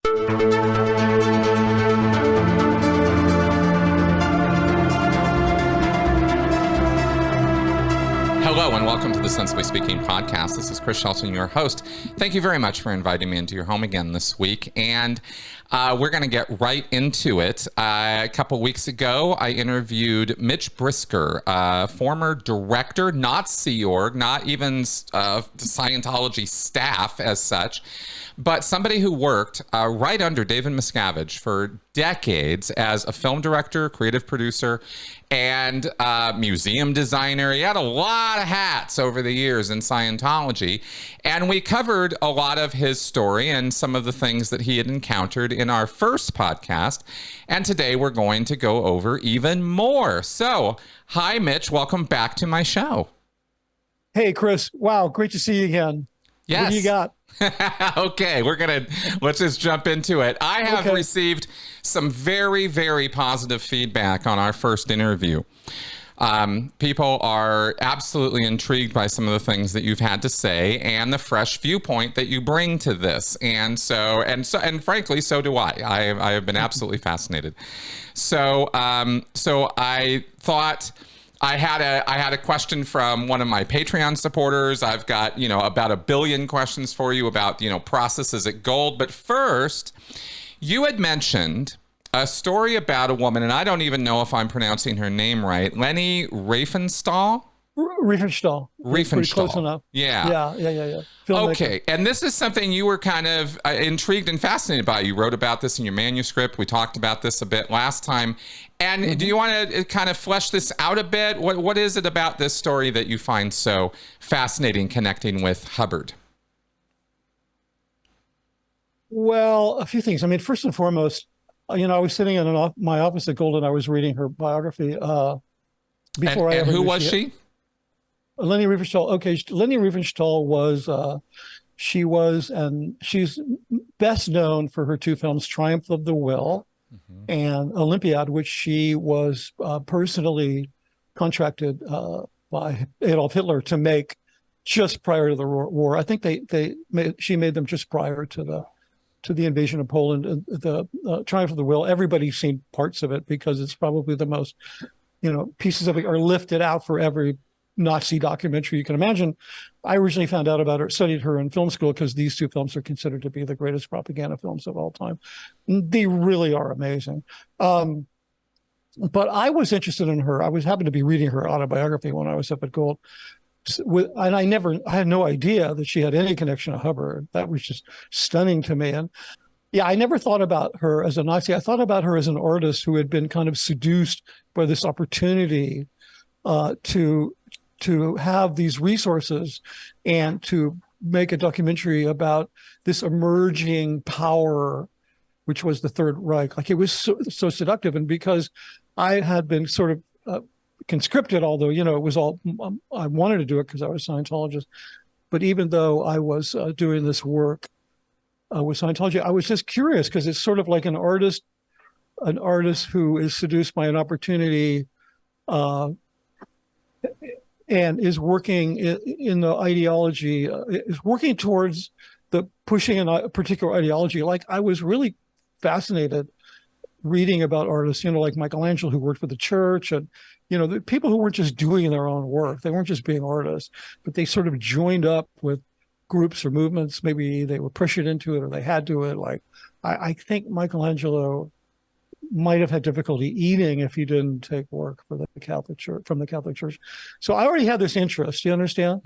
Hello and welcome to the Sensibly Speaking podcast. This is Chris Shelton, your host. Thank you very much for inviting me into your home again this week. And we're going to get right into it. A couple weeks ago, I interviewed Mitch Brisker, former director, not Sea Org, not even Scientology staff as such, but somebody who worked right under David Miscavige for decades as a film director, creative producer, and museum designer. He had a lot of hats over the years in Scientology, and we covered a lot of his story and some of the things that he had encountered in our first podcast, and today we're going to go over even more. So, hi Mitch, welcome back to my show. Hey Chris, wow, great to see you again. Yes. What do you got? Okay, let's just jump into it. I have received some very, very positive feedback on our first interview. People are absolutely intrigued by some of the things that you've had to say and the fresh viewpoint that you bring to this. And frankly, so do I. I have been absolutely fascinated. So I thought I had a question from one of my Patreon supporters. I've got, about 1 billion questions for you about, processes at Gold. But first, you had mentioned a story about a woman, and I don't even know if I'm pronouncing her name right. Leni Riefenstahl? Riefenstahl. Pretty close enough. Yeah. Yeah. Okay, and this is something you were kind of intrigued and fascinated by. You wrote about this in your manuscript. We talked about this a bit last time. And do you want to kind of flesh this out a bit? What is it about this story that you find so fascinating connecting with Hubbard? Well, a few things. I mean, first and foremost, I was sitting in my office at Gold and I was reading her biography before I ever who was she? Leni Riefenstahl. Okay, Leni Riefenstahl she's best known for her two films, Triumph of the Will and Olympiad, which she was personally contracted by Adolf Hitler to make just prior to the war. I think she made them just prior to the invasion of Poland. The Triumph of the Will, everybody's seen parts of it because it's probably the most, pieces of it are lifted out for every Nazi documentary you can imagine. I originally found out about her, studied her in film school because these two films are considered to be the greatest propaganda films of all time. They really are amazing. But I was interested in her. I happened to be reading her autobiography when I was up at Gold. And I had no idea that she had any connection to Hubbard. That was just stunning to me. And yeah, I never thought about her as a Nazi. I thought about her as an artist who had been kind of seduced by this opportunity to have these resources and to make a documentary about this emerging power, which was the Third Reich. Like, it was so seductive. And because I had been sort of conscripted, although, it was all, I wanted to do it because I was a Scientologist. But even though I was doing this work with Scientology, I was just curious because it's sort of like an artist who is seduced by an opportunity and is working in the ideology, is working towards pushing a particular ideology. Like, I was really fascinated reading about artists, like Michelangelo, who worked for the church, and, the people who weren't just doing their own work. They weren't just being artists, but they sort of joined up with groups or movements. Maybe they were pressured into it or they had to it. Like, I think Michelangelo might have had difficulty eating if he didn't take work for the Catholic Church, from the Catholic Church. So I already had this interest, you understand,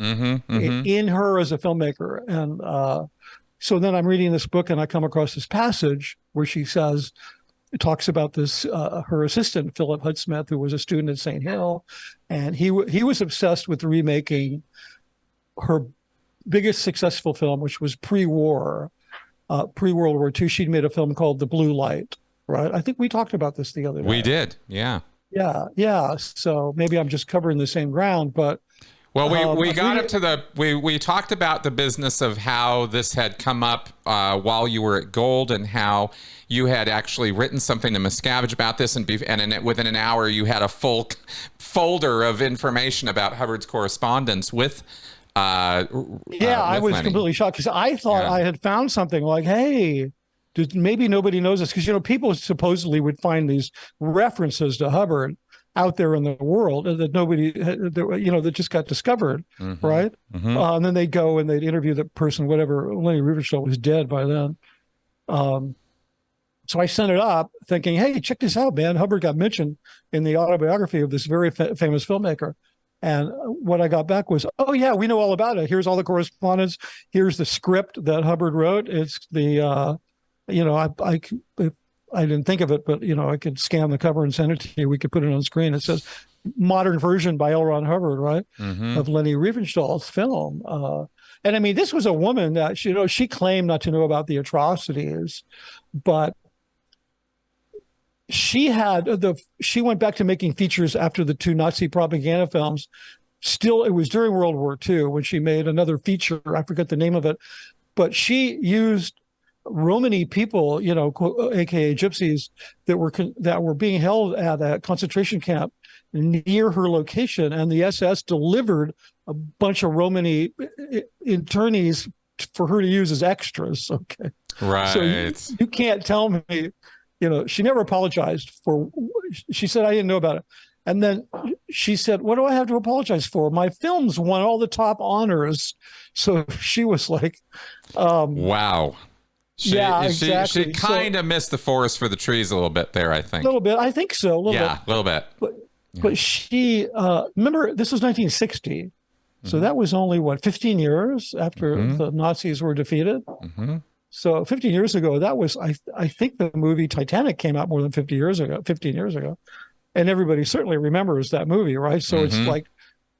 in her as a filmmaker. And so then I'm reading this book and I come across this passage where she talks about this, her assistant, Philip Hudsmith, who was a student at St. Hill. And he was obsessed with remaking her biggest successful film, which was pre-World War II. She'd made a film called The Blue Light. Right. I think we talked about this the other day. We did. Yeah. Yeah. So maybe I'm just covering the same ground, but. Well, we got up to we talked about the business of how this had come up while you were at Gold and how you had actually written something to Miscavige about this. And within an hour, you had a full folder of information about Hubbard's correspondence with I was Leni. completely shocked because I thought I had found something like, hey, maybe nobody knows this, because, you know, people supposedly would find these references to Hubbard out there in the world that nobody, you know, that just got discovered, right? And then they'd go and they'd interview the person, whatever. Leni Riefenstahl was dead by then. So I sent it up thinking, hey, check this out, man. Hubbard got mentioned in the autobiography of this very famous filmmaker. And what I got back was, oh, yeah, we know all about it. Here's all the correspondence. Here's the script that Hubbard wrote. It's the, you know, I didn't think of it, but, you know, I could scan the cover and send it to you. We could put it on screen. It says modern version by L. Ron Hubbard, right, of Leni Riefenstahl's film. And I mean, this was a woman that, you know, she claimed not to know about the atrocities, but she went back to making features after the 2 Nazi propaganda films. Still, it was during World War II when she made another feature. I forget the name of it, but she used Romani people, you know, aka gypsies, that were being held at a concentration camp near her location, and the SS delivered a bunch of Romani internees for her to use as extras. Okay, right. So you can't tell me. You know, she never apologized for, she said, I didn't know about it. And then she said, what do I have to apologize for? My films won all the top honors. So she was like, wow. Yeah, exactly. She kind of missed the forest for the trees a little bit there, I think. A little bit. I think so. A little bit. But she, remember, this was 1960. So that was only, 15 years after the Nazis were defeated? So 15 years ago, that was, I think the movie Titanic came out more than 15 years ago. And everybody certainly remembers that movie, right? So it's like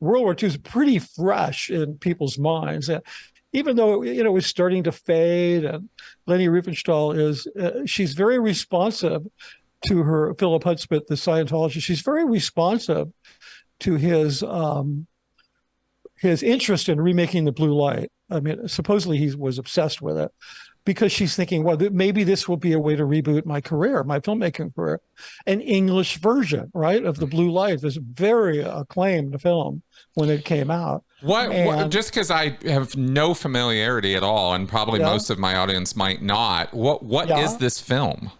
World War II is pretty fresh in people's minds. Even though, you know, it was starting to fade, and Leni Riefenstahl is, she's very responsive to her, Philip Hudspeth, the Scientologist. She's very responsive to his interest in remaking the blue light. I mean, supposedly he was obsessed with it, because she's thinking, well, maybe this will be a way to reboot my career, my filmmaking career. An English version, right, of The Blue Light, this very acclaimed film when it came out. What just because I have no familiarity at all, and probably most of my audience might not, what is this film?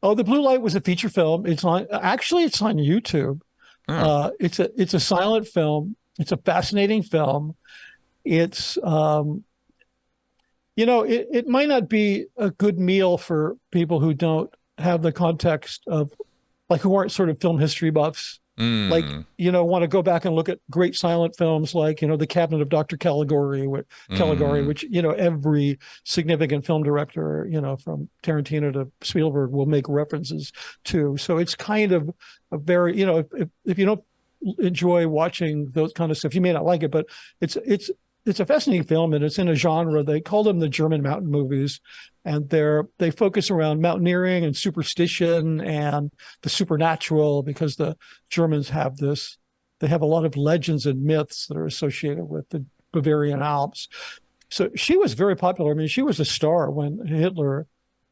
Oh, The Blue Light was a feature film. It's on YouTube. It's a silent film. It's a fascinating film. It's you know, it might not be a good meal for people who don't have the context of, like, who aren't sort of film history buffs, like, you know, want to go back and look at great silent films like, you know, The Cabinet of Dr. Caligari, which, you know, every significant film director, you know, from Tarantino to Spielberg will make references to. So it's kind of a very, you know, if you don't enjoy watching those kind of stuff, you may not like it, but it's a fascinating film, and it's in a genre. They call them the German mountain movies, and they focus around mountaineering and superstition and the supernatural, because the Germans have this. They have a lot of legends and myths that are associated with the Bavarian Alps. So she was very popular. I mean, she was a star when Hitler,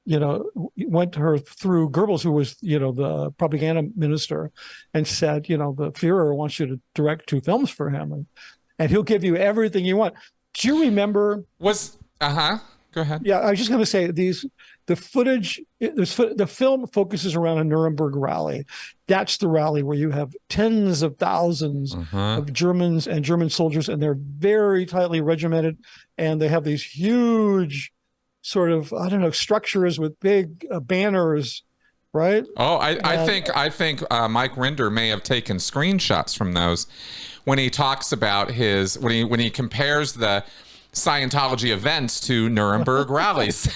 you know, went to her through Goebbels, who was, you know, the propaganda minister, and said, you know, the Führer wants you to direct 2 films for him, and he'll give you everything you want. Do you remember? Go ahead. Yeah, I was just going to say the footage, the film focuses around a Nuremberg rally. That's the rally where you have tens of thousands of Germans and German soldiers, and they're very tightly regimented, and they have these huge sort of, I don't know, structures with big banners, right? Oh, I think Mike Rinder may have taken screenshots from those when he talks about when he compares the Scientology events to Nuremberg rallies.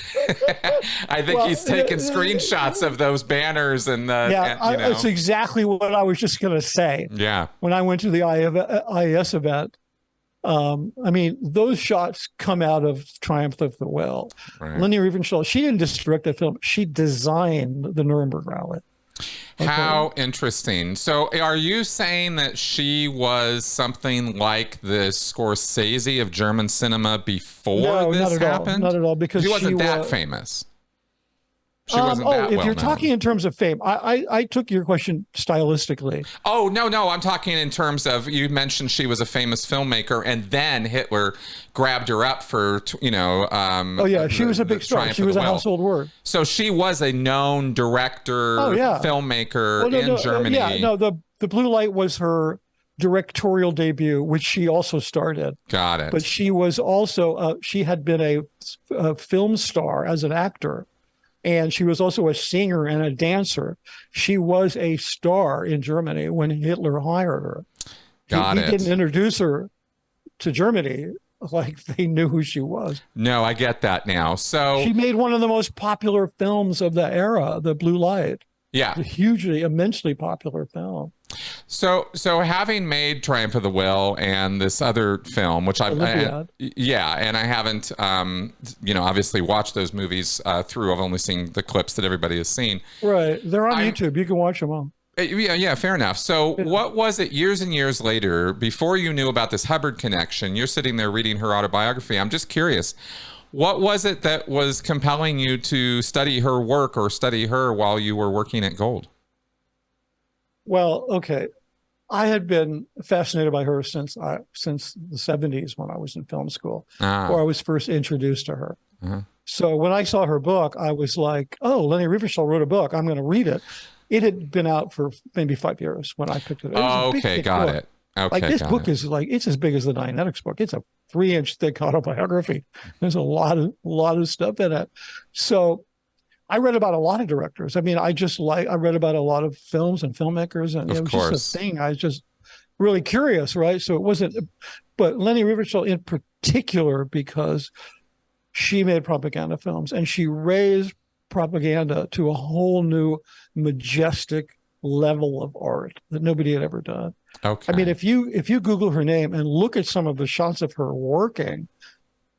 I think he's taken screenshots of those banners and that's exactly what I was just going to say. Yeah. When I went to the IES event, I mean, those shots come out of Triumph of the Will. Right. Leni Riefenstahl, she didn't just direct that film; she designed the Nuremberg rally. Okay. How interesting. So are you saying that she was something like the Scorsese of German cinema before this happened? Not at all, because she wasn't that famous. She wasn't that if well you're known. talking in terms of fame, I took your question stylistically. Oh, no, I'm talking in terms of, you mentioned she was a famous filmmaker, and then Hitler grabbed her up for, Oh yeah, she was a big star. She was a household word. So she was a known director, filmmaker in Germany. The Blue Light was her directorial debut, which she also started. Got it. But she was also, she had been a film star as an actor. And she was also a singer and a dancer. She was a star in Germany when Hitler hired her. He didn't introduce her to Germany like they knew who she was. No, I get that now. So she made one of the most popular films of the era, The Blue Light. Yeah. A hugely, immensely popular film. So having made Triumph of the Will and this other film, which and I haven't, obviously watched those movies through. I've only seen the clips that everybody has seen. Right. They're on YouTube. You can watch them all. Yeah, fair enough. So what was it years and years later, before you knew about this Hubbard connection, you're sitting there reading her autobiography. I'm just curious, what was it that was compelling you to study her work or study her while you were working at Gold? Well, okay. I had been fascinated by her since the 70s when I was in film school, where I was first introduced to her. So when I saw her book, I was like, oh, Leni Riefenstahl wrote a book. I'm going to read it. It had been out for maybe 5 years when I picked it up. Got it. Okay, like this book is like, it's as big as the Dianetics book. It's a 3-inch thick autobiography. There's a lot of stuff in it. So I read about a lot of directors. I mean, I read about a lot of films and filmmakers, and it was just a thing. I was just really curious, right? So it wasn't, but Leni Riefenstahl in particular, because she made propaganda films and she raised propaganda to a whole new majestic level of art that nobody had ever done. Okay. I mean, if you Google her name and look at some of the shots of her working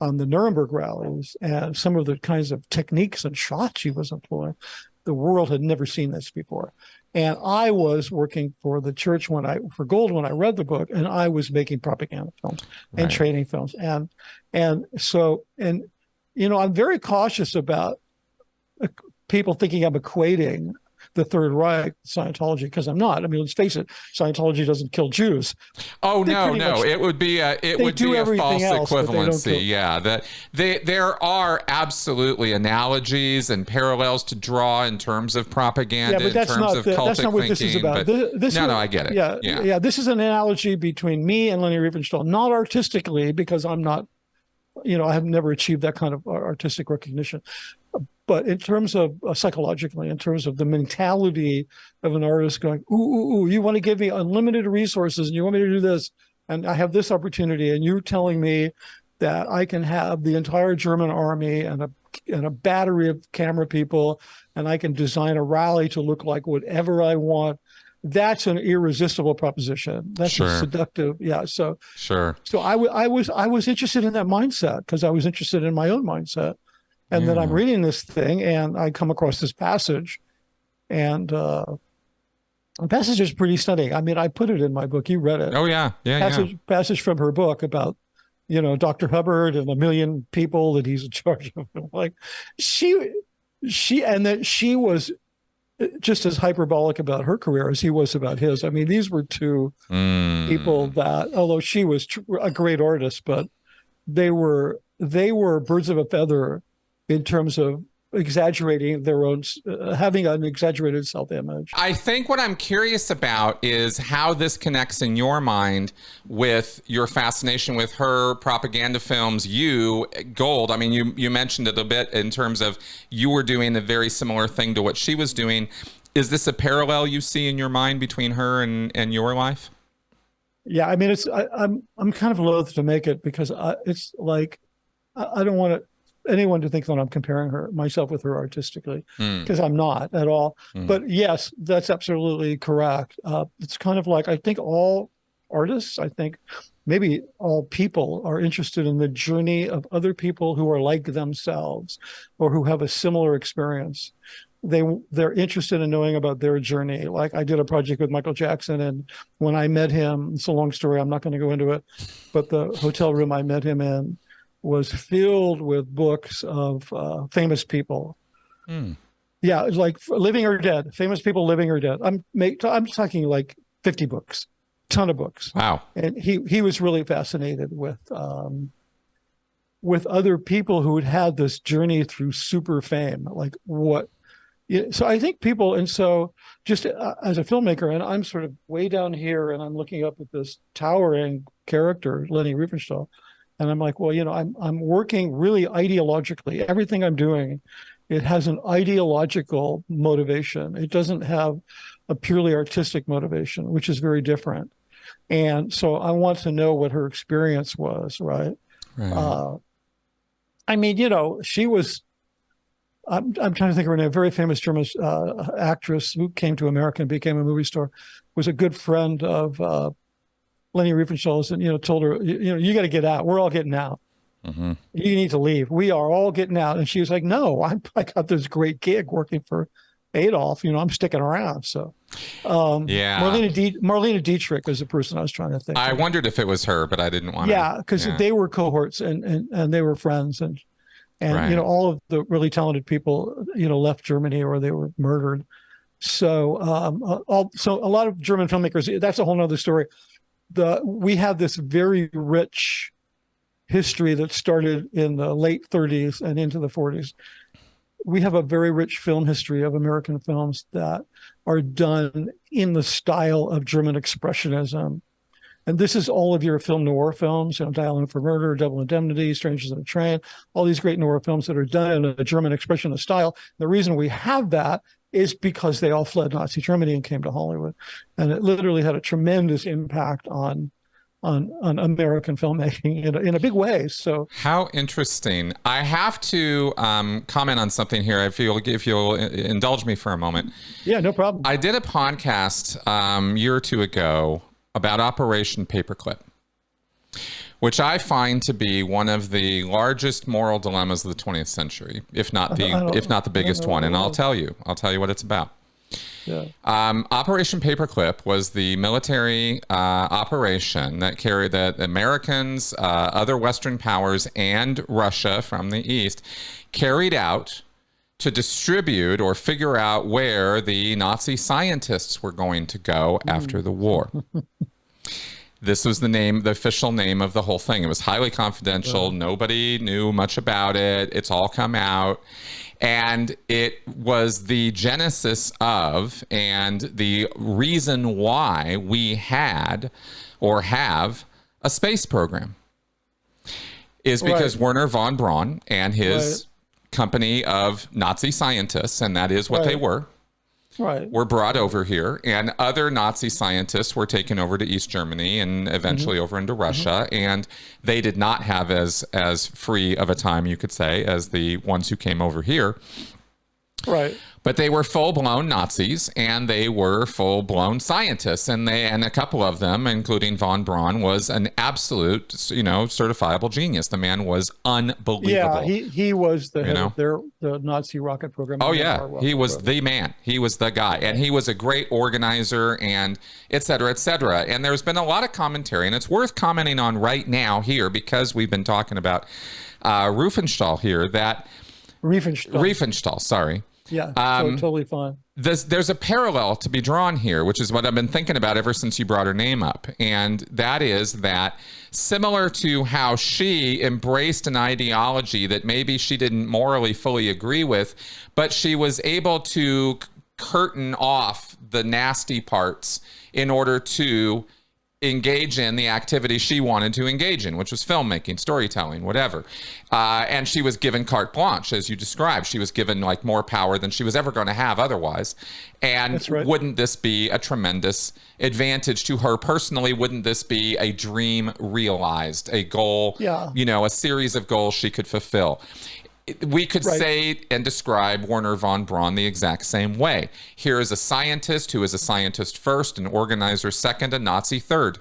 on the Nuremberg rallies and some of the kinds of techniques and shots she was employing, the world had never seen this before. And I was working for the church for Gold when I read the book, and I was making propaganda films and training films. And so I'm very cautious about people thinking I'm equating the Third Reich, Scientology, because I'm not. I mean, let's face it, Scientology doesn't kill Jews. Oh, no. It would be a false equivalency. Yeah, that there are absolutely analogies and parallels to draw in terms of propaganda, in terms of cultic that's not what this is about. I get it. Yeah. This is an analogy between me and Leni Riefenstahl, not artistically, because I'm not, I have never achieved that kind of artistic recognition. But in terms of psychologically, in terms of the mentality of an artist going, ooh, you want to give me unlimited resources and you want me to do this, and I have this opportunity, and you're telling me that I can have the entire German army and a battery of camera people, and I can design a rally to look like whatever I want. That's an irresistible proposition. That's seductive. Yeah. So I was interested in that mindset because I was interested in my own mindset. And then I'm reading this thing and I come across this passage, and the passage is pretty stunning. I mean, I put it in my book. You read it. Oh, yeah. Passage from her book about, Dr. Hubbard and 1 million people that he's in charge of. Like she was just as hyperbolic about her career as he was about his. I mean, these were two people that, although she was a great artist, but they were birds of a feather in terms of exaggerating their own, having an exaggerated self-image. I think what I'm curious about is how this connects in your mind with your fascination with her propaganda films, Gold. I mean, you mentioned it a bit in terms of you were doing a very similar thing to what she was doing. Is this a parallel you see in your mind between her and your life? Yeah, I mean, I'm kind of loath to make it because it's like, I don't want anyone to think that I'm comparing myself with her artistically, because I'm not at all. But yes, that's absolutely correct. It's kind of like, I think all artists, I think maybe all people are interested in the journey of other people who are like themselves or who have a similar experience. They're interested in knowing about their journey. Like I did a project with Michael Jackson, and when I met him, it's a long story, I'm not going to go into it, but the hotel room I met him in was filled with books of famous people. Yeah, it's like living or dead, famous people living or dead. I'm talking like 50 books, ton of books. Wow. And he was really fascinated with other people who had had this journey through super fame, like what. Yeah, so I think people, and so just as a filmmaker, and I'm sort of way down here, and I'm looking up at this towering character, Leni Riefenstahl, and I'm like, well, I'm working really ideologically. Everything I'm doing, it has an ideological motivation. It doesn't have a purely artistic motivation, which is very different. And so I want to know what her experience was, right? Right. I mean, she was. I'm trying to think of her name. A very famous German actress who came to America and became a movie star, was a good friend of Leni Riefenstahl's, and told her, you got to get out. We're all getting out. Mm-hmm. You need to leave. We are all getting out. And she was like, no, I got this great gig working for Adolf. I'm sticking around. So, Yeah. Marlene Dietrich is the person I was trying to think I of. wondered if it was her, but I didn't want to. Yeah, because they were cohorts and they were friends and Right. all of the really talented people left Germany or they were murdered. So so a lot of German filmmakers, that's a whole nother story. We have this very rich history that started in the late 30s and into the 40s. We have a very rich film history of American films that are done in the style of German expressionism. And this is all of your film noir films, Dialing for Murder, Double Indemnity, Strangers on a Train, all these great noir films that are done in a German expressionist style. The reason we have that is because they all fled Nazi Germany and came to Hollywood. And it literally had a tremendous impact on American filmmaking in a big way. So how interesting. I have to comment on something here. If you'll indulge me for a moment. Yeah, no problem. I did a podcast a year or two ago about Operation Paperclip, which I find to be one of the largest moral dilemmas of the 20th century, if not the biggest one. And I'll tell you what it's about. Yeah. Operation Paperclip was the military operation that Americans, other Western powers, and Russia from the East carried out to distribute or figure out where the Nazi scientists were going to go after the war. This was the official name of the whole thing. It was highly confidential. Nobody knew much about it. It's all come out. And it was the genesis of and the reason why we had or have a space program is because Werner von Braun and his company of Nazi scientists, and that is what they were brought over here, and other Nazi scientists were taken over to East Germany and eventually over into Russia, and they did not have as free of a time, you could say, as the ones who came over here. Right. But they were full-blown Nazis, and they were full-blown scientists, and a couple of them, including von Braun, was an absolute, certifiable genius. The man was unbelievable. Yeah, he was the head of the Nazi rocket program. Oh yeah, he was the man. He was the guy, and he was a great organizer, and et cetera, et cetera. And there's been a lot of commentary, and it's worth commenting on right now here because we've been talking about Riefenstahl here. Riefenstahl, sorry. Yeah, totally fine. There's a parallel to be drawn here, which is what I've been thinking about ever since you brought her name up. And that is that similar to how she embraced an ideology that maybe she didn't morally fully agree with, but she was able to curtain off the nasty parts in order to engage in the activity she wanted to engage in, which was filmmaking, storytelling, whatever. And she was given carte blanche, as you described. She was given more power than she was ever going to have otherwise. And wouldn't this be a tremendous advantage to her personally? Wouldn't this be a dream realized, a goal, a series of goals she could fulfill? We could say and describe Werner von Braun the exact same way. Here is a scientist who is a scientist first, an organizer second, a Nazi third.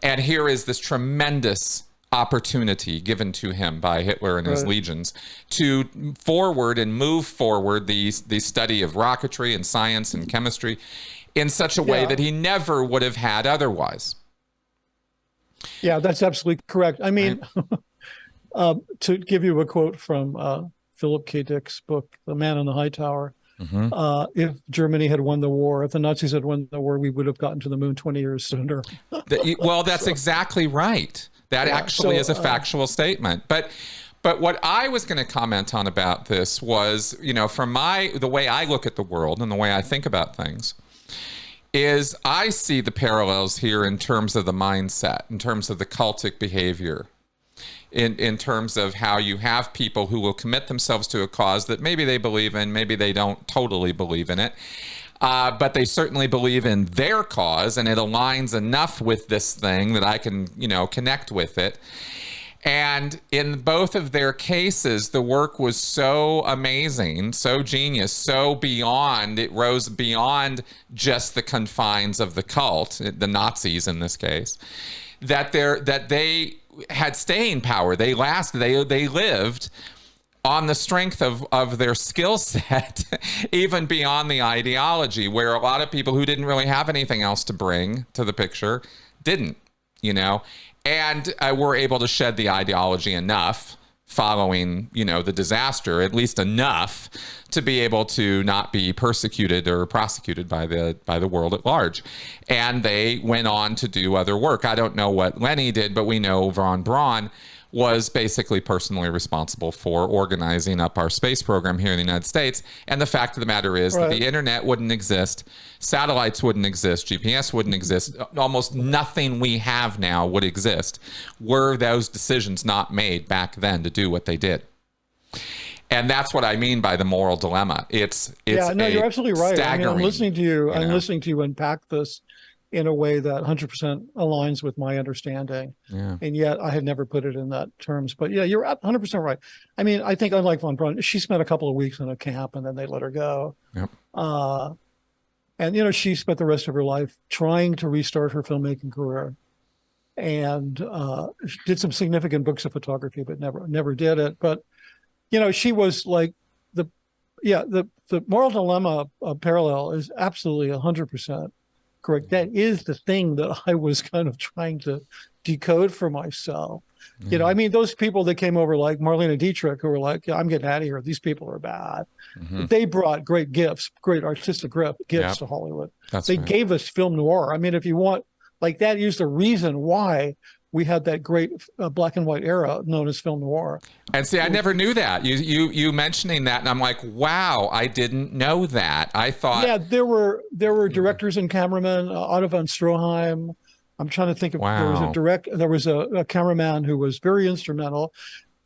And here is this tremendous opportunity given to him by Hitler and his legions to move forward the study of rocketry and science and chemistry in such a way that he never would have had otherwise. Yeah, that's absolutely correct. I mean... to give you a quote from Philip K. Dick's book, The Man in the High Tower, If Germany had won the war, if the Nazis had won the war, we would have gotten to the moon 20 years sooner. Well, that's exactly right. That actually is a factual statement. But what I was going to comment on about this was, from the way I look at the world and the way I think about things, is I see the parallels here in terms of the mindset, in terms of the cultic behavior, in terms of how you have people who will commit themselves to a cause that maybe they believe in, maybe they don't totally believe in it, but they certainly believe in their cause, and it aligns enough with this thing that I can, connect with it. And in both of their cases, the work was so amazing, so genius, so beyond, it rose beyond just the confines of the cult, the Nazis in this case, that they had staying power. They lived on the strength of their skill set, even beyond the ideology, where a lot of people who didn't really have anything else to bring to the picture didn't, and were able to shed the ideology enough following, the disaster, at least enough to be able to not be persecuted or prosecuted by the world at large. And they went on to do other work. I don't know what Leni did, but we know von Braun was basically personally responsible for organizing up our space program here in the United States. And the fact of the matter is that the internet wouldn't exist, satellites wouldn't exist, GPS wouldn't exist, almost nothing we have now would exist were those decisions not made back then to do what they did. And that's what I mean by the moral dilemma. It's you're absolutely right. I mean, I'm listening to you. I'm listening to you unpack this in a way that 100% aligns with my understanding. Yeah. And yet I had never put it in that terms. But yeah, you're 100% right. I mean, I think unlike von Braun, she spent a couple of weeks in a camp and then they let her go. Yep. And, she spent the rest of her life trying to restart her filmmaking career, and did some significant books of photography, but never did it. But, she was like the moral dilemma parallel is absolutely 100% correct. That is the thing that I was kind of trying to decode for myself. Mm-hmm. I mean, those people that came over like Marlene Dietrich, who were like, I'm getting out of here. These people are bad. Mm-hmm. They brought great gifts, great artistic gifts to Hollywood. They gave us film noir. I mean, if you want, like, that is the reason why we had that great black and white era known as film noir. And see, I never knew that. You mentioning that, and I'm like, wow, I didn't know that. I thought, there were directors and cameramen, Otto von Stroheim. I'm trying to think of there was a cameraman who was very instrumental.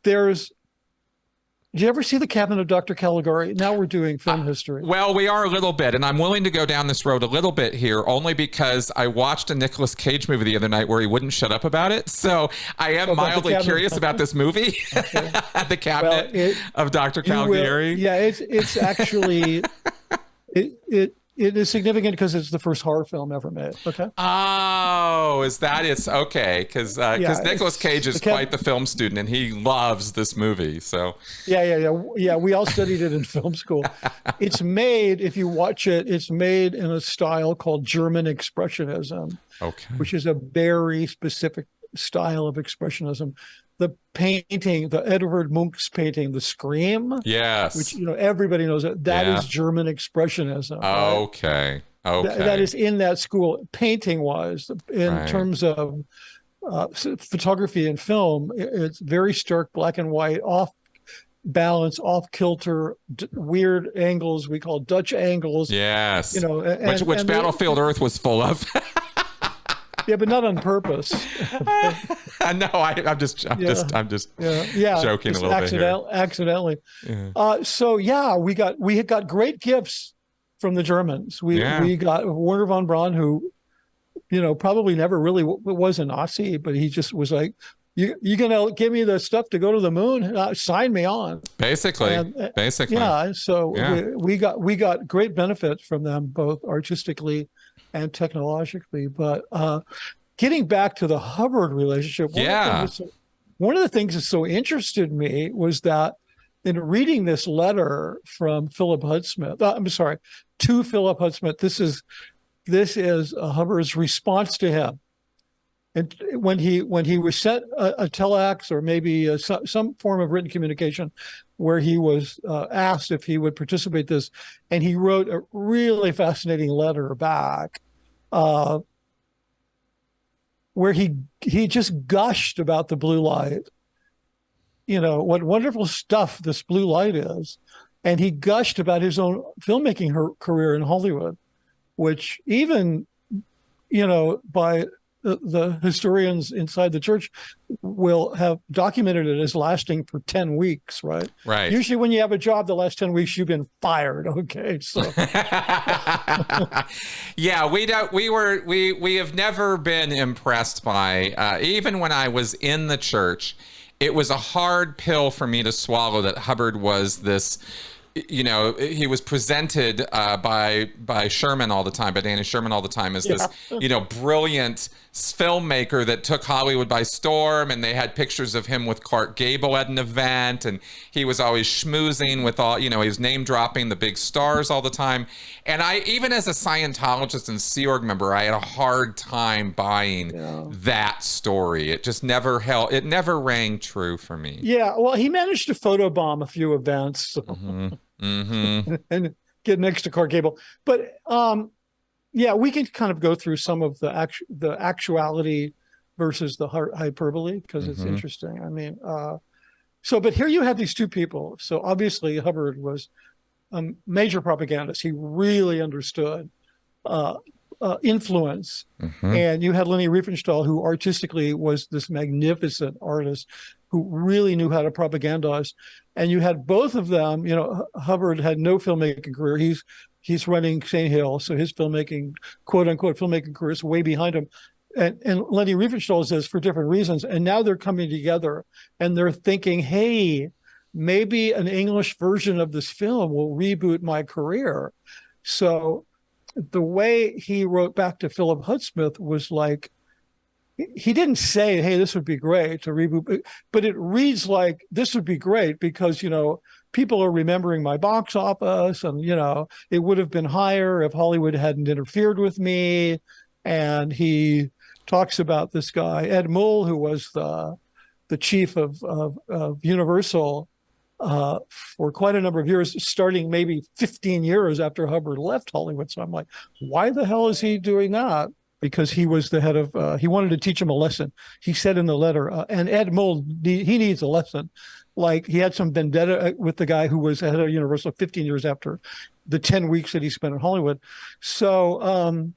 Did you ever see The Cabinet of Dr. Caligari? Now we're doing film history. Well, we are a little bit, and I'm willing to go down this road a little bit here, only because I watched a Nicolas Cage movie the other night where he wouldn't shut up about it. So I am mildly curious about this movie, The Cabinet of Dr. Caligari. It's actually it is significant because it's the first horror film ever made. Okay. Oh, is that it's okay? Because Nicolas Cage is quite the film student, and he loves this movie. So yeah. We all studied it in film school. It's made, if you watch it, it's made in a style called German Expressionism, which is a very specific style of Expressionism. The painting, the Edvard Munch's painting, The Scream. Yes. Which, everybody knows that is German Expressionism. Okay. Okay. That is in that school, painting-wise. In terms of photography and film, it's very stark black and white, off balance, off kilter, weird angles we call Dutch angles. Yes. Which Battlefield Earth was full of. Yeah, but not on purpose. No, I'm just joking a little bit here. Accidentally. Yeah. We had got great gifts from the Germans. We got Werner von Braun, who, probably never really was a Nazi, but he just was like, you're gonna give me the stuff to go to the moon? Sign me on. Basically. Yeah. So we got great benefit from them, both artistically and technologically. But getting back to the Hubbard relationship, one of the things that so interested me was that in reading this letter from Philip Huddsmith, to Philip Huddsmith, this is Hubbard's response to him. And when he was sent a telex or maybe some form of written communication where he was asked if he would participate in this, and he wrote a really fascinating letter back where he just gushed about the blue light, what wonderful stuff this blue light is. And he gushed about his own filmmaking career in Hollywood, which even, by the historians inside the church will have documented it as lasting for 10 weeks, right? Right. Usually when you have a job the last 10 weeks, you've been fired. Okay. So yeah, we have never been impressed by, even when I was in the church, it was a hard pill for me to swallow that Hubbard was this, he was presented by Sherman all the time, by Danny Sherman all the time as this, brilliant filmmaker that took Hollywood by storm. And they had pictures of him with Clark Gable at an event, and he was always schmoozing with all, he was name dropping the big stars all the time. And I, even as a Scientologist and Sea Org member, I had a hard time buying that story. It just never it never rang true for me. Yeah, well, he managed to photobomb a few events. So. And get next to Clark Gable. But we can kind of go through some of the actuality versus the hyperbole, because it's interesting. I mean, but here you have these two people. So obviously Hubbard was a major propagandist. He really understood influence. And you had Leni Riefenstahl, who artistically was this magnificent artist who really knew how to propagandize. And you had both of them. Hubbard had no filmmaking career. He's running St. Hill, so his filmmaking, quote unquote, filmmaking career is way behind him. And Leni Riefenstahl says for different reasons. And now they're coming together and they're thinking, hey, maybe an English version of this film will reboot my career. So the way he wrote back to Philip Hudspeth was like, he didn't say, hey, this would be great to reboot, but it reads like this would be great because, people are remembering my box office and, it would have been higher if Hollywood hadn't interfered with me. And he talks about this guy, Ed Mull, who was the chief of Universal for quite a number of years, starting maybe 15 years after Hubbard left Hollywood. So I'm like, why the hell is he doing that? Because he was the head of, he wanted to teach him a lesson. He said in the letter, and Ed Mull, he needs a lesson. Like he had some vendetta with the guy who was head of Universal 15 years after the 10 weeks that he spent in Hollywood. So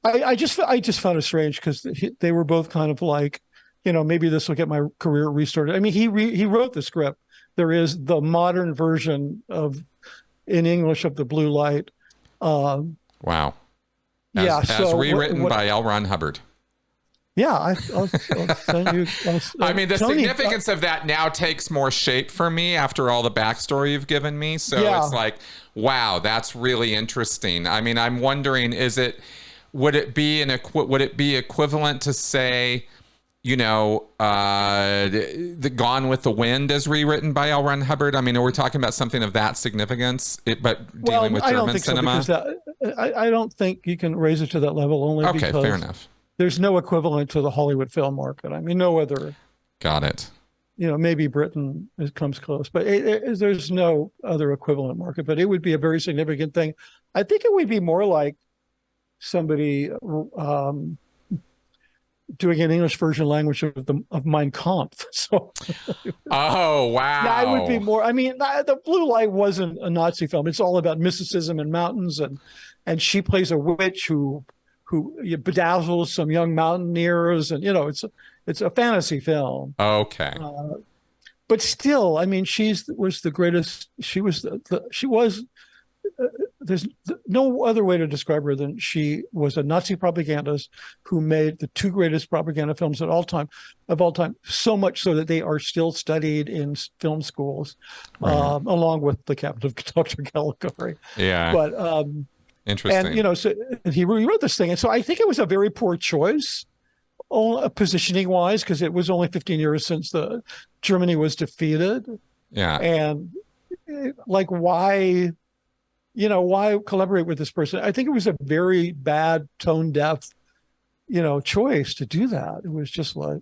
I just found it strange because they were both kind of like, maybe this will get my career restarted. I mean, he wrote the script. There is the modern version in English of the Blue Light. Wow. As rewritten by L. Ron Hubbard. Yeah, I'll send you. I mean, the significance of that now takes more shape for me after all the backstory you've given me. So it's like, wow, that's really interesting. I mean, I'm wondering, would it be equivalent to say, the Gone with the Wind as rewritten by L. Ron Hubbard? I mean, are we talking about something of that significance, but dealing with German cinema? I don't think you can raise it to that level only because fair enough. There's no equivalent to the Hollywood film market. I mean, no other. Got it. Maybe Britain comes close, but there's no other equivalent market. But it would be a very significant thing. I think it would be more like somebody doing an English version language of Mein Kampf. So, oh wow, yeah, it would be more. I mean, the Blue Light wasn't a Nazi film. It's all about mysticism and mountains, and she plays a witch who bedazzles some young mountaineers, and it's a fantasy film. Okay, but still, I mean, was the greatest. She was there's no other way to describe her than she was a Nazi propagandist who made the two greatest propaganda films of all time, so much so that they are still studied in film schools, along with The Captain of Dr. Caligari. Yeah. But interesting. And so he rewrote this thing, and so I think it was a very poor choice, positioning wise, because it was only 15 years since Germany was defeated. Yeah. And like, why collaborate with this person? I think it was a very bad, tone deaf choice to do that. It was just like,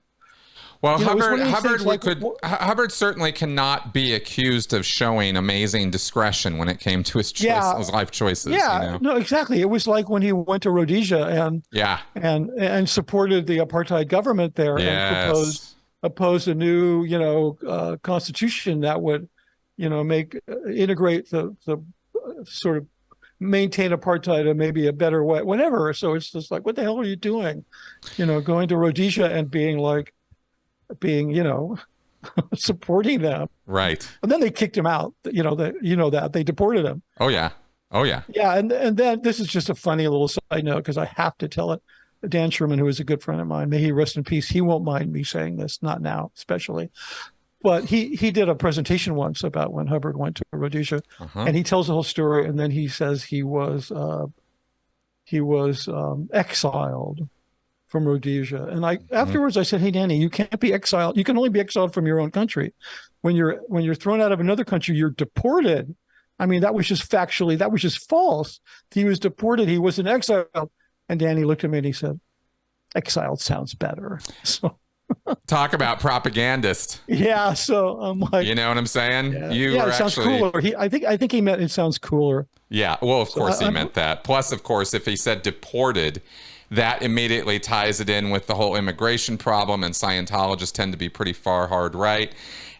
well, it was one Hubbard of these things like, Hubbard certainly cannot be accused of showing amazing discretion when it came to his his life choices. No, exactly. It was like when he went to Rhodesia and supported the apartheid government there and opposed a new constitution that would integrate the sort of maintain apartheid in maybe a better way, whatever. So it's just like, what the hell are you doing? Going to Rhodesia and being supporting them. Right. And then they kicked him out. That they deported him. Oh yeah. Yeah, and then this is just a funny little side note because I have to tell it. Dan Sherman, who is a good friend of mine, may he rest in peace. He won't mind me saying this, not now, especially. But he did a presentation once about when Hubbard went to Rhodesia, and he tells the whole story, and then he says he was exiled from Rhodesia. And afterwards I said, hey Danny, you can't be exiled. You can only be exiled from your own country. When you're thrown out of another country, you're deported. I mean, that was just false. He was deported. He was an exile. And Danny looked at me and he said, exiled sounds better. So talk about propagandist. Yeah. So I'm like, you know what I'm saying? Yeah. It sounds cooler. I think he meant it sounds cooler. Yeah. Well, of course he meant that. Plus, of course, if he said deported, that immediately ties it in with the whole immigration problem, and Scientologists tend to be pretty hard right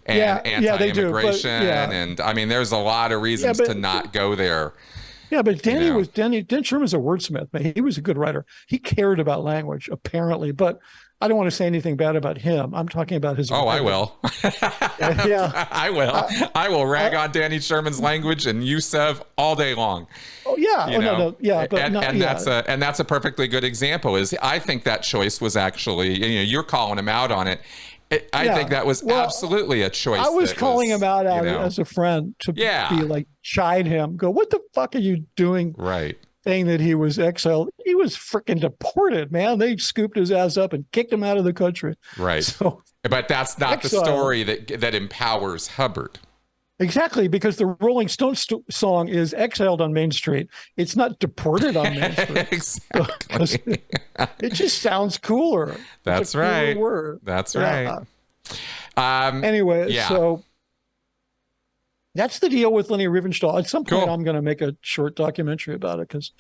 and anti-immigration. And I mean, there's a lot of reasons to not go there. Yeah, but Dan Sherman's a wordsmith, man. He was a good writer. He cared about language, apparently, but I don't want to say anything bad about him. I'm talking about his. Oh, I will. Yeah, I will. I will rag on Danny Sherman's language and Yusef all day long. Oh yeah, no, yeah, but that's a perfectly good example. I think that choice was actually, you're calling him out on it. I think that was absolutely a choice. I was calling him out as a friend to be like, chide him, go, what the fuck are you doing? Right. Saying that he was exiled. He was freaking deported, man. They scooped his ass up and kicked him out of the country. Right. So, but that's not the story that empowers Hubbard. Exactly, because the Rolling Stones song is exiled on Main Street. It's not deported on Main Street. Exactly. It just sounds cooler. That's right. Word. That's right. Anyway, so that's the deal with Leni Riefenstahl. At some point, I'm going to make a short documentary about it because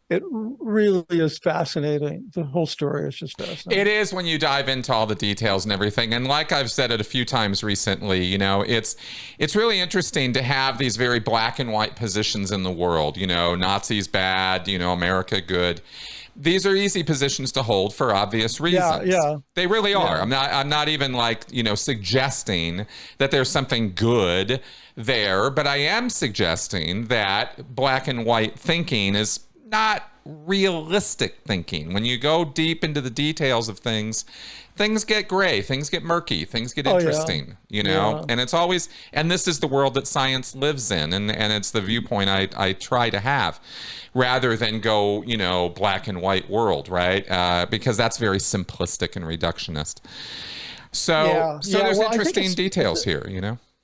it really is fascinating. The whole story is just fascinating. It is when you dive into all the details and everything. And like I've said it a few times recently, it's really interesting to have these very black and white positions in the world. Nazis bad, America good. These are easy positions to hold for obvious reasons. Yeah. They really are. I'm not even suggesting that there's something good there, but I am suggesting that black and white thinking is not realistic thinking. When you go deep into the details of things get gray, things get murky, things get interesting, and it's always, and this is the world that science lives in. And it's the viewpoint I try to have rather than go, black and white world, right? Because that's very simplistic and reductionist. So there's interesting details here,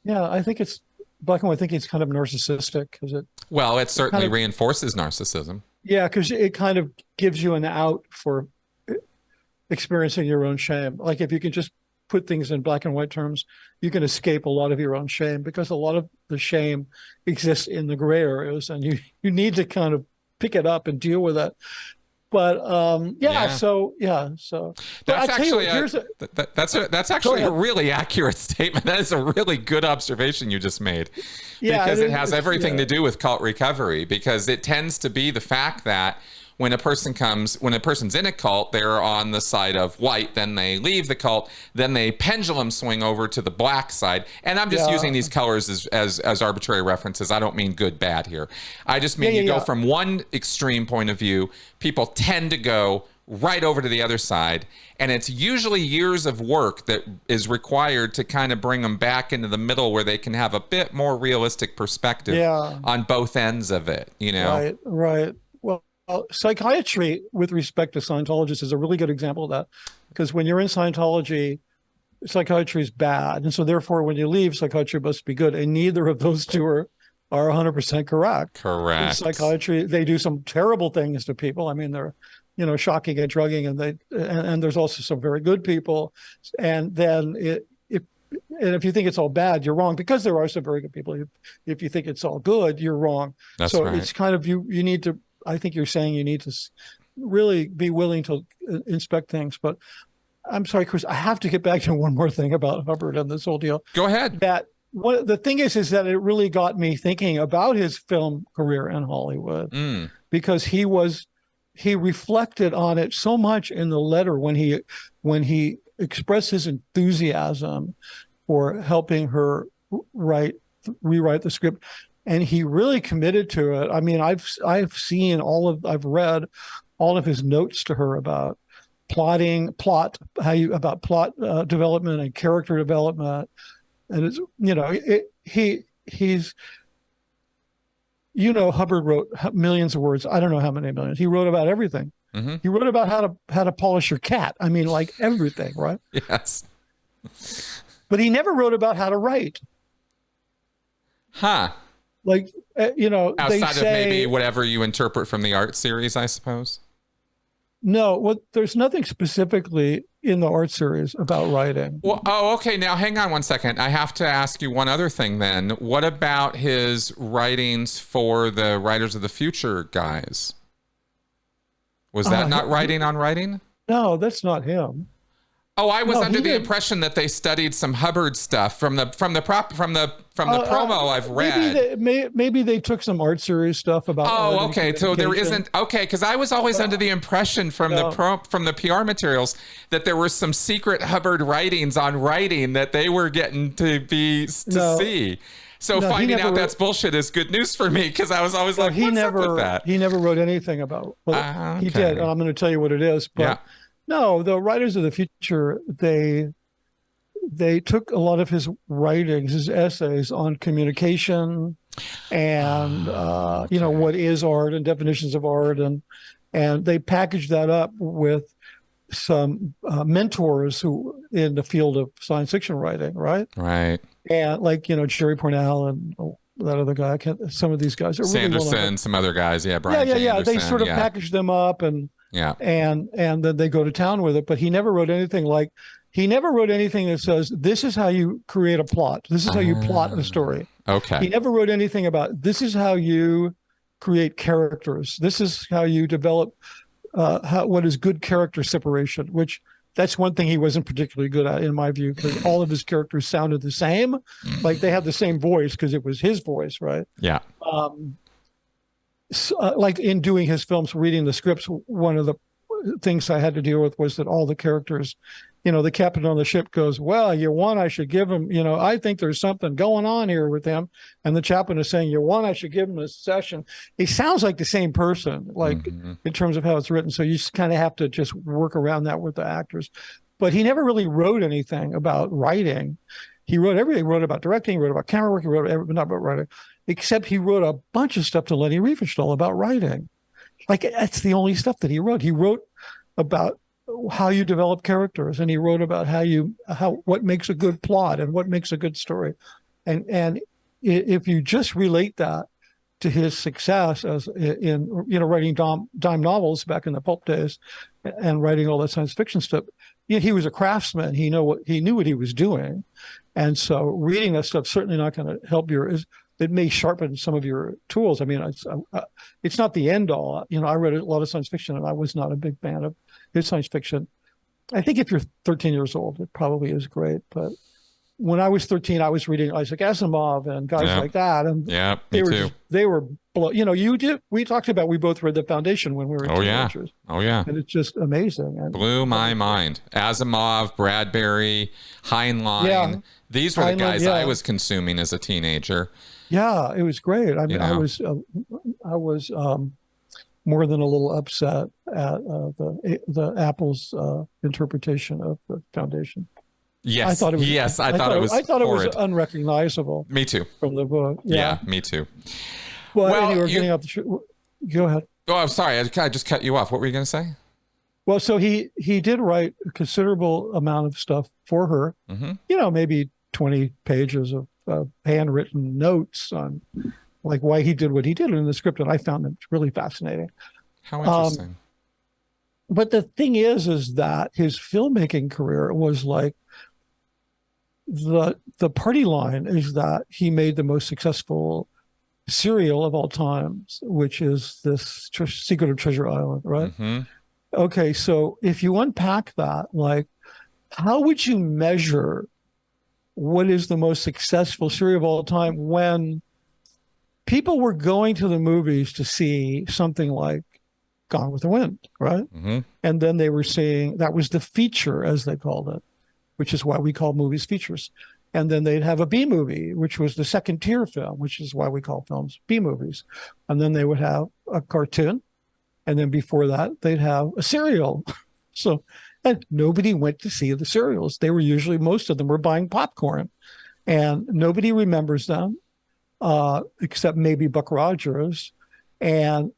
Yeah, I think it's black and white thinking is kind of narcissistic because it certainly reinforces narcissism. Yeah, because it kind of gives you an out for experiencing your own shame. Like if you can just put things in black and white terms, you can escape a lot of your own shame because a lot of the shame exists in the gray areas, and you need to kind of pick it up and deal with it. But so that's actually a really accurate statement. That is a really good observation you just made, because it has everything to do with cult recovery, because it tends to be the fact that when a person's in a cult, they're on the side of white, then they leave the cult, then they pendulum swing over to the black side. And I'm just using these colors as arbitrary references. I don't mean good, bad here. I just mean you go from one extreme point of view, people tend to go right over to the other side. And it's usually years of work that is required to kind of bring them back into the middle where they can have a bit more realistic perspective on both ends of it, Right. Well, psychiatry with respect to Scientologists is a really good example of that, because when you're in Scientology, psychiatry is bad. And so therefore, when you leave, psychiatry must be good. And neither of those two are 100% correct. Correct. In psychiatry, they do some terrible things to people. I mean, shocking and drugging, and there's also some very good people. And then if you think it's all bad, you're wrong, because there are some very good people. If you think it's all good, you're wrong. That's so right. It's kind of you need to. I think you're saying you need to really be willing to inspect things. But I'm sorry, Chris, I have to get back to one more thing about Hubbard and this whole deal. Go ahead. The thing is that it really got me thinking about his film career in Hollywood, because he reflected on it so much in the letter when he expressed his enthusiasm for helping her rewrite the script. And he really committed to it. I mean, I've read all of his notes to her about plot development and character development. And it's, Hubbard wrote millions of words. I don't know how many millions. He wrote about everything. Mm-hmm. He wrote about how to polish your cat. I mean, like everything, right? Yes. But he never wrote about how to write. Huh. Like, outside of maybe whatever you interpret from the art series, I suppose. No, there's nothing specifically in the art series about writing. Well, okay. Now, hang on one second. I have to ask you one other thing then. What about his writings for the Writers of the Future guys? Was that not writing on writing? No, that's not him. Oh, I was under the impression that they studied some Hubbard stuff from the promo I've read. Maybe they took some art series stuff about. Oh, okay. So there isn't because I was always under the impression from the PR materials that there were some secret Hubbard writings on writing that they were getting to see. So finding out that's bullshit is good news for me, because I was always like, what's up with that? He never wrote anything about. Well, he did, and I'm going to tell you what it is. But no, the Writers of the Future, they took a lot of his writings, his essays on communication, and what is art and definitions of art, and they packaged that up with some mentors who in the field of science fiction writing, right? Right. And Jerry Pournelle and that other guy, some of these guys are Sanderson, really some other guys, Brian Anderson, they sort of packaged them up and then they go to town with it. But he never wrote anything that says this is how you create a plot. This is how you plot a story. Okay. He never wrote anything about this is how you create characters. This is how you develop what is good character separation, which that's one thing he wasn't particularly good at, in my view, because all of his characters sounded the same. Like they had the same voice because it was his voice, right? Yeah. Like in doing his films, reading the scripts, one of the things I had to deal with was that all the characters, the captain on the ship goes, well, I should give him, I think there's something going on here with him. And the chaplain is saying, I should give him a session. He sounds like the same person, in terms of how it's written. So you just kind of have to just work around that with the actors. But he never really wrote anything about writing. He wrote everything. He wrote about directing, he wrote about camera work, he wrote not about writing, except he wrote a bunch of stuff to Leni Riefenstahl about writing. Like, that's the only stuff that he wrote. He wrote about how you develop characters, and he wrote about what makes a good plot and what makes a good story. And if you just relate that to his success as in writing dime novels back in the pulp days and writing all that science fiction stuff, he was a craftsman. He knew what he was doing. And so reading that stuff certainly not going to help it may sharpen some of your tools. I mean, it's not the end all. I read a lot of science fiction, and I was not a big fan of his science fiction. I think if you're 13 years old, it probably is great. But when I was 13, I was reading Isaac Asimov and guys like that, and they were we talked about, we both read The Foundation when we were teenagers. And it's just amazing. And blew my mind. Asimov, Bradbury, Heinlein. These were the guys I was consuming as a teenager. Yeah, it was great. I mean, I was more than a little upset at the Apple's interpretation of The Foundation. Yes, I thought it was unrecognizable. Me too. From the book. Yeah, me too. Well, anyway, getting off the go ahead. Oh, I'm sorry. I just cut you off. What were you going to say? Well, so he did write a considerable amount of stuff for her. Mm-hmm. Maybe 20 pages of handwritten notes on like why he did what he did in the script, and I found them really fascinating. How interesting. but the thing is that his filmmaking career was like the party line is that he made the most successful serial of all times, which is this Secret of Treasure Island, right? Mm-hmm. Okay, so if you unpack that, like, how would you measure what is the most successful serial of all time when people were going to the movies to see something like Gone with the Wind, right? Mm-hmm. And then they were seeing, that was the feature, as they called it, which is why we call movies features. And then they'd have a B movie, which was the second tier film, which is why we call films B movies. And then they would have a cartoon. And then before that, they'd have a serial. So, and nobody went to see the serials. They were usually, most of them were buying popcorn. And nobody remembers them, except maybe Buck Rogers. And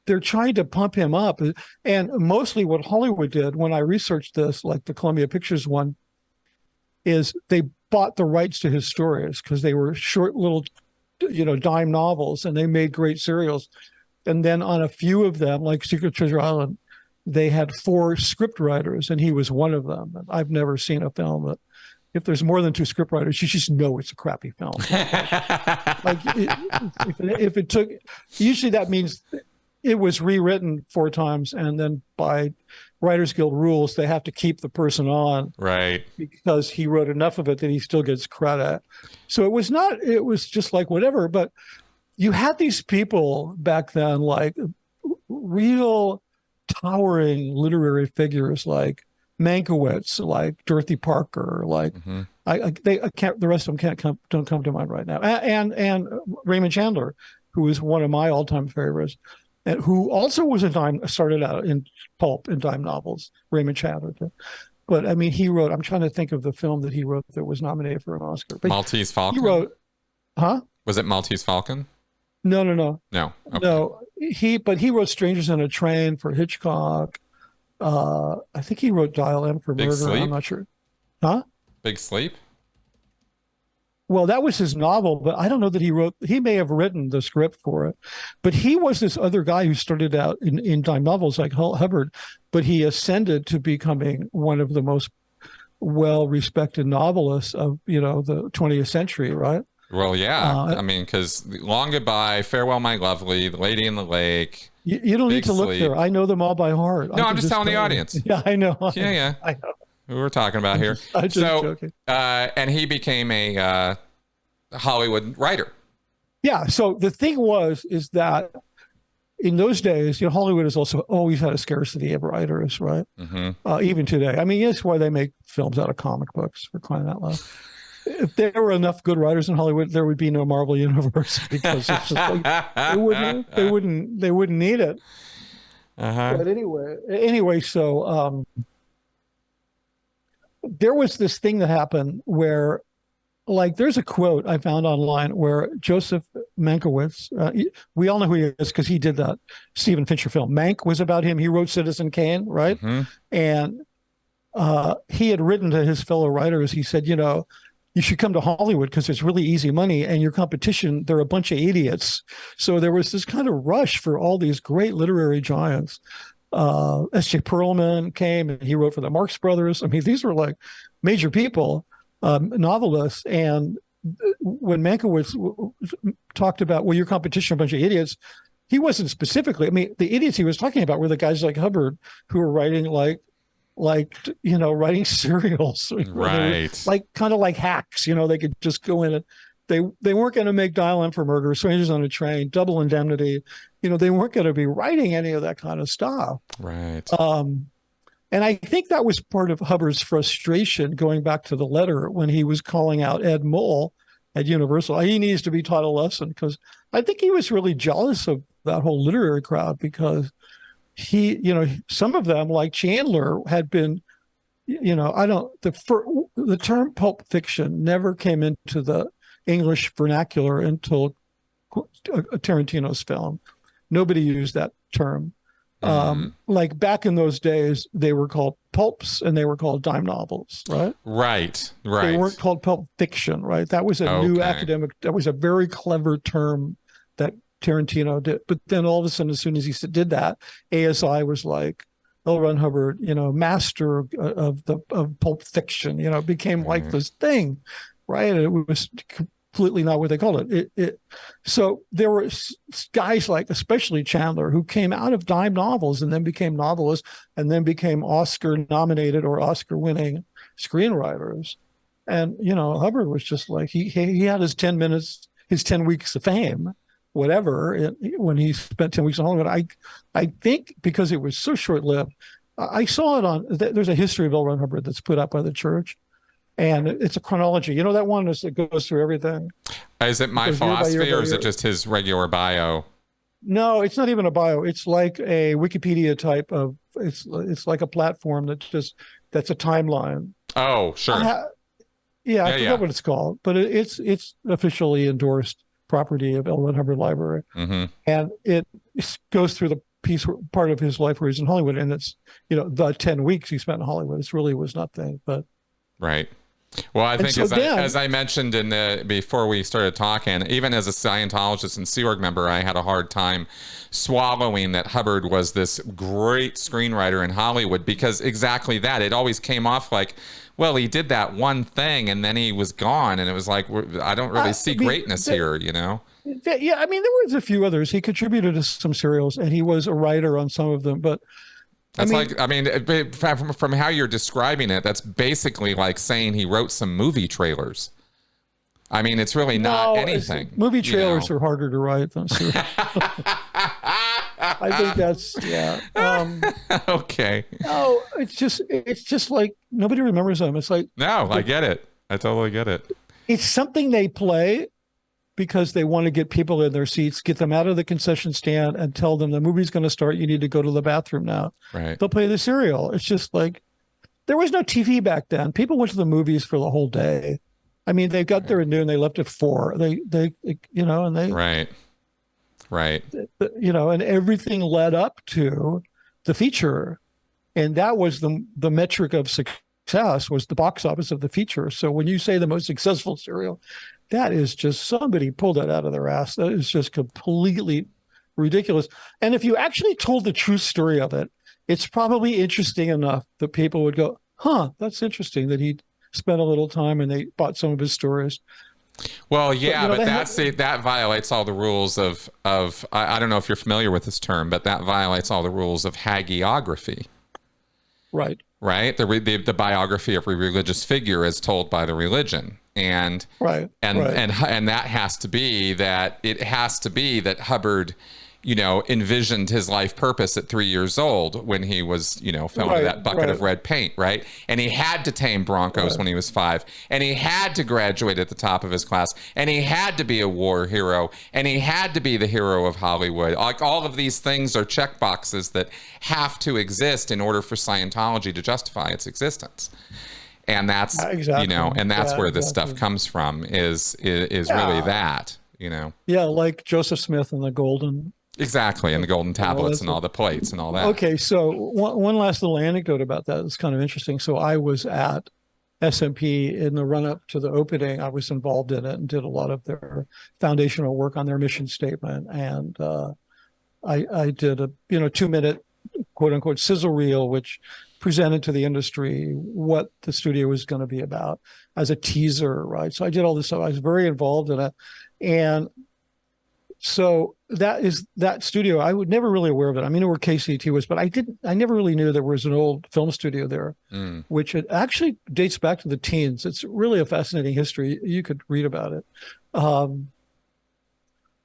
they're trying to pump him up. And mostly what Hollywood did when I researched this, like the Columbia Pictures one, is they bought the rights to his stories because they were short little, dime novels, and they made great serials. And then on a few of them, like Secret Treasure Island, they had 4 script writers, and he was one of them. And I've never seen a film that, if there's more than 2 script writers, you just know it's a crappy film. If it took, usually that means it was rewritten 4 times, and then by Writers Guild rules, they have to keep the person on, right? Because he wrote enough of it that he still gets credit. So it was just like whatever. But you had these people back then, like real towering literary figures, like Mankiewicz, like Dorothy Parker, like the rest of them don't come to mind right now, and Raymond Chandler, who is one of my all-time favorites. And who also was started out in pulp and dime novels, Raymond Chandler. But I mean, he wrote, I'm trying to think of the film that he wrote that was nominated for an Oscar. But Maltese Falcon? He wrote, huh? Was it Maltese Falcon? No. No. Okay. No. He wrote Strangers on a Train for Hitchcock. I think he wrote Dial M for Big Murder. Sleep? I'm not sure. Huh? Big Sleep? Well, that was his novel, but I don't know that he may have written the script for it. But he was this other guy who started out in dime novels like Hubbard, but he ascended to becoming one of the most well-respected novelists of, the 20th century, right? Well, yeah. I mean, because Long Goodbye, Farewell My Lovely, The Lady in the Lake. You don't need to look there. I know them all by heart. No, I'm just telling the audience. Yeah, I know. Yeah. I know. Who we're talking about here. I'm just joking. And he became a Hollywood writer. Yeah. So the thing is that in those days, Hollywood has also always had a scarcity of writers, right? Mm-hmm. Even today. I mean, that's why they make films out of comic books, for crying out loud. If there were enough good writers in Hollywood, there would be no Marvel universe because it's just like, they wouldn't need it. But anyway, so there was this thing that happened where, like, there's a quote I found online where Joseph Mankiewicz, we all know who he is because he did that Stephen Fincher film. Mank was about him. He wrote Citizen Kane, right? Mm-hmm. And he had written to his fellow writers. He said, you should come to Hollywood because it's really easy money, and your competition, they're a bunch of idiots. So there was this kind of rush for all these great literary giants. S.J. Perelman came and he wrote for the Marx Brothers. I mean, these were like major people, novelists. And when Mankiewicz talked about, well, your competition, a bunch of idiots, he wasn't specifically, I mean, the idiots he was talking about were the guys like Hubbard who were writing writing serials, right? Like kind of like hacks, they could just go in and they weren't going to make Dial M for Murder, Strangers on a Train, Double Indemnity. They weren't going to be writing any of that kind of stuff. Right. And I think that was part of Hubbard's frustration going back to the letter when he was calling out Ed Mull at Universal. He needs to be taught a lesson because I think he was really jealous of that whole literary crowd because some of them, like Chandler, had been, the term pulp fiction never came into the English vernacular until Tarantino's film. Nobody used that term. Like back in those days, they were called pulps and they were called dime novels, right? Right. They weren't called pulp fiction, right? That was a new academic, that was a very clever term that Tarantino did. But then all of a sudden, as soon as he did that, ASI was like, L. Ron Hubbard, master of Pulp Fiction, became like this thing, right? And it was completely not what they called it. So there were guys like, especially Chandler, who came out of dime novels and then became novelists and then became Oscar nominated or Oscar winning screenwriters. And, Hubbard was just like, he had his 10 minutes, his 10 weeks of fame, whatever, when he spent 10 weeks in Hollywood. I think because it was so short-lived, I saw it there's a history of L. Ron Hubbard that's put out by the church. And it's a chronology. That one that goes through everything. Is it my philosophy or is it just his regular bio? No, it's not even a bio. It's like a Wikipedia type of, it's like a platform that's a timeline. Oh, sure. I forget what it's called, but it's officially endorsed property of L. Ron Hubbard Library. Mm-hmm. And it goes through the part of his life where he's in Hollywood. And it's, the 10 weeks he spent in Hollywood. It really was nothing, but. Right. Well, I think as I mentioned before we started talking, even as a Scientologist and Sea Org member, I had a hard time swallowing that Hubbard was this great screenwriter in Hollywood, because exactly that. It always came off like, well, he did that one thing and then he was gone, and it was like, I don't really see greatness here, Yeah, there was a few others. He contributed to some serials, and he was a writer on some of them, but. From how you're describing it, that's basically like saying he wrote some movie trailers. I mean, it's really not anything. Movie trailers are harder to write than serials. I think that's, okay. No, it's just like nobody remembers them. It's like, no, I get it. I totally get it. It's something they play because they want to get people in their seats, get them out of the concession stand and tell them the movie's going to start. You need to go to the bathroom now. Right. They'll play the serial. It's just like, there was no TV back then. People went to the movies for the whole day. I mean, they got there at noon, they left at 4. And they. Right. And everything led up to the feature. And that was the metric of success, was the box office of the feature. So when you say the most successful serial, that is just, somebody pulled that out of their ass. That is just completely ridiculous. And if you actually told the true story of it, it's probably interesting enough that people would go, that's interesting that he spent a little time and they bought some of his stories. Well, yeah, but that violates all the rules of I don't know if you're familiar with this term, but that violates all the rules of hagiography. Right. Right. The biography of a religious figure is told by the religion. And that has to be that Hubbard, envisioned his life purpose at 3 years old when he was, fell into that bucket of red paint, right? And he had to tame broncos when he was 5, and he had to graduate at the top of his class, and he had to be a war hero, and he had to be the hero of Hollywood. Like, all of these things are check boxes that have to exist in order for Scientology to justify its existence. And that's where this stuff comes from is really that, Yeah, like Joseph Smith and the golden. Exactly, and the golden tablets and all the plates and all that. Okay, so one last little anecdote about that. It's kind of interesting. So I was at SMP in the run-up to the opening. I was involved in it and did a lot of their foundational work on their mission statement. And I did a 2-minute quote-unquote sizzle reel, which presented to the industry what the studio was going to be about as a teaser, right? So I did all this stuff. I was very involved in it. And so that studio, I was never really aware of it. I knew where KCT was, but I never really knew there was an old film studio there, which it actually dates back to the teens. It's really a fascinating history. You could read about it.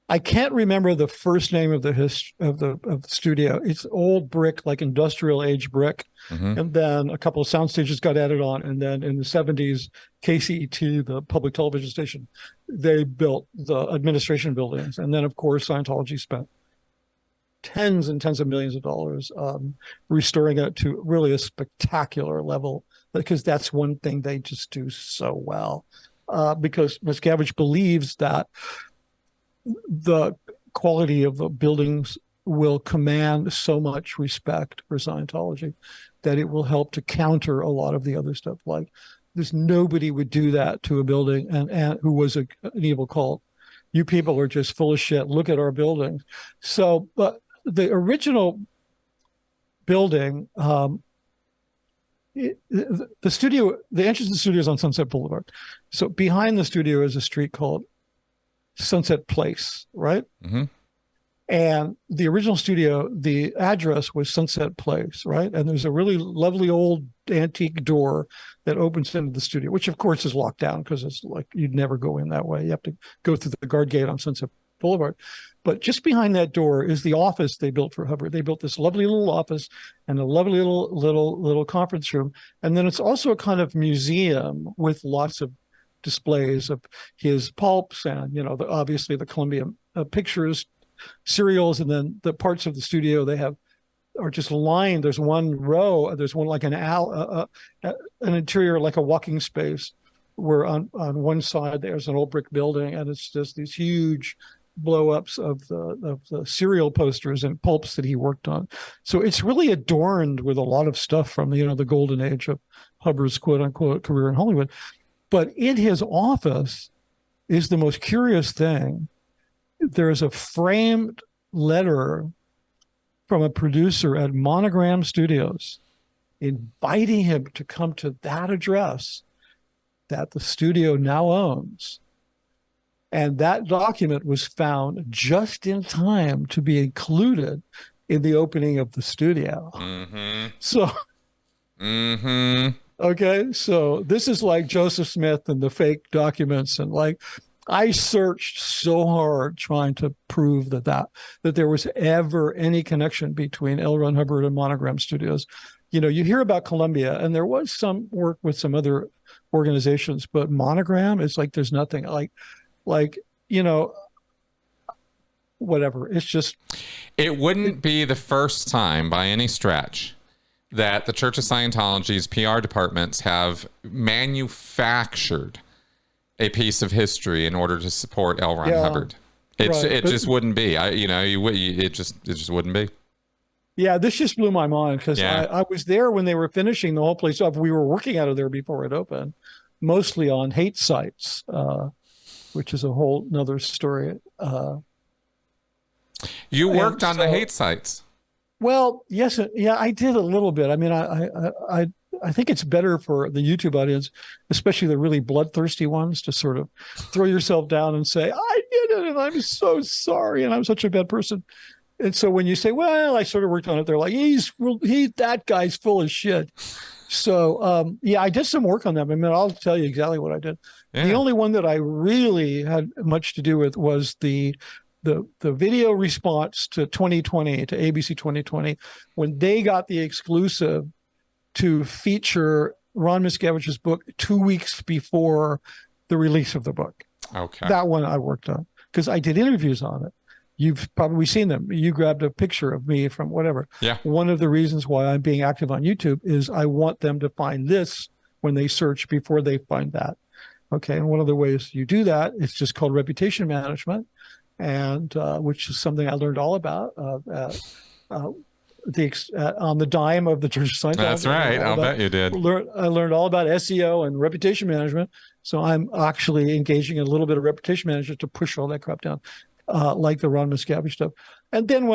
I can't remember the first name of the studio. It's old brick, like industrial age brick. Mm-hmm. And then a couple of sound stages got added on. And then in the 70s, KCET, the public television station, they built the administration buildings. And then, of course, Scientology spent tens and tens of millions of dollars restoring it to really a spectacular level, because that's one thing they just do so well. Because Miscavige believes that the quality of the buildings will command so much respect for Scientology that it will help to counter a lot of the other stuff. Like, there's nobody would do that to a building and who was an evil cult. You people are just full of shit. Look at our buildings. So, but the original building. The studio, the entrance to the studio is on Sunset Boulevard. So behind the studio is a street called Sunset Place, right? Mm-hmm. And the original studio, the address was Sunset Place, right? And there's a really lovely old antique door that opens into the studio, which of course is locked down because it's like you'd never go in that way. You have to go through the guard gate on Sunset Boulevard. But just behind that door is the office they built for Hubbard. They built this lovely little office and a lovely little conference room. And then it's also a kind of museum with lots of displays of his pulps and, obviously the Columbia pictures, serials, and then the parts of the studio they have are just lined. There's one row, there's one like an interior, like a walking space, where on one side there's an old brick building, and it's just these huge blow-ups of the serial posters and pulps that he worked on. So it's really adorned with a lot of stuff from the golden age of Hubbard's quote-unquote career in Hollywood. But in his office is the most curious thing. There's a framed letter from a producer at Monogram Studios inviting him to come to that address that the studio now owns. And that document was found just in time to be included in the opening of the studio. Mm-hmm. So, mm-hmm. Okay, so this is like Joseph Smith and the fake documents, and I searched so hard trying to prove that there was ever any connection between L. Ron Hubbard and Monogram Studios. You hear about Columbia, and there was some work with some other organizations, but Monogram is like there's nothing whatever. It's just it wouldn't be the first time by any stretch that the Church of Scientology's PR departments have manufactured a piece of history in order to support L. Ron Hubbard. It just wouldn't be. It just wouldn't be. Yeah, this just blew my mind because I was there when they were finishing the whole place up. We were working out of there before it opened, mostly on hate sites, which is a whole nother story. You worked on the hate sites. Well, yes, I did a little bit. I mean, I think it's better for the YouTube audience, especially the really bloodthirsty ones, to sort of throw yourself down and say, I did it, and I'm so sorry, and I'm such a bad person. And so when you say, well, I sort of worked on it, they're like, that guy's full of shit. So, I did some work on them. I mean, I'll tell you exactly what I did. Yeah. The only one that I really had much to do with was the video response to 2020, to ABC 2020, when they got the exclusive to feature Ron Miscavige's book 2 weeks before the release of the book. Okay. That one I worked on because I did interviews on it. You've probably seen them. You grabbed a picture of me from whatever. Yeah. One of the reasons why I'm being active on YouTube is I want them to find this when they search before they find that. Okay. And one of the ways you do that, it's just called reputation management, and which is something I learned all about on the dime of the Church of Scientology. That's right. I'll bet you did. I learned all about SEO and reputation management. So I'm actually engaging in a little bit of reputation management to push all that crap down, like the Ron Miscavige stuff. And then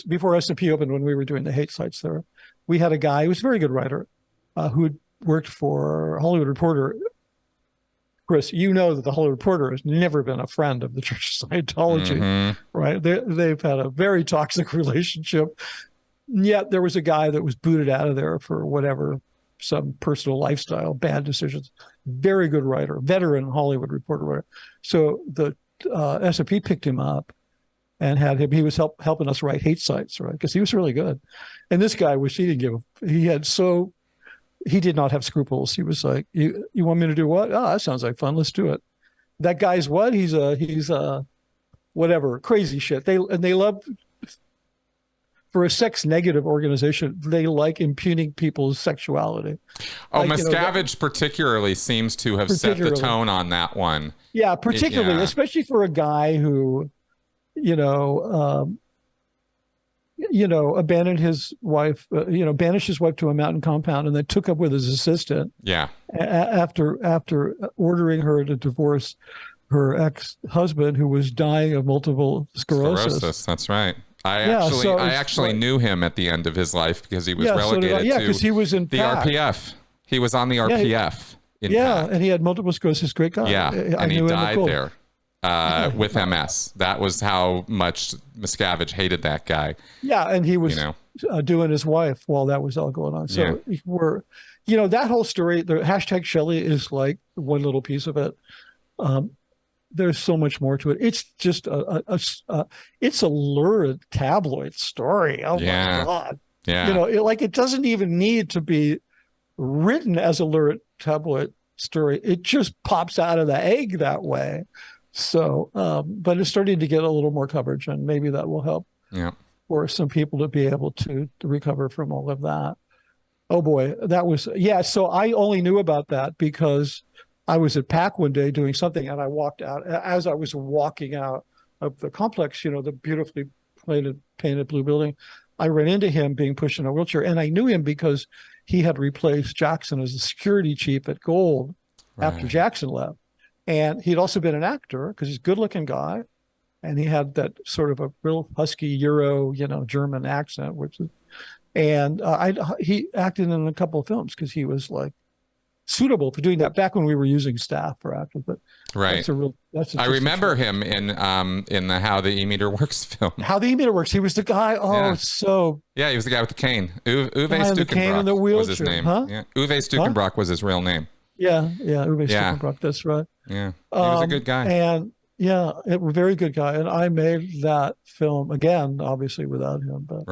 before S&P opened, when we were doing the hate sites there, we had a guy who was a very good writer who had worked for Hollywood Reporter. Chris, you know that the Hollywood Reporter has never been a friend of the Church of Scientology, right? They've had a very toxic relationship. Yet there was a guy that was booted out of there for whatever, some personal lifestyle, bad decisions. Very good writer, veteran Hollywood Reporter writer. So the S&P picked him up and had him. He was helping us write hate sites, right? Because he was really good. And this guy he did not have scruples. He was like, you want me to do what? Oh, that sounds like fun. Let's do it. That guy's what? He's whatever, crazy shit. They love, for a sex negative organization, they like impugning people's sexuality. Oh, Miscavige particularly seems to have set the tone on that one. Yeah, particularly, especially for a guy who, abandoned his wife, banished his wife to a mountain compound and then took up with his assistant. Yeah. After ordering her to divorce her ex-husband who was dying of multiple sclerosis. That's right. I actually knew him at the end of his life because he was relegated to because he was in the RPF. He was on the RPF. And he had multiple sclerosis. Great guy. Yeah, and he died there with MS. That was how much Miscavige hated that guy. Yeah, and he was doing his wife while that was all going on. So that whole story, the hashtag Shelley is like one little piece of it. There's so much more to it. It's just it's a lurid tabloid story. Oh my God. Yeah. It doesn't even need to be written as a lurid tabloid story. It just pops out of the egg that way. So, but it's starting to get a little more coverage, and maybe that will help for some people to be able to recover from all of that. Oh boy, that was, so I only knew about that because I was at PAC one day doing something, and I walked out. As I was walking out of the complex, the beautifully painted blue building, I ran into him being pushed in a wheelchair, and I knew him because he had replaced Jackson as the security chief at Gold after Jackson left. And he'd also been an actor because he's a good-looking guy, and he had that sort of a real husky Euro, German accent, he acted in a couple of films because he was like suitable for doing that back when we were using staff for actors. But I remember him in the How the E-Meter Works film. How the E-Meter Works. He was the guy. He was the guy with the cane. Uwe Stukenbrock was his name. Huh? Yeah. Uwe Stukenbrock was his real name. Uwe Stukenbrock. That's right. Yeah, he was a good guy. And a very good guy. And I made that film again, obviously without him, but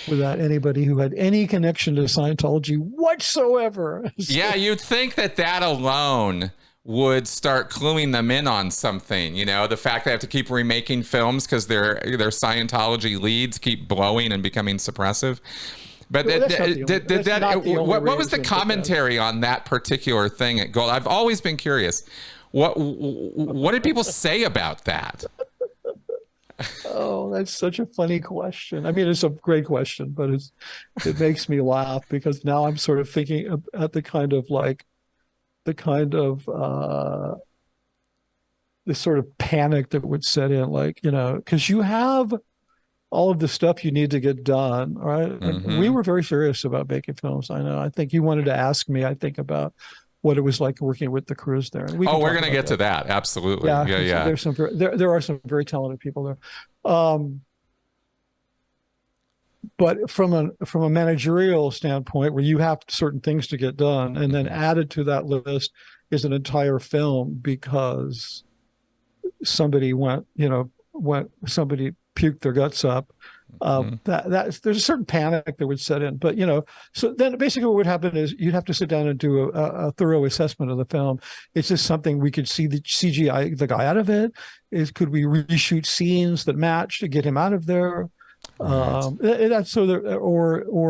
without anybody who had any connection to Scientology whatsoever. Yeah, you'd think that alone would start cluing them in on something. The fact they have to keep remaking films because their Scientology leads keep blowing and becoming suppressive. But what was the commentary on that particular thing at Gold? I've always been curious. What did people say about that? Oh, that's such a funny question. I mean, it's a great question, but it makes me laugh because now I'm sort of thinking at the sort of panic that would set in, because you have all of the stuff you need to get done, right? And we were very serious about making films. I know. I think you wanted to ask me, about what it was like working with the crews there. And we're going to get to that. Absolutely. Yeah. There's there are some very talented people there. But from a managerial standpoint, where you have certain things to get done, and then added to that list is an entire film because somebody somebody puked their guts up. There's a certain panic that would set in, but so then basically what would happen is you'd have to sit down and do a thorough assessment of the film. Is this something we could see the CGI the guy out of it? Could we reshoot scenes that match to get him out of there? Or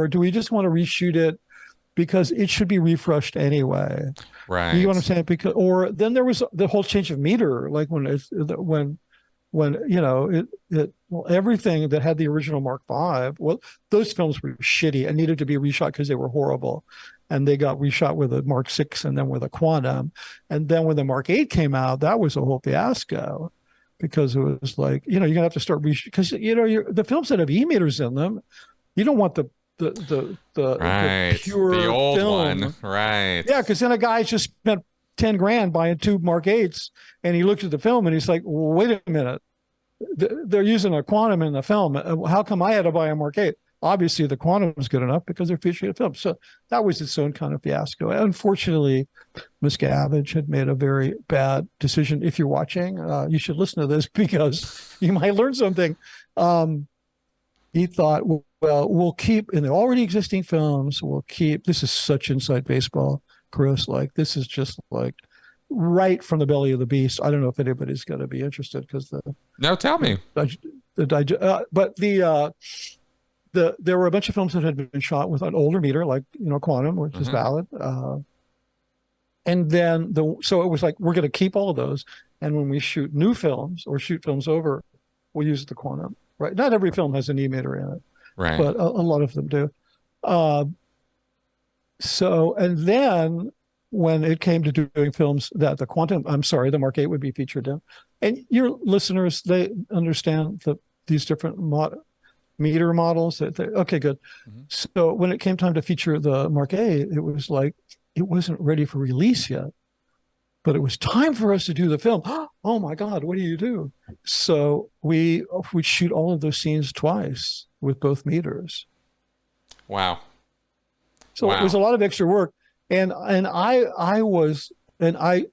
do we just want to reshoot it because it should be refreshed anyway? Right. You know what I'm saying? Or then there was the whole change of meter, like when everything that had the original Mark V, those films were shitty and needed to be reshot because they were horrible, and they got reshot with a Mark VI and then with a Quantum, and then when the Mark VIII came out, that was a whole fiasco because it was like you're gonna have to start because the films that have e-meters in them, you don't want the pure the old film. one, right? Yeah, because then a guy just spent $10,000 buying 2 Mark VIIIs, and he looked at the film and he's like, well, wait a minute, they're using a Quantum in the film. How come I had to buy a Mark VIII? Obviously, the Quantum is good enough because they're featuring a film. So that was its own kind of fiasco. Unfortunately, Miscavige had made a very bad decision. If you're watching, you should listen to this because you might learn something. He thought, well, we'll keep in the already existing films. This is such inside baseball, Chris. This is just right from the belly of the beast. I don't know if anybody's going to be interested because no, tell me. There were a bunch of films that had been shot with an older meter, Quantum, which is valid. And then so it was like, we're going to keep all of those. And when we shoot new films or shoot films over, we'll use the Quantum, right? Not every film has an e-meter in it, right? But a lot of them do. And then when it came to doing films that the Mark VIII would be featured in, and your listeners, they understand these different meter models. Okay, good. Mm-hmm. So when it came time to feature the Mark A, it was like, it wasn't ready for release yet, but it was time for us to do the film. Oh my God, what do you do? So we would shoot all of those scenes twice with both meters. Wow. So it was a lot of extra work. And I was, and I,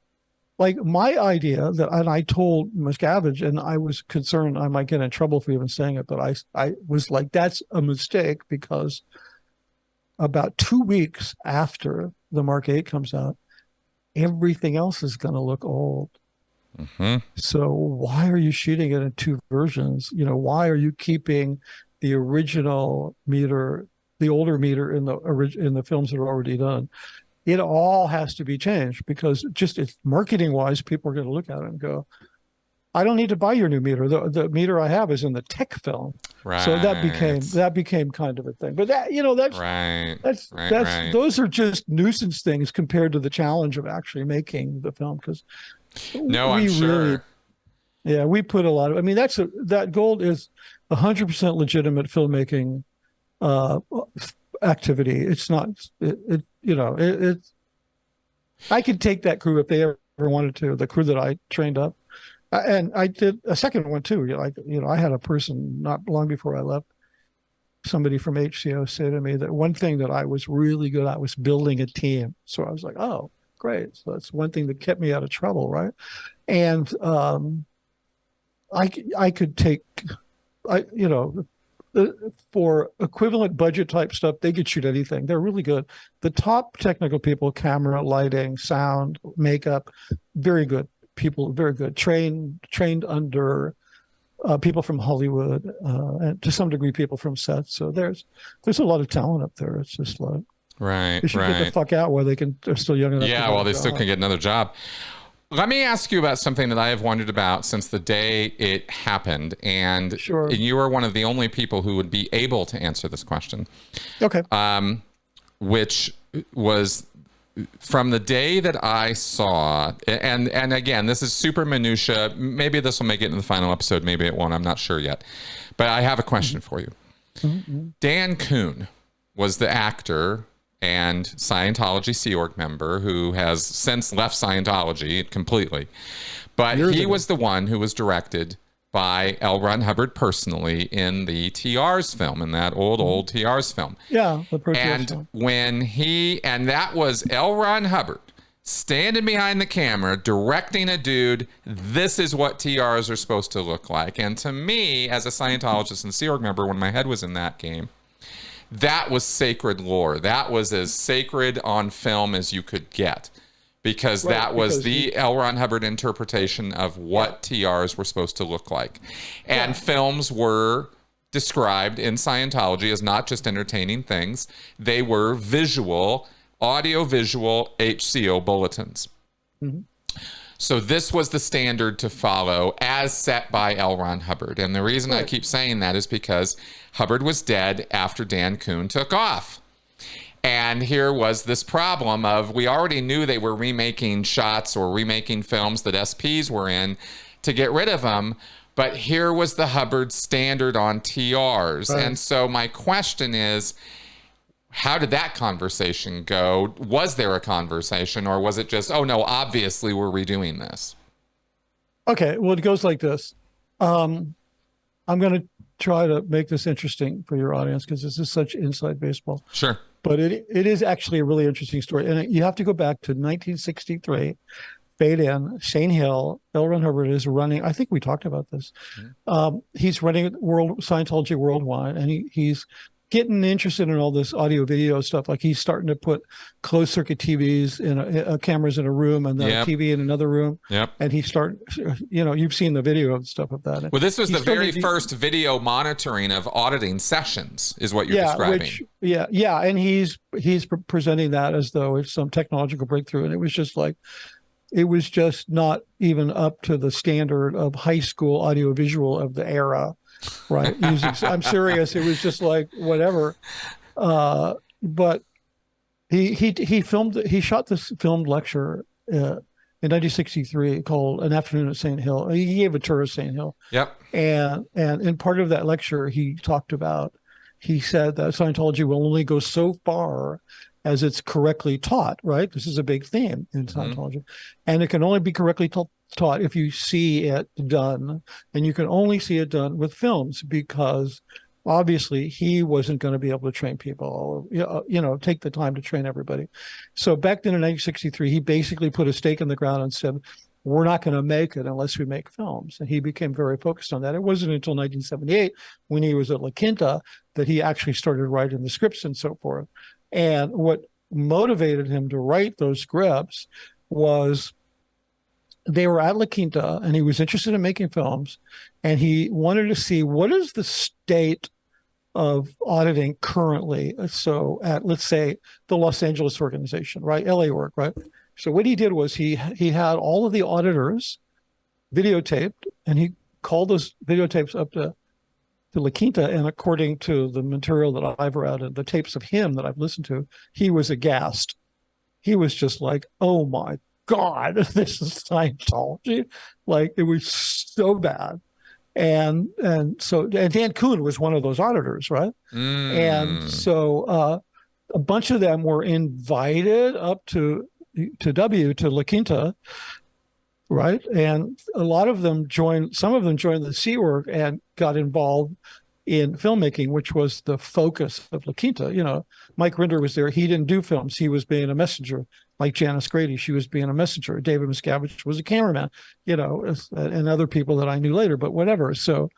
like my idea that, and I told Miscavige, and I was concerned I might get in trouble for even saying it, but I was like, that's a mistake, because about 2 weeks after the Mark 8 comes out, everything else is going to look old. Mm-hmm. So why are you shooting it in two versions? You know, why are you keeping the original meter, the older meter in the films that are already done? It all has to be changed, because just marketing wise, people are going to look at it and go, I don't need to buy your new meter. The meter I have is in the tech film. Right. So that became kind of a thing. But that, you know, that's those are just nuisance things compared to the challenge of actually making the film. Because I'm sure. Yeah, we put a lot of, I mean, that gold is 100% legitimate filmmaking activity. It's not, I could take that crew if they ever wanted to, the crew that I trained up. And I did a second one too. I had a person not long before I left, somebody from HCO say to me that one thing that I was really good at was building a team. So I was like, oh, great. So that's one thing that kept me out of trouble, right? And I could take, for equivalent budget type stuff, they could shoot anything. They're really good. The top technical people, camera, lighting, sound, makeup, very good people, very good. Trained under people from Hollywood, and to some degree people from sets. So there's a lot of talent up there. It's just like, right, they should get the fuck out while they're still young enough. Yeah, well, they still can get another job. Let me ask you about something that I have wondered about since the day it happened. And sure. You are one of the only people who would be able to answer this question. Okay. Which was from the day that I saw, and again, this is super minutia. Maybe this will make it in the final episode. Maybe it won't. I'm not sure yet. But I have a question for you. Mm-hmm. Dan Kuhn was the actor and Scientology Sea Org member who has since left Scientology completely. But he was the one who was directed by L. Ron Hubbard personally in the TR's film, in that old TR's film. Yeah, the and film. And that was L. Ron Hubbard standing behind the camera, directing a dude, this is what TRs are supposed to look like. And to me, as a Scientologist and Sea Org member, when my head was in that game, that was sacred lore. That was as sacred on film as you could get, because that was the L. Ron Hubbard interpretation of what TRs were supposed to look like. And films were described in Scientology as not just entertaining things. They were visual, audio-visual HCO bulletins. Mm-hmm. So this was the standard to follow as set by L. Ron Hubbard. And the reason I keep saying that is because Hubbard was dead after Dan Kuhn took off. And here was this problem of, we already knew they were remaking shots or remaking films that SPs were in to get rid of them. But here was the Hubbard standard on TRs. Right. And so my question is, how did that conversation go? Was there a conversation, or was it just, oh no, obviously we're redoing this? Okay, well, it goes like this. I'm going to try to make this interesting for your audience, because this is such inside baseball. Sure. But it is actually a really interesting story. And you have to go back to 1963, fade in, Shane Hill, L. Ron Hubbard is running, I think we talked about this. Mm-hmm. He's running Scientology worldwide, and he's getting interested in all this audio video stuff. Like he's starting to put closed circuit TVs in cameras in a room, and then a TV in another room. Yep. And you've seen the video of stuff of that. Well, this was the very first video monitoring of auditing sessions, is what you're describing. And he's presenting that as though it's some technological breakthrough. And it was just not even up to the standard of high school audiovisual of the era. Right. I'm serious. It was just like whatever. But he shot this filmed lecture in 1963 called An Afternoon at St. Hill. He gave a tour of St. Hill. Yep. And in part of that lecture, he said that Scientology will only go so far as it's correctly taught, right? This is a big theme in Scientology. And it can only be correctly taught if you see it done. And you can only see it done with films, because obviously he wasn't going to be able to train people, take the time to train everybody. So back then in 1963, he basically put a stake in the ground and said, we're not going to make it unless we make films. And he became very focused on that. It wasn't until 1978, when he was at La Quinta, that he actually started writing the scripts and so forth. And what motivated him to write those scripts was they were at La Quinta, and he was interested in making films, and he wanted to see what is the state of auditing currently. So at, let's say, the Los Angeles organization, right? LA work, right? So what he did was he had all of the auditors videotaped, and he called those videotapes up to La Quinta, and according to the material that I've read and the tapes of him that I've listened to, he was aghast. He was just like, oh my God, this is Scientology. Like, it was so bad. And Dan Kuhn was one of those auditors, right? And so a bunch of them were invited up to La Quinta, right? And a lot of them some of them joined the Sea Org and got involved in filmmaking, which was the focus of La Quinta. Mike Rinder was there. He didn't do films. He was being a messenger. Like Janice Grady, she was being a messenger. David Miscavige was a cameraman, and other people that I knew later, but whatever. So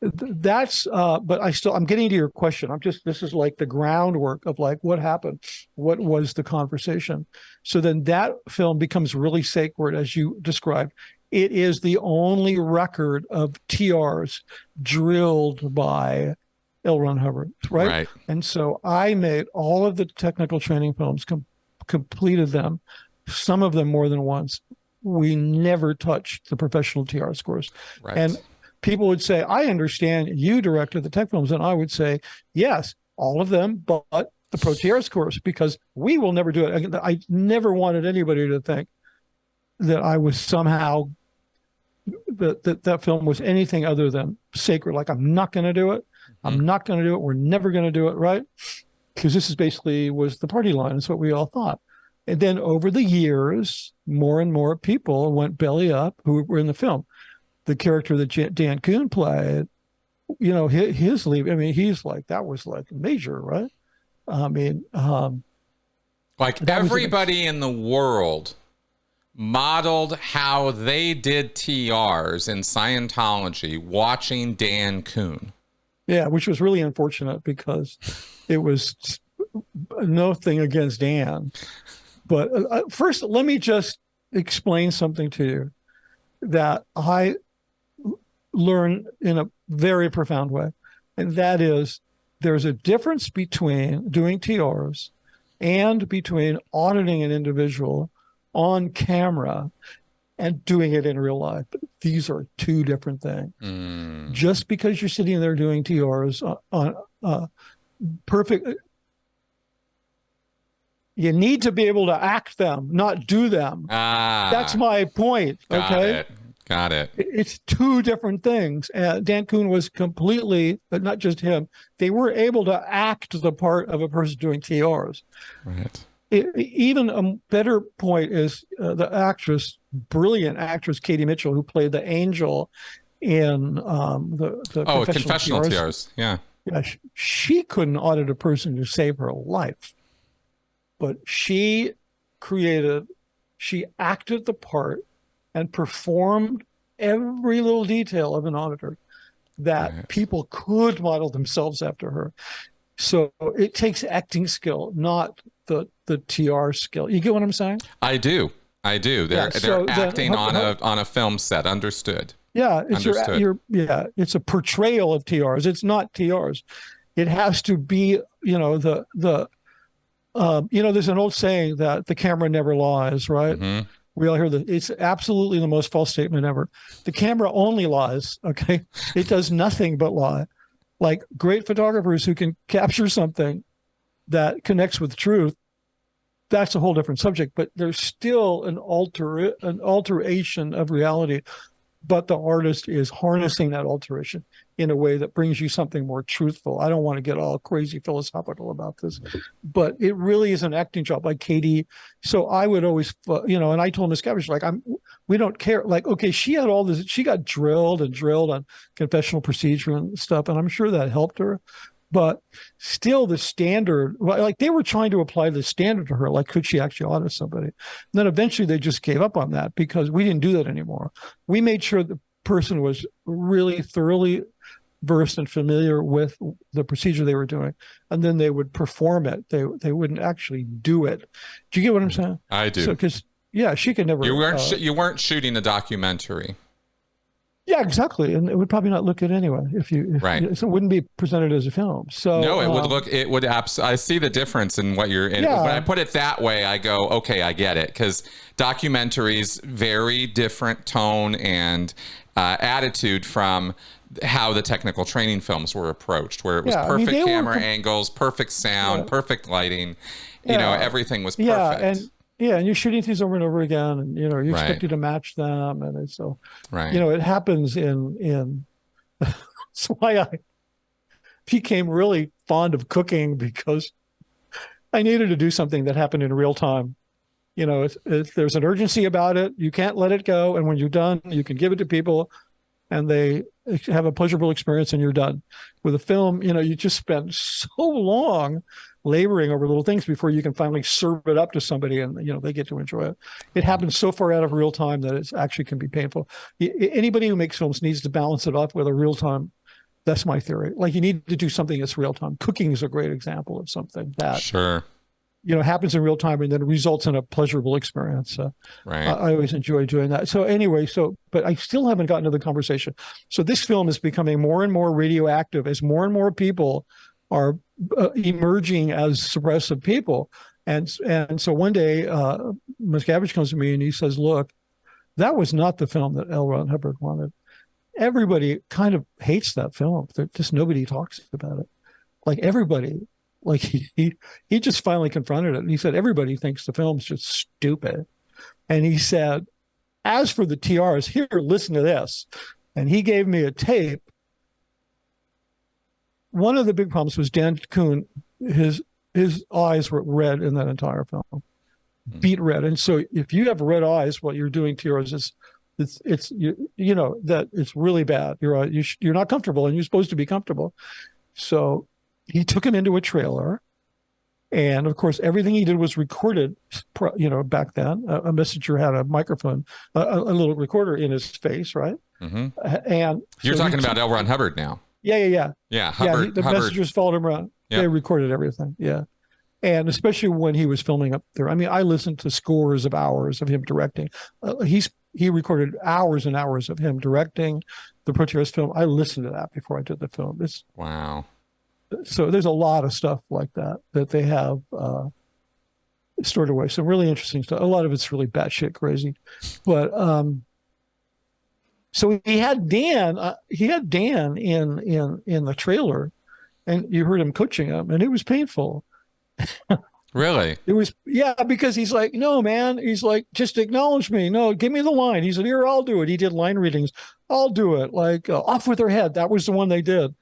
that's, but I'm getting to your question. This is like the groundwork of like what happened, what was the conversation. So then that film becomes really sacred, as you described. It is the only record of TRs drilled by L. Ron Hubbard, right? And so I made all of the technical training films, completed them, some of them more than once. We never touched the professional TR scores. Right. And people would say, I understand you directed the tech films. And I would say, yes, all of them, but the Pro TR scores, because we will never do it. I never wanted anybody to think that I was somehow, that film was anything other than sacred. Like, I'm not going to do it. I'm not going to do it. We're never going to do it, right? Because this is basically was the party line. It's what we all thought. And then over the years, more and more people went belly up who were in the film. The character that Dan Kuhn played, his leave. I mean, he's like, that was like major, right? I mean, like everybody in the world modeled how they did TRs in Scientology watching Dan Kuhn. Yeah, which was really unfortunate, because it was nothing against Dan. But first, let me just explain something to you that I learned in a very profound way. And that is, there's a difference between doing TRs and between auditing an individual on camera and doing it in real life. These are two different things. Just because you're sitting there doing TRs on perfect, you need to be able to act them, not do them. That's my point. Okay. Got it. It's two different things. Dan Kuhn was completely, but not just him, they were able to act the part of a person doing TRs. Right. Even a better point is the actress, brilliant actress, Katie Mitchell, who played the angel in the confessional TRs. Yeah. Yeah, she couldn't audit a person to save her life, but she acted the part and performed every little detail of an auditor that people could model themselves after her. So it takes acting skill, not the TR skill. You get what I'm saying? I do. They're acting on a film set. Understood. Yeah, it's a portrayal of TRs. It's not TRs. It has to be, there's an old saying that the camera never lies, right? Mm-hmm. We all hear that. It's absolutely the most false statement ever. The camera only lies, okay? It does nothing but lie. Like great photographers who can capture something that connects with truth, that's a whole different subject, but there's still an alteration of reality, but the artist is harnessing that alteration in a way that brings you something more truthful. I don't want to get all crazy philosophical about this, but it really is an acting job, like Katie. So I would always, and I told Miscavige, like, we don't care. Like, okay, she had all this, she got drilled on confessional procedure and stuff, and I'm sure that helped her. But still, the standard, like, they were trying to apply the standard to her, like, could she actually audit somebody? And then eventually they just gave up on that because we didn't do that anymore. We made sure the person was really thoroughly versed and familiar with the procedure they were doing, and then they would perform it. They wouldn't actually do it. Do you get what I'm saying? I do. So, because, she could never. You weren't shooting a documentary. Yeah, exactly, and it would probably not look good anyway right. So it wouldn't be presented as a film. So no, it would look. It would. I see the difference in what you're. When I put it that way, I go, okay, I get it, because documentaries, very different tone and attitude from how the technical training films were approached, where it was perfect camera angles, perfect sound, perfect lighting. Everything was perfect. And you're shooting things over and over again, and you expect you to match them, and it's so it happens in. That's why I became really fond of cooking, because I needed to do something that happened in real time. If there's an urgency about it, you can't let it go, and when you're done, you can give it to people, and they have a pleasurable experience, and you're done. With a film, you just spend so long laboring over little things before you can finally serve it up to somebody, and they get to enjoy it. It happens so far out of real time that it actually can be painful. Anybody who makes films needs to balance it off with a real time. That's my theory. Like, you need to do something that's real time. Cooking is a great example of something that happens in real time and then results in a pleasurable experience. I always enjoy doing that. So anyway, but I still haven't gotten to the conversation. So this film is becoming more and more radioactive as more and more people are emerging as suppressive people. And so one day, Miscavige comes to me and he says, look, that was not the film that L. Ron Hubbard wanted. Everybody kind of hates that film. Just nobody talks about it. Like, everybody, like, he just finally confronted it. And he said, everybody thinks the film's just stupid. And he said, as for the TRs, here, listen to this. And he gave me a tape. One of the big problems was Dan Kuhn, his eyes were red in that entire film, beet red. And so if you have red eyes while you're doing TRs, it's that it's really bad. You're not comfortable, and you're supposed to be comfortable. So he took him into a trailer, and of course everything he did was recorded. Back then, a messenger had a microphone, a little recorder in his face, right? Mm-hmm. And you're talking about L. Ron Hubbard now. Yeah. Hubbard, the messengers followed him around. Yep. They recorded everything. Yeah. And especially when he was filming up there. I mean, I listened to scores of hours of him directing. He recorded hours and hours of him directing the Proteus film. I listened to that before I did the film. Wow. So there's a lot of stuff like that they have stored away. Some really interesting stuff. A lot of it's really batshit crazy. But so he had Dan in the trailer, and you heard him coaching him, and it was painful. Really? It was, because he's like, no, man. He's like, just acknowledge me. No, give me the line. He said, here, I'll do it. He did line readings. I'll do it. Like, off with her head. That was the one they did.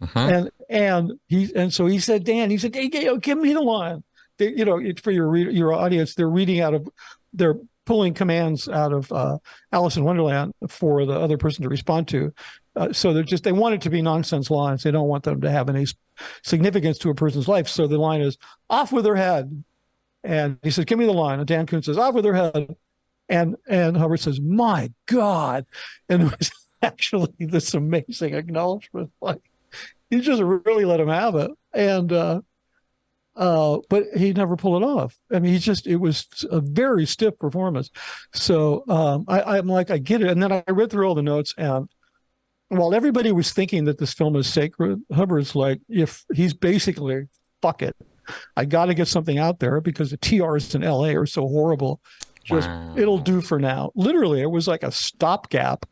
Uh-huh. And so he said, Dan, he said, hey, give me the line. For your audience, they're pulling commands out of Alice in Wonderland for the other person to respond to. So they want it to be nonsense lines. They don't want them to have any significance to a person's life. So the line is, off with her head. And he says, give me the line. And Dan Kuhn says, off with her head. And Hubbard says, my God. And it was actually this amazing acknowledgement. Like, he just really let him have it. And but he never pulled it off. I mean, it was a very stiff performance. So I'm like, I get it. And then I read through all the notes, and while everybody was thinking that this film is sacred, Hubbard's like, if he's basically, fuck it. I got to get something out there because the TRs in LA are so horrible. It'll do for now. Literally, it was like a stopgap.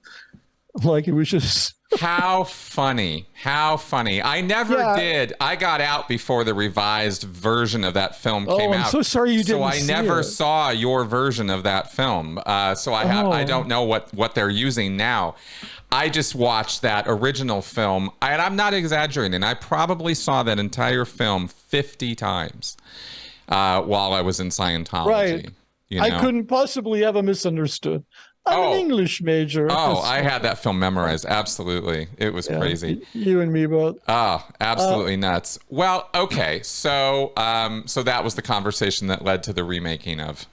Like it was just How funny. How funny. I never did. I got out before the revised version of that film came out. I'm so sorry you didn't So I see never it. saw your version of that film. I don't know what they're using now. I just watched that original film, and I'm not exaggerating. I probably saw that entire film 50 times while I was in Scientology. Right. You know? I couldn't possibly have a misunderstood. I'm an English major. Oh, I had that film memorized. Absolutely. It was crazy. You and me both. Oh, absolutely nuts. Well, okay. So so that was the conversation that led to the remaking of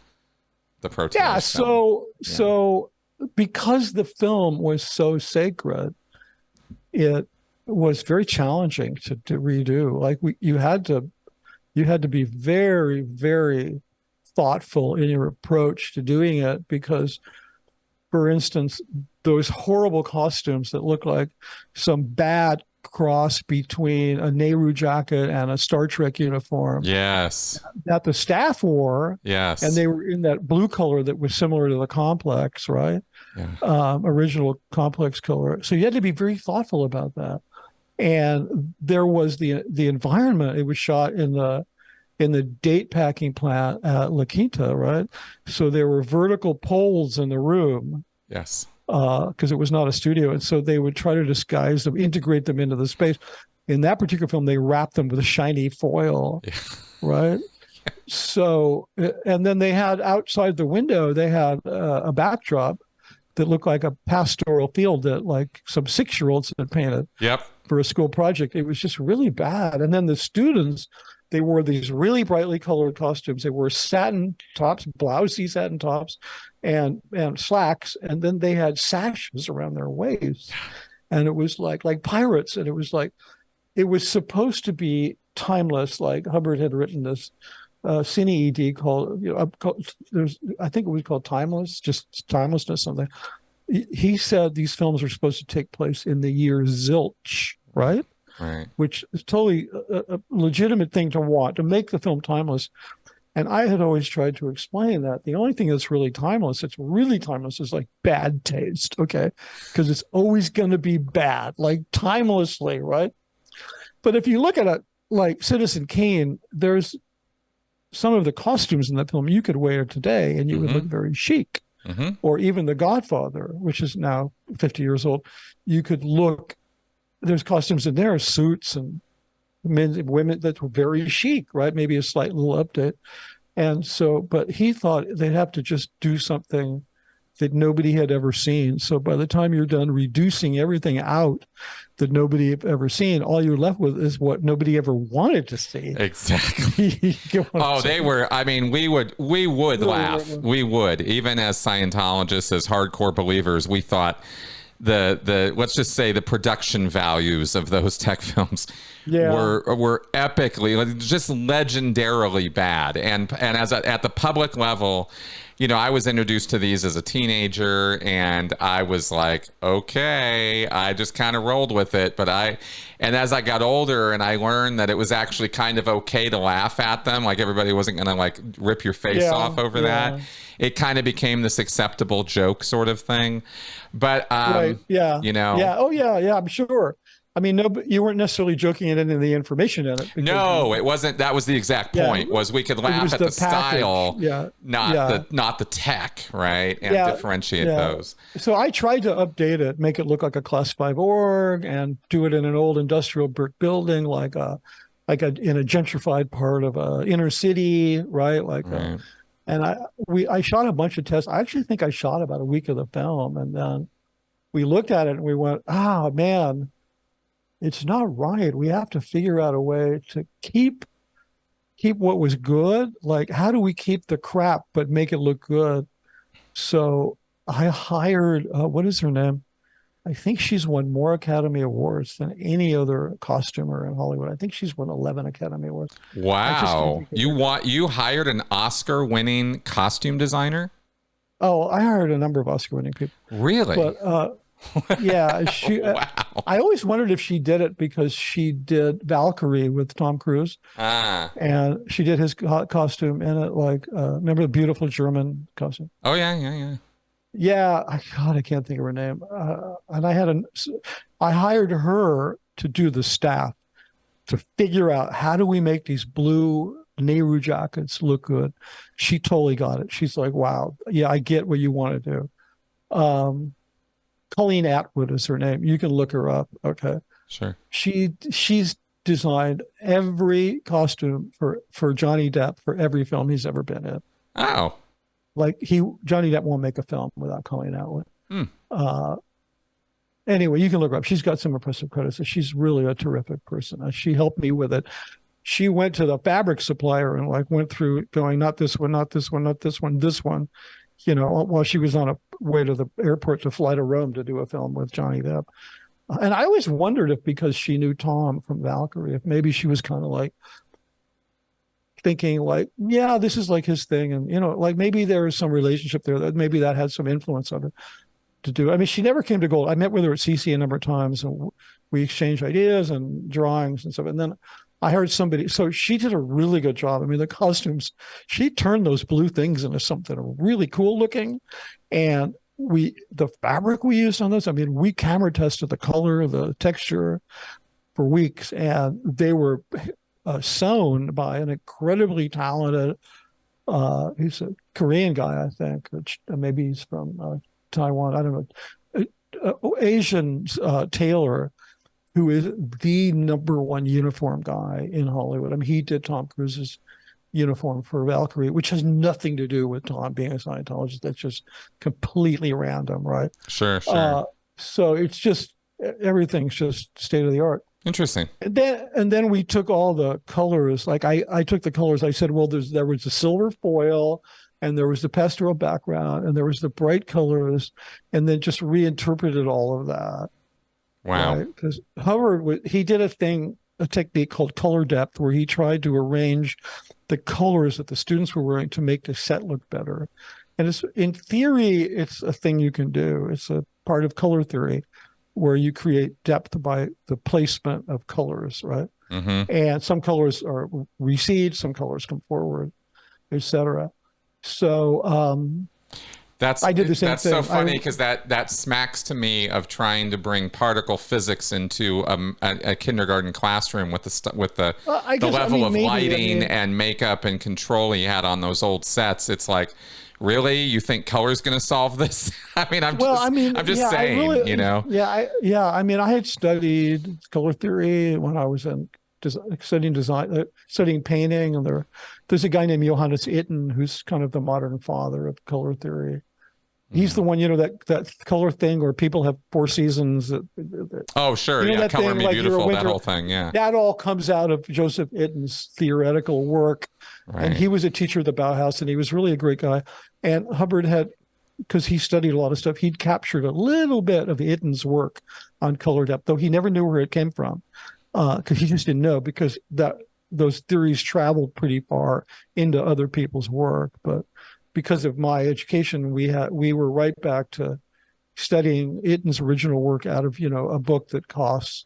the Proteus film. So because the film was so sacred, it was very challenging to redo. Like you had to be very, very thoughtful in your approach to doing it because, for instance, those horrible costumes that look like some bad cross between a Nehru jacket and a Star Trek uniform. Yes. That the staff wore. Yes. And they were in that blue color that was similar to the complex, right? Yeah. Original complex color. So you had to be very thoughtful about that. And there was the environment. It was shot in the date packing plant at La Quinta, right? So there were vertical poles in the room. Yes. Because it was not a studio. And so they would try to disguise them, integrate them into the space. In that particular film, they wrapped them with a shiny foil, right? So, and then they had outside the window, they had a backdrop that looked like a pastoral field that like some 6-year-olds had painted for a school project. It was just really bad. And then the students, they wore these really brightly colored costumes. They wore satin tops, blousy satin tops, and slacks, and then they had sashes around their waists, and it was like pirates. And it was supposed to be timeless. Like Hubbard had written this cine ed called, I think it was called Timeless, just timelessness, something. He said these films are supposed to take place in the year Zilch, right? Right. Which is totally a legitimate thing to want, to make the film timeless. And I had always tried to explain that the only thing that's really timeless, is like bad taste, okay? Because it's always going to be bad, like timelessly, right? But if you look at it like Citizen Kane, there's some of the costumes in that film you could wear today and you would look very chic. Or even The Godfather, which is now 50 years old, you could look, there's costumes in there, suits and men and women that were very chic, right? Maybe a slight little update. And so, but he thought they'd have to just do something that nobody had ever seen. So by the time you're done reducing everything out that nobody had ever seen, all you're left with is what nobody ever wanted to see. Exactly. They were, I mean, we would laugh. We would, even as Scientologists, as hardcore believers, we thought the let's just say the production values of those tech films were epically, just legendarily bad. And as at the public level, you know, I was introduced to these as a teenager, and I was like, okay, I just kind of rolled with it. And as I got older and I learned that it was actually kind of okay to laugh at them, like everybody wasn't going to like rip your face off over that, it kind of became this acceptable joke sort of thing. But, you know. I'm sure. I mean, no, you weren't necessarily joking at any of the information in it. No, it wasn't. That was the exact point. Was we could laugh at the style, not the tech, right? And differentiate those. So I tried to update it, make it look like a Class 5 org, and do it in an old industrial brick building, in a gentrified part of a inner city, right? And I shot a bunch of tests. I actually think I shot about a week of the film, and then we looked at it and we went, man, it's not right. We have to figure out a way to keep what was good. Like, how do we keep the crap but make it look good? So I hired, what is her name? I think she's won more Academy Awards than any other costumer in Hollywood. I think she's won 11 Academy Awards. Wow. You hired an Oscar-winning costume designer? Oh, I hired a number of Oscar-winning people. Really? But she. Wow. I always wondered if she did it because she did Valkyrie with Tom Cruise, and she did his costume in it. Like, remember the beautiful German costume? Oh yeah. Yeah, God, I can't think of her name. And I hired her to do the staff to figure out how do we make these blue Nehru jackets look good. She totally got it. She's like, wow, yeah, I get what you want to do. Colleen Atwood is her name. You can look her up. Okay. Sure. She's designed every costume for Johnny Depp for every film he's ever been in. Oh. Like Johnny Depp won't make a film without Colleen Atwood. Hmm. Anyway, you can look her up. She's got some impressive credits. She's really a terrific person. She helped me with it. She went to the fabric supplier and like went through going, not this one, not this one, not this one, this one, while she was on a way to the airport to fly to Rome to do a film with Johnny Depp. And I always wondered if because she knew Tom from Valkyrie, if maybe she was kind of like thinking like, yeah, this is like his thing. And, like maybe there was some relationship there that maybe that had some influence on it to do. I mean, she never came to Gold. I met with her at CC a number of times and we exchanged ideas and drawings and stuff. And then I heard somebody, so she did a really good job. I mean, the costumes, she turned those blue things into something really cool looking. And the fabric we used on those, I mean, we camera tested the color, the texture for weeks, and they were sewn by an incredibly talented, he's a Korean guy, I think, or maybe he's from Taiwan, I don't know, Asian tailor who is the number one uniform guy in Hollywood. I mean, he did Tom Cruise's uniform for Valkyrie, which has nothing to do with Tom being a Scientologist. That's just completely random, right? Sure. So it's just, everything's just state of the art. Interesting. And then we took all the colors. Like I took the colors. I said, well, there was the silver foil, and there was the pastoral background, and there was the bright colors, and then just reinterpreted all of that. Wow. Because Hubbard, he did a technique called color depth, where he tried to arrange the colors that the students were wearing to make the set look better. And in theory, it's a thing you can do. It's a part of color theory, where you create depth by the placement of colors, right? Mm-hmm. And some colors recede, some colors come forward, etc. So I did the same that's thing. so funny because that smacks to me of trying to bring particle physics into a kindergarten classroom with the level of lighting and makeup and control he had on those old sets. It's like, really, you think color's going to solve this? I mean, I'm just saying, I mean, I had studied color theory when I was studying design, studying painting, and there's a guy named Johannes Itten who's kind of the modern father of color theory. He's the one, that color thing where people have four seasons. Oh, sure. Yeah. Color Me Beautiful, that whole thing. Yeah. That all comes out of Joseph Itten's theoretical work. Right. And he was a teacher at the Bauhaus, and he was really a great guy. And Hubbard because he studied a lot of stuff, he'd captured a little bit of Itten's work on color depth, though he never knew where it came from, because he just didn't know, because those theories traveled pretty far into other people's work. But because of my education, we were right back to studying Itten's original work out of, a book that costs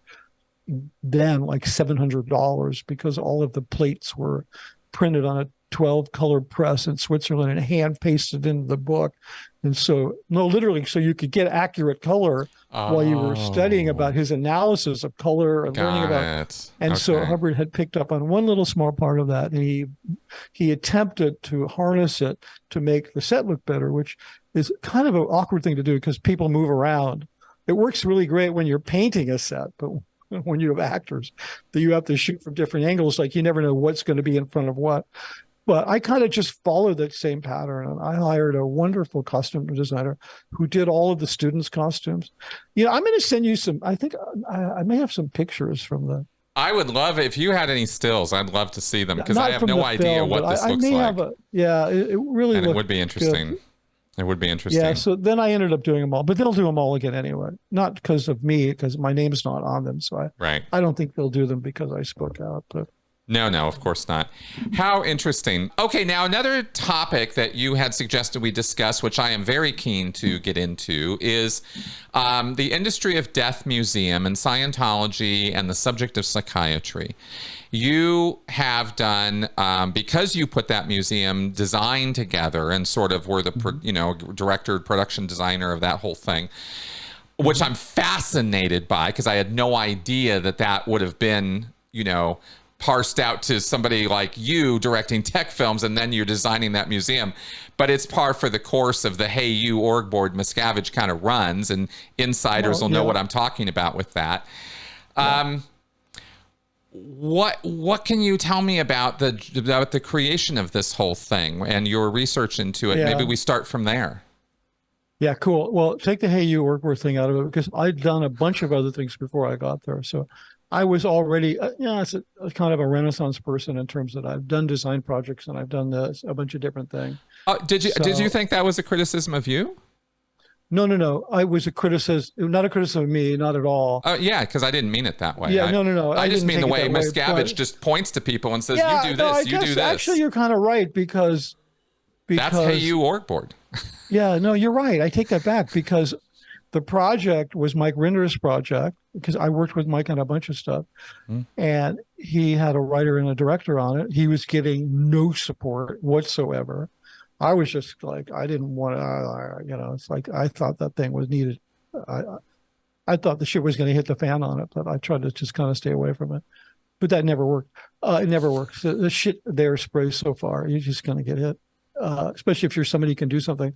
then like $700, because all of the plates were printed on a 12 color press in Switzerland and hand pasted into the book. And so, no, literally, so you could get accurate color while you were studying about his analysis of color and learning about it. And so Hubbard had picked up on one little small part of that, and he attempted to harness it to make the set look better, which is kind of an awkward thing to do because people move around. It works really great when you're painting a set, but when you have actors that you have to shoot from different angles, like you never know what's going to be in front of what. But I kind of just followed that same pattern, and I hired a wonderful costume designer who did all of the students' costumes. I'm going to send you some. I think I may have some pictures from the. I would love if you had any stills. I'd love to see them, because I have no idea what this looks like. It really. And it would be interesting. Good. It would be interesting. Yeah. So then I ended up doing them all, but they'll do them all again anyway. Not because of me, because my name's not on them. So I don't think they'll do them because I spoke out, but. No, no, of course not. How interesting. Okay, now another topic that you had suggested we discuss, which I am very keen to get into, is the industry of death museum and Scientology and the subject of psychiatry. You have done, because you put that museum design together and sort of were the director, production designer of that whole thing, which I'm fascinated by, because I had no idea that would have been, parsed out to somebody like you directing tech films, and then you're designing that museum. But it's par for the course of the Hey You org board Miscavige kind of runs, and insiders will know what I'm talking about with that. What can you tell me about the creation of this whole thing and your research into it? Maybe we start from there. Yeah, cool. Well, take the Hey You org board thing out of it, because I'd done a bunch of other things before I got there. So I was already, it's a kind of a Renaissance person in terms that I've done design projects and I've done a bunch of different things. Did you think that was a criticism of you? No. I was a criticism, not a criticism of me, not at all. Yeah, because I didn't mean it that way. Yeah, no. I just mean the way Miscavige just points to people and says, "You do this, you do this." Actually, you're kind of right because that's Hey You org board. Yeah, no, you're right. I take that back, because the project was Mike Rinder's project, because I worked with Mike on a bunch of stuff, and he had a writer and a director on it. He was getting no support whatsoever. I was just like, I didn't want to, it's like, I thought that thing was needed. I thought the shit was going to hit the fan on it, but I tried to just kind of stay away from it. But that never worked. It never works. The shit there sprays so far, you're just going to get hit, especially if you're somebody who can do something.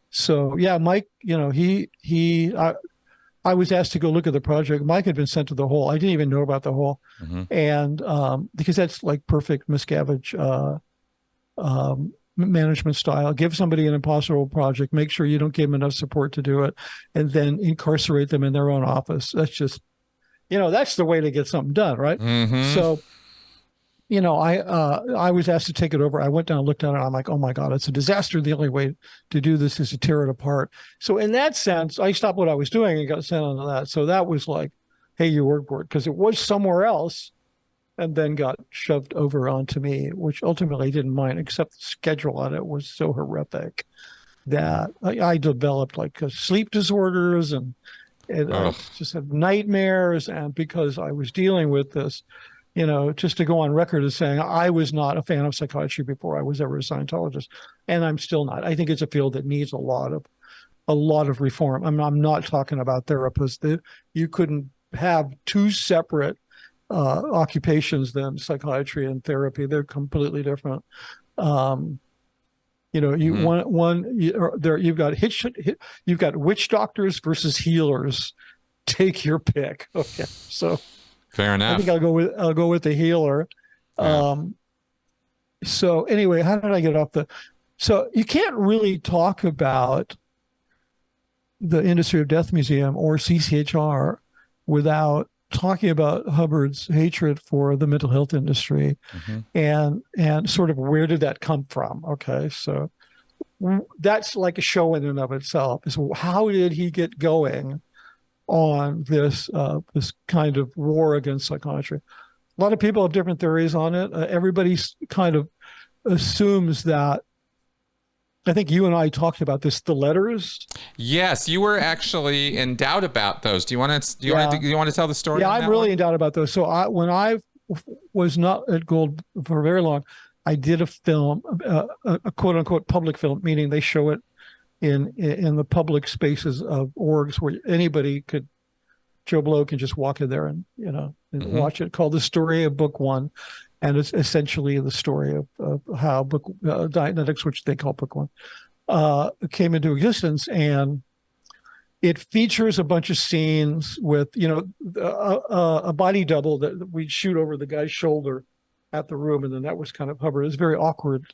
So yeah, Mike, I was asked to go look at the project. Mike had been sent to the hole. I didn't even know about the hole. And because that's like perfect Miscavige management style. Give somebody an impossible project, make sure you don't give them enough support to do it, and then incarcerate them in their own office. That's just, that's the way to get something done, right? So, I was asked to take it over. I went down and looked at it. And I'm like, oh my God, it's a disaster. The only way to do this is to tear it apart. So in that sense, I stopped what I was doing and got sent on to that. So that was like, Hey You org board, because it was somewhere else and then got shoved over onto me, which ultimately I didn't mind, except the schedule on it was so horrific that I developed like sleep disorders and I just had nightmares. And because I was dealing with this, just to go on record as saying I was not a fan of psychiatry before I was ever a Scientologist, and I'm still not. I think it's a field that needs a lot of reform. I'm not talking about therapists. You couldn't have two separate occupations than psychiatry and therapy. They're completely different. You've got witch doctors versus healers. Take your pick. Okay, so. Fair enough. I think I'll go with the healer. Yeah. So anyway, how did I get off so you can't really talk about the industry of death museum or CCHR without talking about Hubbard's hatred for the mental health industry and sort of where did that come from? Okay. So that's like a show in and of itself. So how did he get going on this kind of war against psychiatry? A lot of people have different theories on it. Everybody kind of assumes that. I think you and I talked about this. The letters. Yes, you were actually in doubt about those. Do you want to tell the story? Yeah, I'm really in doubt about those. So when I was not at Gold for very long, I did a film, a quote unquote public film, meaning they show it in the public spaces of orgs where anybody could, Joe Blow can just walk in there and watch it, called The Story of Book One. And it's essentially the story of how Dianetics, which they call Book One, came into existence. And it features a bunch of scenes with, a body double that we'd shoot over the guy's shoulder at the room. And then that was kind of Hubbard. It's a very awkward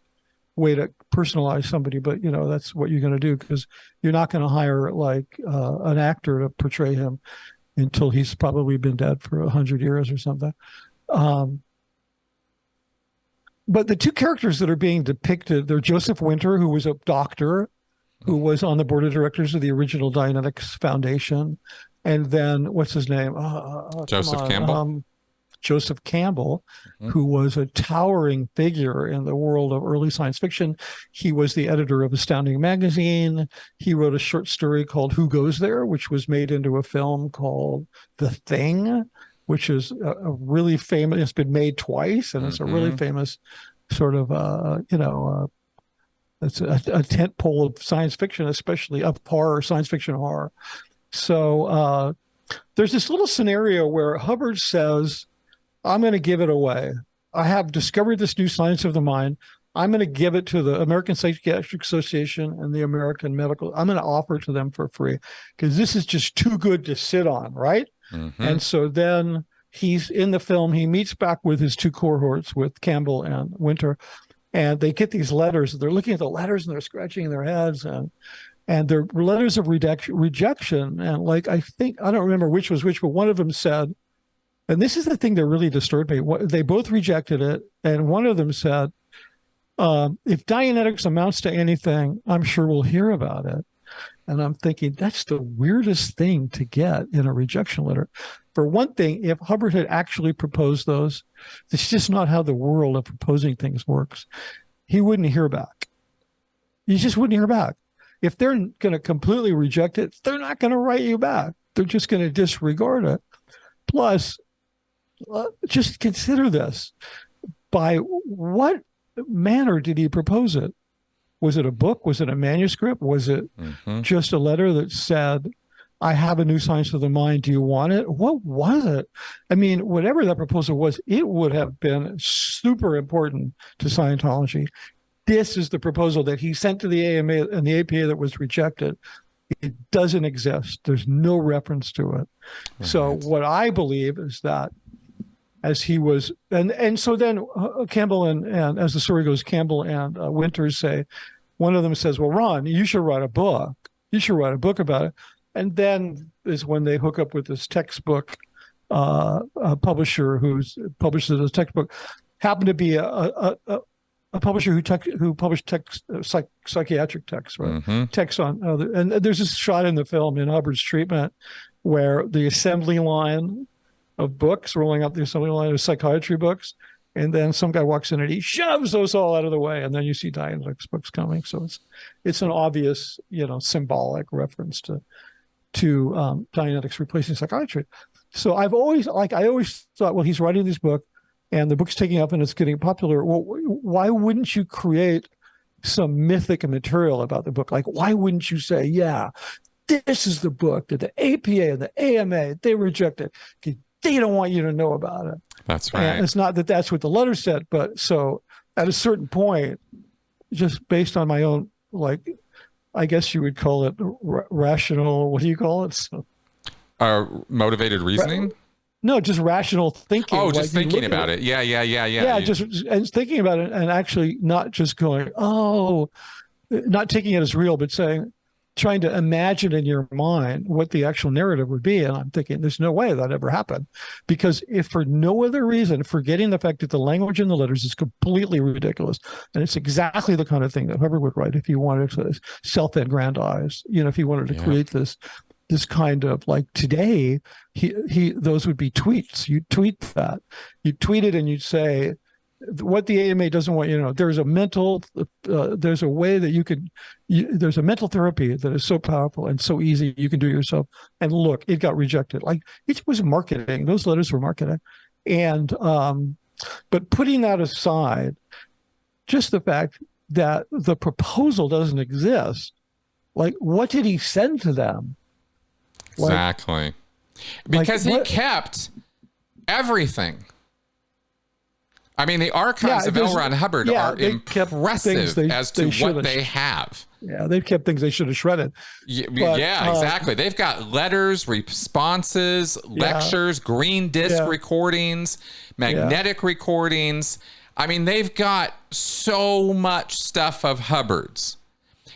way to personalize somebody, but that's what you're going to do, because you're not going to hire like an actor to portray him until he's probably been dead for 100 years or something. But the two characters that are being depicted, they're Joseph Winter, who was a doctor who was on the board of directors of the original Dianetics Foundation, and then what's his name? Joseph Campbell. Joseph Campbell, who was a towering figure in the world of early science fiction. He was the editor of Astounding Magazine. He wrote a short story called Who Goes There, which was made into a film called The Thing, which is a really famous, it's been made twice, and it's a really famous sort of, it's a tent pole of science fiction, especially of horror, science fiction horror. So there's this little scenario where Hubbard says, I'm going to give it away. I have discovered this new science of the mind. I'm going to give it to the American Psychiatric Association and the American Medical. I'm going to offer it to them for free because this is just too good to sit on, right? And so then he's in the film, he meets back with his two cohorts, with Campbell and Winter, and they get these letters. They're looking at the letters and they're scratching their heads, and they're letters of rejection. And like, I don't remember which was which, but one of them said, and this is the thing that really disturbed me. They both rejected it. And one of them said, if Dianetics amounts to anything, I'm sure we'll hear about it. And I'm thinking, that's the weirdest thing to get in a rejection letter. For one thing, if Hubbard had actually proposed those, it's just not how the world of proposing things works. He wouldn't hear back. He just wouldn't hear back. If they're going to completely reject it, they're not going to write you back. They're just going to disregard it. Plus, just consider this. By what manner did he propose it? Was it a book? Was it a manuscript? Was it just a letter that said, I have a new science of the mind. Do you want it? What was it? I mean, whatever that proposal was, it would have been super important to Scientology. This is the proposal that he sent to the AMA and the APA that was rejected. It doesn't exist. There's no reference to it. Right. So what I believe is that as he was, and so then Campbell and as the story goes, Campbell and Winters say, one of them says, well, Ron, you should write a book. You should write a book about it. And then is when they hook up with this textbook publisher who's publishes this textbook, happened to be a publisher who published psychiatric texts, right? Texts on, and there's this shot in the film in Hubbard's treatment where the assembly line of books, rolling out the assembly line of psychiatry books, and then some guy walks in and he shoves those all out of the way, and then you see Dianetics books coming. So it's an obvious, symbolic reference to Dianetics replacing psychiatry. So I always thought, well, he's writing this book, and the book's taking up and it's getting popular. Well, why wouldn't you create some mythic material about the book? Like, why wouldn't you say, yeah, this is the book that the APA and the AMA, they rejected. They don't want you to know about it. That's right. And it's not that that's what the letter said, but so at a certain point, just based on my own, I guess you would call it rational, what do you call it? So, motivated reasoning? No, just rational thinking. Oh, just thinking about it. Yeah. Yeah, just and thinking about it and actually not just going, not taking it as real, but trying to imagine in your mind what the actual narrative would be. And I'm thinking, there's no way that ever happened. Because if for no other reason, forgetting the fact that the language in the letters is completely ridiculous, and it's exactly the kind of thing that Hubbard would write if he wanted to self-aggrandize, if he wanted to create this kind of, like, today, those would be tweets. You tweet that. You tweet it and you'd say, what the AMA doesn't want you to know. There's a way that there's a mental therapy that is so powerful and so easy you can do it yourself. And look, it got rejected. Like, it was marketing. Those letters were marketing. And, but putting that aside, just the fact that the proposal doesn't exist, like, what did he send to them? Exactly. Because he kept everything. I mean, the archives of L. Ron Hubbard are impressive as to what they have. Yeah, they've kept things they should have shredded. Exactly. They've got letters, responses, lectures, green disc recordings, magnetic recordings. I mean, they've got so much stuff of Hubbard's.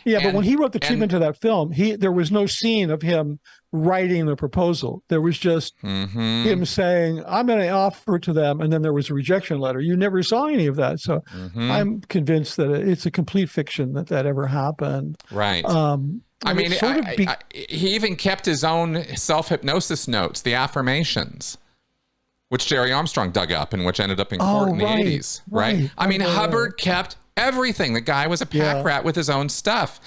Yeah, but when he wrote the treatment to that film, there was no scene of him writing the proposal. There was just him saying, I'm going to offer it to them, and then there was a rejection letter. You never saw any of that. So I'm convinced that it's a complete fiction that ever happened. Right. He even kept his own self-hypnosis notes, the affirmations. which Jerry Armstrong dug up and which ended up in court in the 80s, right? I mean, Hubbard kept everything. The guy was a pack rat with his own stuff.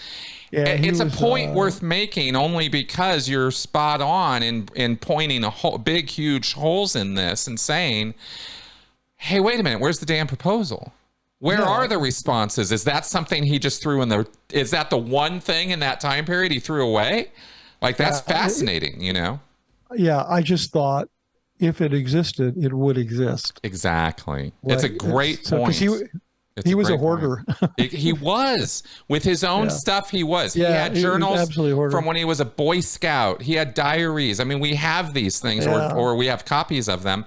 Yeah, it's a point worth making only because you're spot on in pointing big, huge holes in this and saying, hey, wait a minute, where's the damn proposal? Where are the responses? Is that something he just threw in is that the one thing in that time period he threw away? Like, that's fascinating, you know? Yeah, I just thought if it existed, it would exist. Exactly. Like, it's a great point. He was a hoarder. He was. With his own stuff, he was. He had journals from when he was a Boy Scout. He had diaries. I mean, we have these things, or we have copies of them,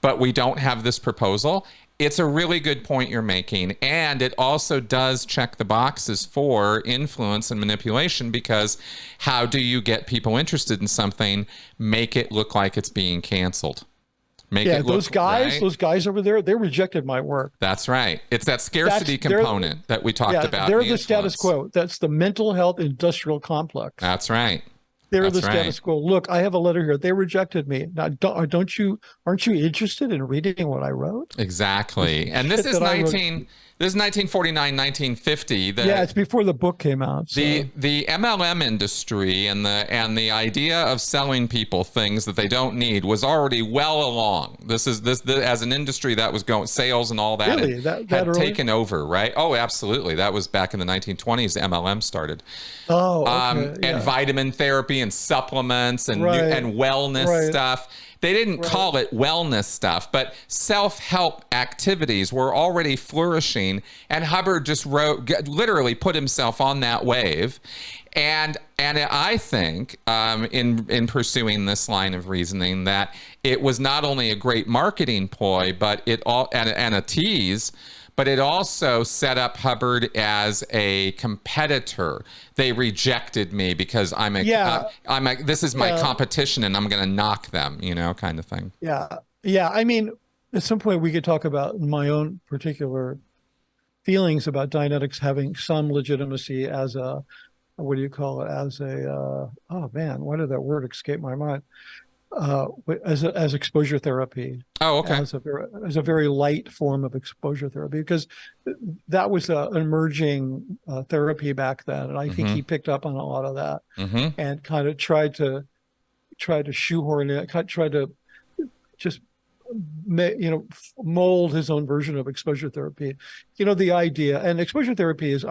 but we don't have this proposal. It's a really good point you're making. And it also does check the boxes for influence and manipulation, because how do you get people interested in something? Make it look like it's being canceled. Those guys over there, they rejected my work. That's right. It's that scarcity component that we talked about. They're the status quo. That's the mental health industrial complex. That's right. They're the status quo. Look, I have a letter here. They rejected me. Now, aren't you interested in reading what I wrote? Exactly. And this is 1949, 1950. It's before the book came out. So. The MLM industry and the idea of selling people things that they don't need was already well along. This as an industry that was going, sales and all that, really? had taken over, right? Oh, absolutely. That was back in the 1920s. MLM started. Oh, okay. And vitamin therapy and supplements and wellness stuff. They didn't call it wellness stuff, but self-help activities were already flourishing, and Hubbard just literally put himself on that wave. And I think in pursuing this line of reasoning that it was not only a great marketing ploy, but and a tease, but it also set up Hubbard as a competitor. They rejected me because this is my competition and I'm going to knock them, kind of thing. Yeah. Yeah. I mean, at some point we could talk about my own particular feelings about Dianetics having some legitimacy as a, what do you call it? As a, oh man, why did that word escape my mind? As exposure therapy. Oh, okay. As a very light form of exposure therapy, because that was an emerging therapy back then, and I think he picked up on a lot of that and kind of tried to shoehorn it, tried to just mold his own version of exposure therapy. The idea, and exposure therapy is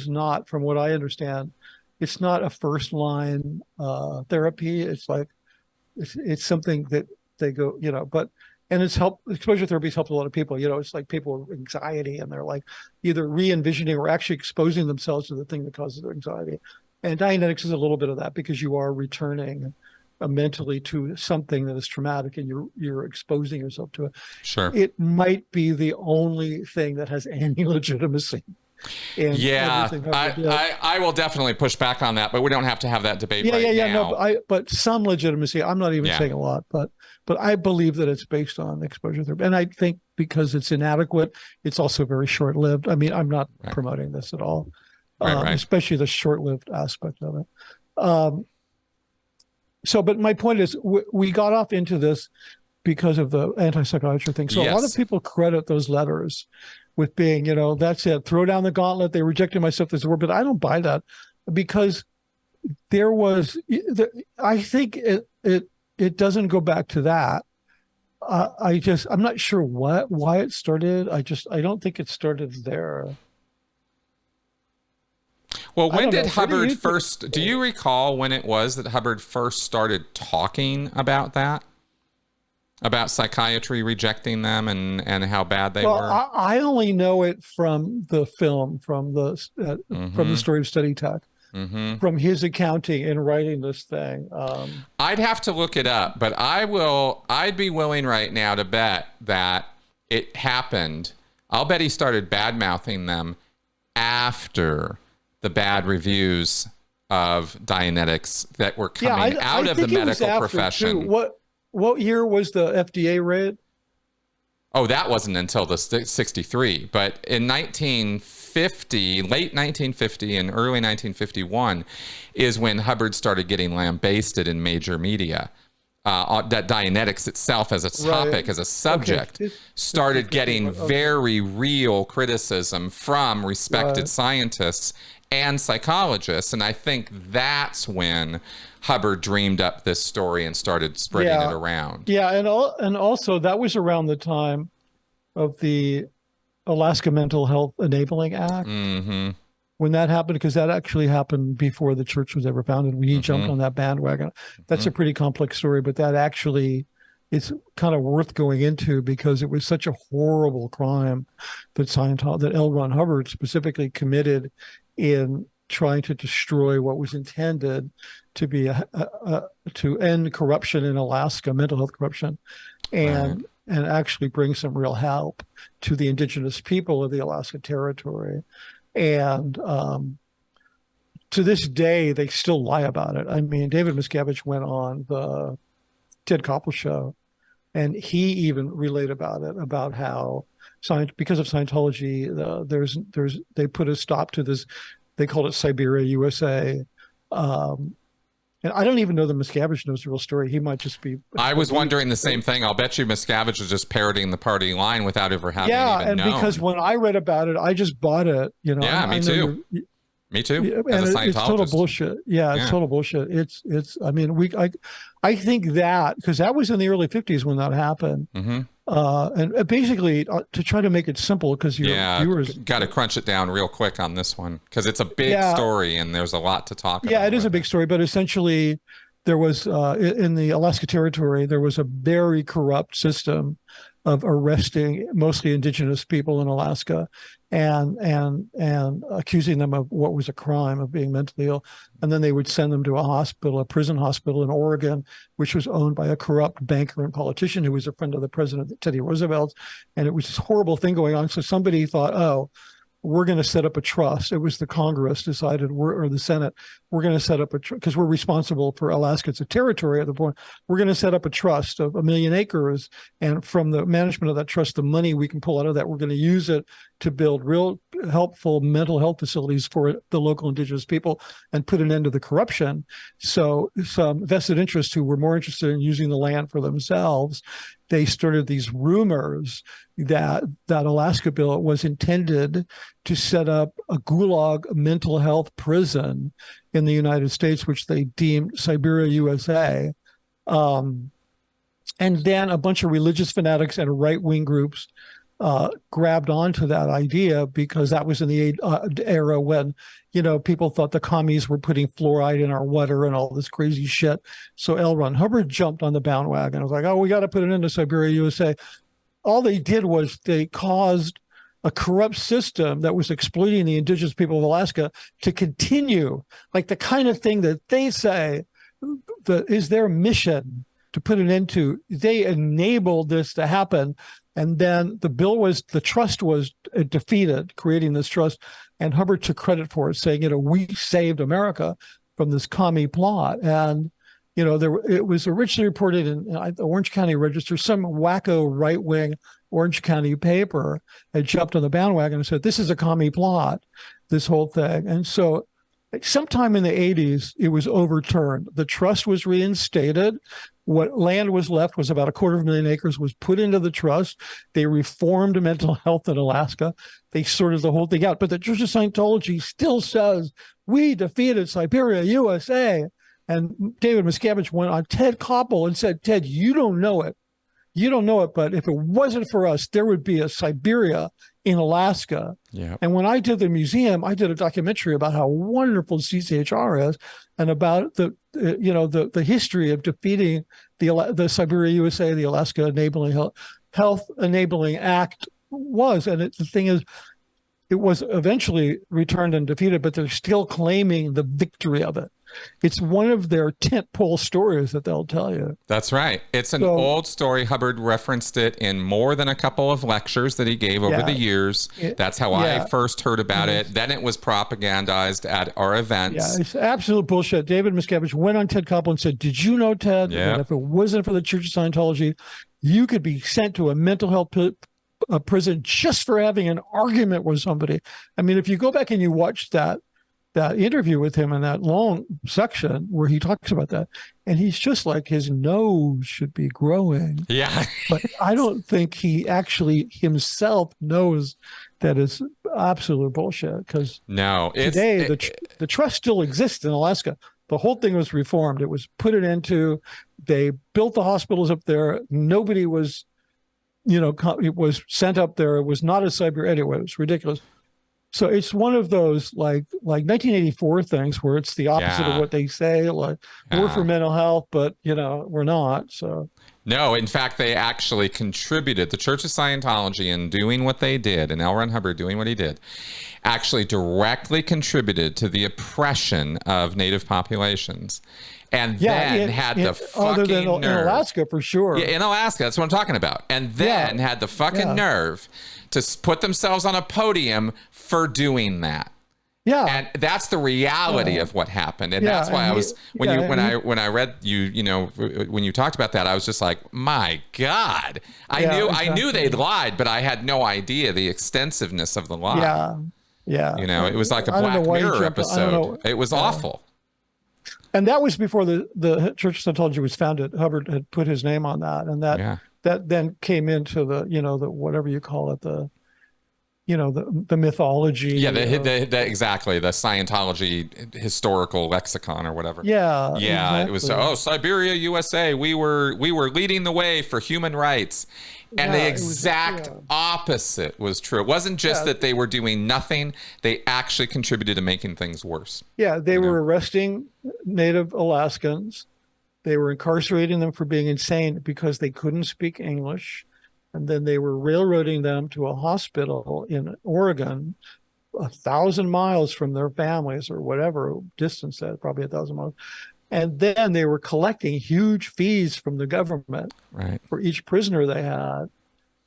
not, from what I understand, it's not a first line therapy. It's like it's something that they go, and exposure therapy has helped a lot of people. It's like people with anxiety, and they're like either re-envisioning or actually exposing themselves to the thing that causes their anxiety. And Dianetics is a little bit of that, because you are returning mentally to something that is traumatic, and you're exposing yourself to it. Sure. It might be the only thing that has any legitimacy. I will definitely push back on that, but we don't have to have that debate now. No, but some legitimacy. I'm not even saying a lot, but I believe that it's based on exposure therapy, and I think because it's inadequate, it's also very short-lived. I mean, I'm not promoting this at all, especially the short-lived aspect of it. But my point is, we got off into this because of the anti-psychiatry thing. So a lot of people credit those letters with being, that's it, throw down the gauntlet. They rejected my stuff. This word, but I don't buy that, because there was, I think it doesn't go back to that. I'm not sure why it started. I don't think it started there. Well, when did Hubbard first, do you recall when it was that Hubbard first started talking about that? About psychiatry rejecting them and how bad they were? I only know it from the film, from the story of Study Tech, from his accounting in writing this thing. I'd have to look it up, but I'd be willing right now to bet that it happened. I'll bet he started bad-mouthing them after the bad reviews of Dianetics that were coming out of the medical profession. Too. What year was the FDA raid? Oh, that wasn't until the 63. But in 1950, late 1950 and early 1951 is when Hubbard started getting lambasted in major media. that Dianetics itself as a topic, as a subject, started getting very real criticism from respected scientists and psychologists. And I think that's when Hubbard dreamed up this story and started spreading it around. Yeah, and also that was around the time of the Alaska Mental Health Enabling Act. Mm-hmm. When that happened, because that actually happened before the church was ever founded. We jumped on that bandwagon. That's a pretty complex story, but that actually is kind of worth going into because it was such a horrible crime that L. Ron Hubbard specifically committed in trying to destroy what was intended to be to end corruption in Alaska, mental health corruption, and actually bring some real help to the indigenous people of the Alaska Territory. And to this day, they still lie about it. I mean, David Miscavige went on the Ted Koppel show, and he even relayed about it, about how because of Scientology, they put a stop to this. They called it Siberia, USA. And I don't even know that Miscavige knows the real story. He might just be. I was wondering the same thing. I'll bet you Miscavige is just parroting the party line without ever having even known. Because when I read about it, I just bought it. Yeah, me too. Me too. As a Scientologist. It's total bullshit. Yeah, it's total bullshit. It's. I mean, I think that because that was in the early 50s when that happened. Mm-hmm. And basically, to try to make it simple, because your viewers got to crunch it down real quick on this one because it's a big story and there's a lot to talk about. Yeah, it is a big story, but essentially, there was in the Alaska Territory, there was a very corrupt system of arresting mostly indigenous people in Alaska and accusing them of what was a crime of being mentally ill. And then they would send them to a prison hospital in Oregon, which was owned by a corrupt banker and politician who was a friend of the president, Teddy Roosevelt. And it was this horrible thing going on. So somebody thought, oh, we're going to set up a trust. It was the Congress decided, or the Senate, we're going to set up a trust because we're responsible for Alaska. It's a territory at the point. We're going to set up a trust of 1 million acres. And from the management of that trust, the money we can pull out of that, we're going to use it to build real helpful mental health facilities for the local indigenous people and put an end to the corruption. So some vested interests who were more interested in using the land for themselves, they started these rumors that Alaska bill was intended to set up a gulag mental health prison in the United States, which they deemed Siberia, USA. And then a bunch of religious fanatics and right-wing groups grabbed onto that idea because that was in the era when, people thought the commies were putting fluoride in our water and all this crazy shit. So L. Ron Hubbard jumped on the bandwagon. I was like, oh, we got to put it into Siberia, USA. All they did was they caused a corrupt system that was exploiting the indigenous people of Alaska to continue, like the kind of thing that they say is their mission to put an end to. They enabled this to happen. And then the trust was defeated, creating this trust. And Hubbard took credit for it, saying, we saved America from this commie plot. And, it was originally reported in the Orange County Register, some wacko right-wing Orange County paper had jumped on the bandwagon and said, this is a commie plot, this whole thing. And so sometime in the 80s, it was overturned. The trust was reinstated. What land was left was about 250,000 acres was put into the trust. They reformed mental health in Alaska. They sorted the whole thing out. But the Church of Scientology still says, we defeated Siberia, USA. And David Miscavige went on Ted Koppel and said, Ted, you don't know it. You don't know it, but if it wasn't for us, there would be a Siberia in Alaska. Yeah. And when I did the museum, I did a documentary about how wonderful CCHR is and about the history of defeating the Siberia USA, the Alaska Enabling Health Enabling Act was. And the thing is, it was eventually returned and defeated, but they're still claiming the victory of it. It's one of their tentpole stories that they'll tell you. That's right. It's an old story. Hubbard referenced it in more than a couple of lectures that he gave over the years. That's how I first heard about it. Then it was propagandized at our events. Yeah, it's absolute bullshit. David Miscavige went on Ted Koppel and said, did you know, Ted, that if it wasn't for the Church of Scientology, you could be sent to a mental health prison just for having an argument with somebody? I mean, if you go back and you watch that that interview with him in that long section where he talks about that, and he's just like, his nose should be growing. Yeah. But I don't think he actually himself knows that it's absolute bullshit, because No, today the trust still exists in Alaska. The whole thing was reformed. It was put it into, they built the hospitals up there. Nobody was, it was sent up there. It was not a Siberia anyway. It was ridiculous. So it's one of those like 1984 things where it's the opposite of what they say. Like, we're for mental health, but we're not. So no, in fact, they actually contributed. The Church of Scientology, in doing what they did, and L. Ron Hubbard doing what he did, actually directly contributed to the oppression of Native populations. And then had the fucking nerve. In Alaska, for sure. Yeah, in Alaska, that's what I'm talking about. And then had the fucking nerve to put themselves on a podium for doing that. Yeah. And that's the reality of what happened. And that's why I was, when I read when you talked about that, I was just like, my God. I knew they'd lied, but I had no idea the extensiveness of the lie. Yeah. Yeah. It was like a Black Mirror episode. It was awful. And that was before the Church of Scientology was founded. Hubbard had put his name on that, and that then came into the the whatever you call it, the mythology. Yeah, exactly, the Scientology historical lexicon or whatever. Yeah, exactly. It was Siberia, USA. We were leading the way for human rights. And the exact opposite was true. It wasn't just that they were doing nothing. They actually contributed to making things worse. Yeah, they were arresting Native Alaskans. They were incarcerating them for being insane because they couldn't speak English. And then they were railroading them to a hospital in Oregon, 1,000 miles from their families, or whatever distance that, probably 1,000 miles. And then they were collecting huge fees from the government for each prisoner they had.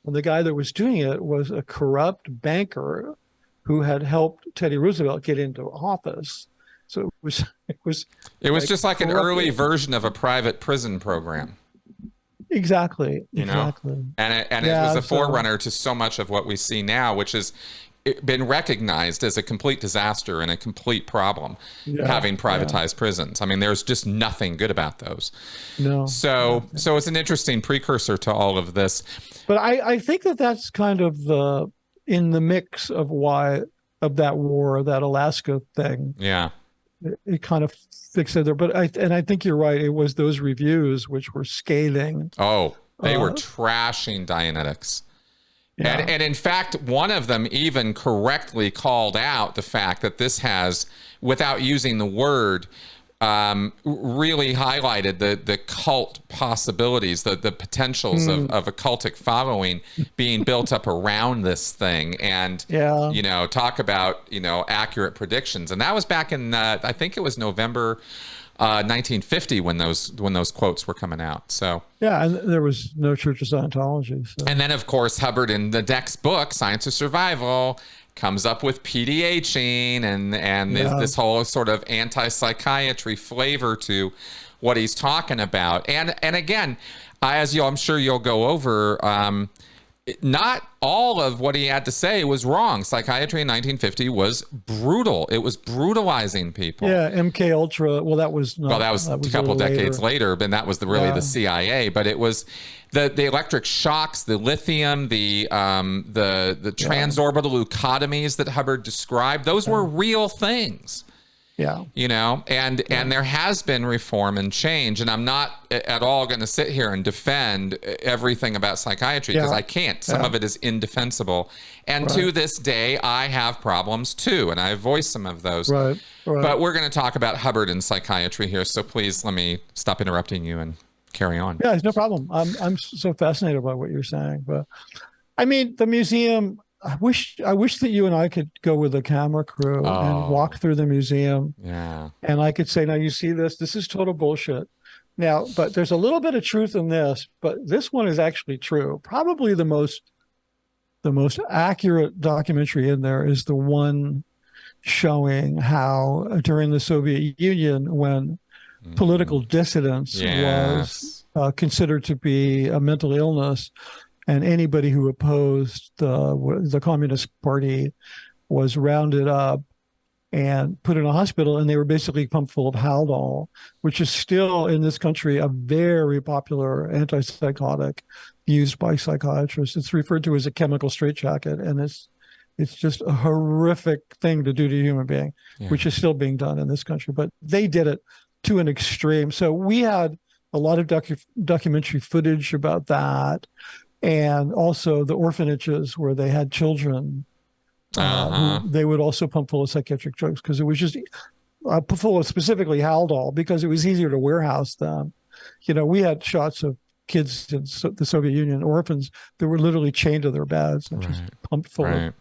And the guy that was doing it was a corrupt banker who had helped Teddy Roosevelt get into office. So it was just like an early version of a private prison program. Exactly. And it was a forerunner to so much of what we see now, which has been recognized as a complete disaster and a complete problem, having privatized prisons. I mean, there's just nothing good about those. No. So it's an interesting precursor to all of this. But I think that's kind of in the mix of that war, that Alaska thing. Yeah. It kind of fixed it there. But I think you're right. It was those reviews which were scathing. Oh, they were trashing Dianetics. Yeah. And in fact, one of them even correctly called out the fact that this has, without using the word, really highlighted the cult possibilities, the potentials of a cultic following being built up around this thing. And, talk about, accurate predictions. And that was back in, I think it was November 1950 when those quotes were coming out. So and there was no Church of Scientology. So. And then, of course, Hubbard in the next book, Science of Survival, comes up with PDHing and this whole sort of anti-psychiatry flavor to what he's talking about. And again, as I'm sure you'll go over, not all of what he had to say was wrong. Psychiatry in 1950 was brutal. It was brutalizing people. Yeah, MK Ultra. Well, that was a couple of decades later, but that was really the CIA. But it was the electric shocks, the lithium, the transorbital leucotomies that Hubbard described. Those were real things. Yeah. And there has been reform and change. And I'm not at all going to sit here and defend everything about psychiatry because I can't. Some of it is indefensible. And to this day, I have problems too. And I voice some of those. Right. But we're going to talk about Hubbard and psychiatry here. So please let me stop interrupting you and carry on. Yeah, it's no problem. I'm so fascinated by what you're saying. But I mean, the museum, I wish that you and I could go with a camera crew and walk through the museum. Yeah. And I could say, now you see this is total bullshit. Now, but there's a little bit of truth in this, but this one is actually true. Probably the most accurate documentary in there is the one showing how during the Soviet Union, when political dissidence was considered to be a mental illness, and anybody who opposed the Communist Party was rounded up and put in a hospital, and they were basically pumped full of Haldol, which is still in this country a very popular antipsychotic used by psychiatrists. It's referred to as a chemical straitjacket, and it's just a horrific thing to do to a human being, which is still being done in this country. But they did it to an extreme. So we had a lot of documentary footage about that, and also the orphanages where they had children who they would also pump full of psychiatric drugs, because it was just full of specifically Haldol, because it was easier to warehouse them. We had shots of kids in the Soviet Union, orphans, that were literally chained to their beds and just pumped full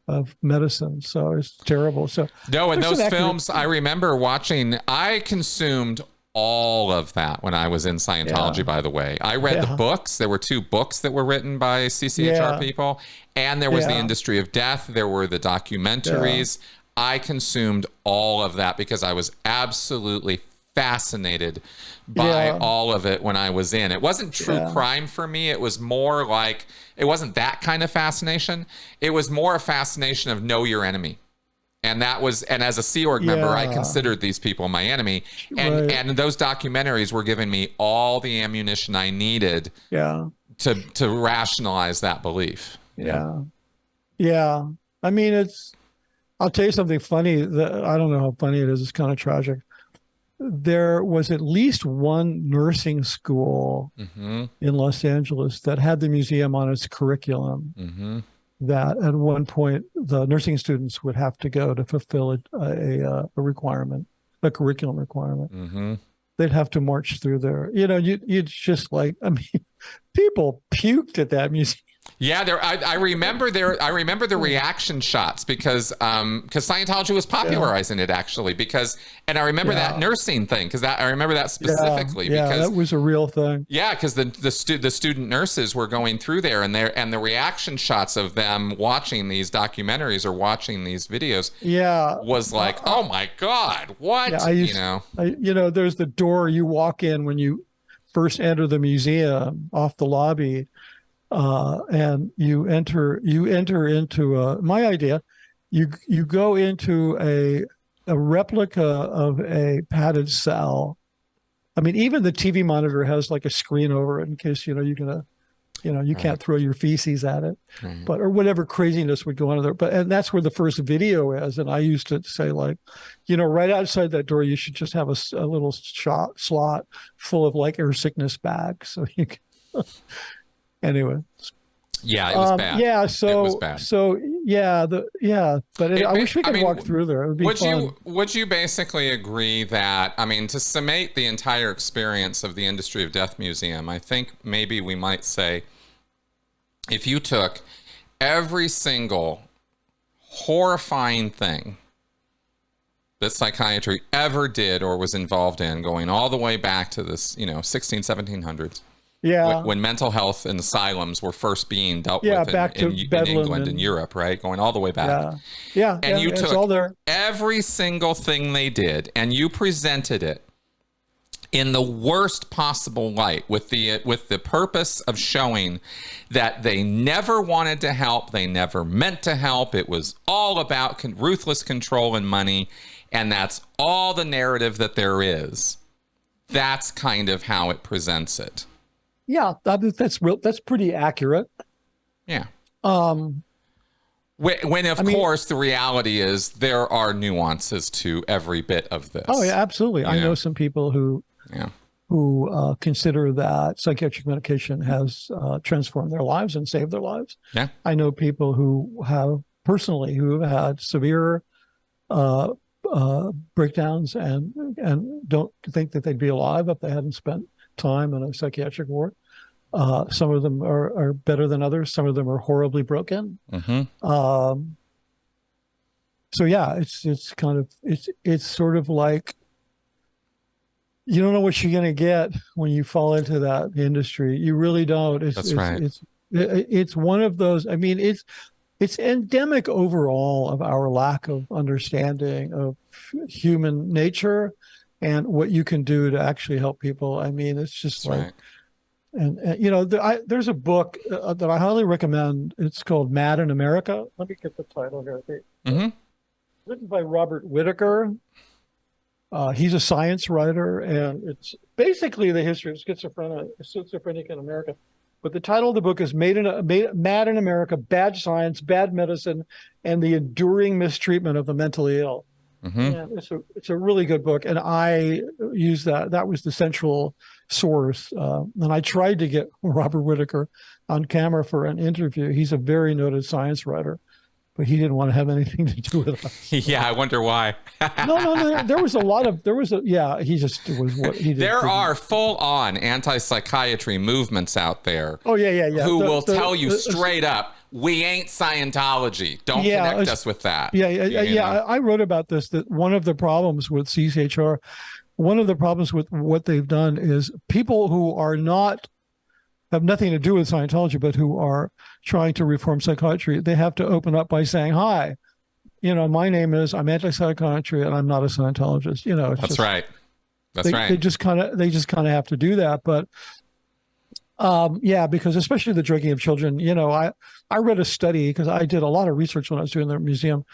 of medicine. So it's terrible. So no, in those films, I remember watching, I consumed all of that when I was in Scientology, by the way. I read the books. There were 2 books that were written by CCHR people, and there was The Industry of Death. There were the documentaries. I consumed all of that because I was absolutely fascinated by all of it when I was in. It wasn't true crime for me. It was more like, it wasn't that kind of fascination. It was more a fascination of know your enemy. And that was, and as a Sea Org member, I considered these people my enemy. And those documentaries were giving me all the ammunition I needed to rationalize that belief. Yeah. I mean, I'll tell you something funny that I don't know how funny it is. It's kind of tragic. There was at least one nursing school in Los Angeles that had the museum on its curriculum. That at one point the nursing students would have to go to fulfill a requirement, a curriculum requirement. They'd have to march through there. You'd just like, I mean, people puked at that museum. Yeah, I remember the reaction shots because Scientology was popularizing it, actually, and I remember that nursing thing because I remember that specifically because that was a real thing. Yeah, because the student nurses were going through there, and the reaction shots of them watching these documentaries or watching these videos was like, oh my God, what? There's the door you walk in when you first enter the museum off the lobby. And you enter into my idea. You go into a replica of a padded cell. I mean, even the TV monitor has like a screen over it in case you're gonna, you can't throw your feces at it, but or whatever craziness would go on there. And that's where the first video is. And I used to say, like, right outside that door, you should just have a little slot full of like air sickness bags, so you can. Anyway. Yeah, it was bad. Yeah, so it was bad. So I wish we could walk through there. It would be fun. Would you basically agree that, I mean, to summate the entire experience of the Industry of Death Museum, I think maybe we might say, if you took every single horrifying thing that psychiatry ever did or was involved in, going all the way back to this, 1700s, when mental health and asylums were first being dealt with in England and Europe, right? Going all the way back. And you took all there. Every single thing they did and you presented it in the worst possible light with the purpose of showing that they never wanted to help, they never meant to help. It was all about ruthless control and money, and that's all the narrative that there is. That's kind of how it presents it. Yeah, that's real. That's pretty accurate. Yeah. When of course the reality is there are nuances to every bit of this. Oh yeah, absolutely. I know some people who consider that psychiatric medication has transformed their lives and saved their lives. Yeah. I know people who have had severe breakdowns and don't think that they'd be alive if they hadn't spent time in a psychiatric ward. Some of them are better than others. Some of them are horribly broken. So yeah, it's sort of like, you don't know what you're going to get when you fall into that industry. You really don't. That's right. It's one of those. I mean, it's endemic overall of our lack of understanding of human nature and what you can do to actually help people. I mean, it's just That's like, right. and there's a book that I highly recommend. It's called Mad in America. Let me get the title here. written by Robert Whitaker. He's a science writer, and it's basically the history of schizophrenic in America. But the title of the book is Mad in America, Bad Science, Bad Medicine, and the Enduring Mistreatment of the Mentally Ill. Mm-hmm. And it's a really good book, and I use that. That was the central source. And I tried to get Robert Whitaker on camera for an interview. He's a very noted science writer, but he didn't want to have anything to do with us. Yeah, I wonder why. No. There was he just was what he did. There are full-on anti-psychiatry movements out there. Oh, yeah. Who will tell you straight up, we ain't Scientology. Don't connect us with that. Yeah. I wrote about this, that one of the problems with CCHR, one of the problems with what they've done is people who have nothing to do with Scientology, but who are trying to reform psychiatry, they have to open up by saying, hi, my name is, I'm anti-psychiatry and I'm not a Scientologist. That's right. They just kind of have to do that. But because especially the drugging of children, I read a study because I did a lot of research when I was doing the museum,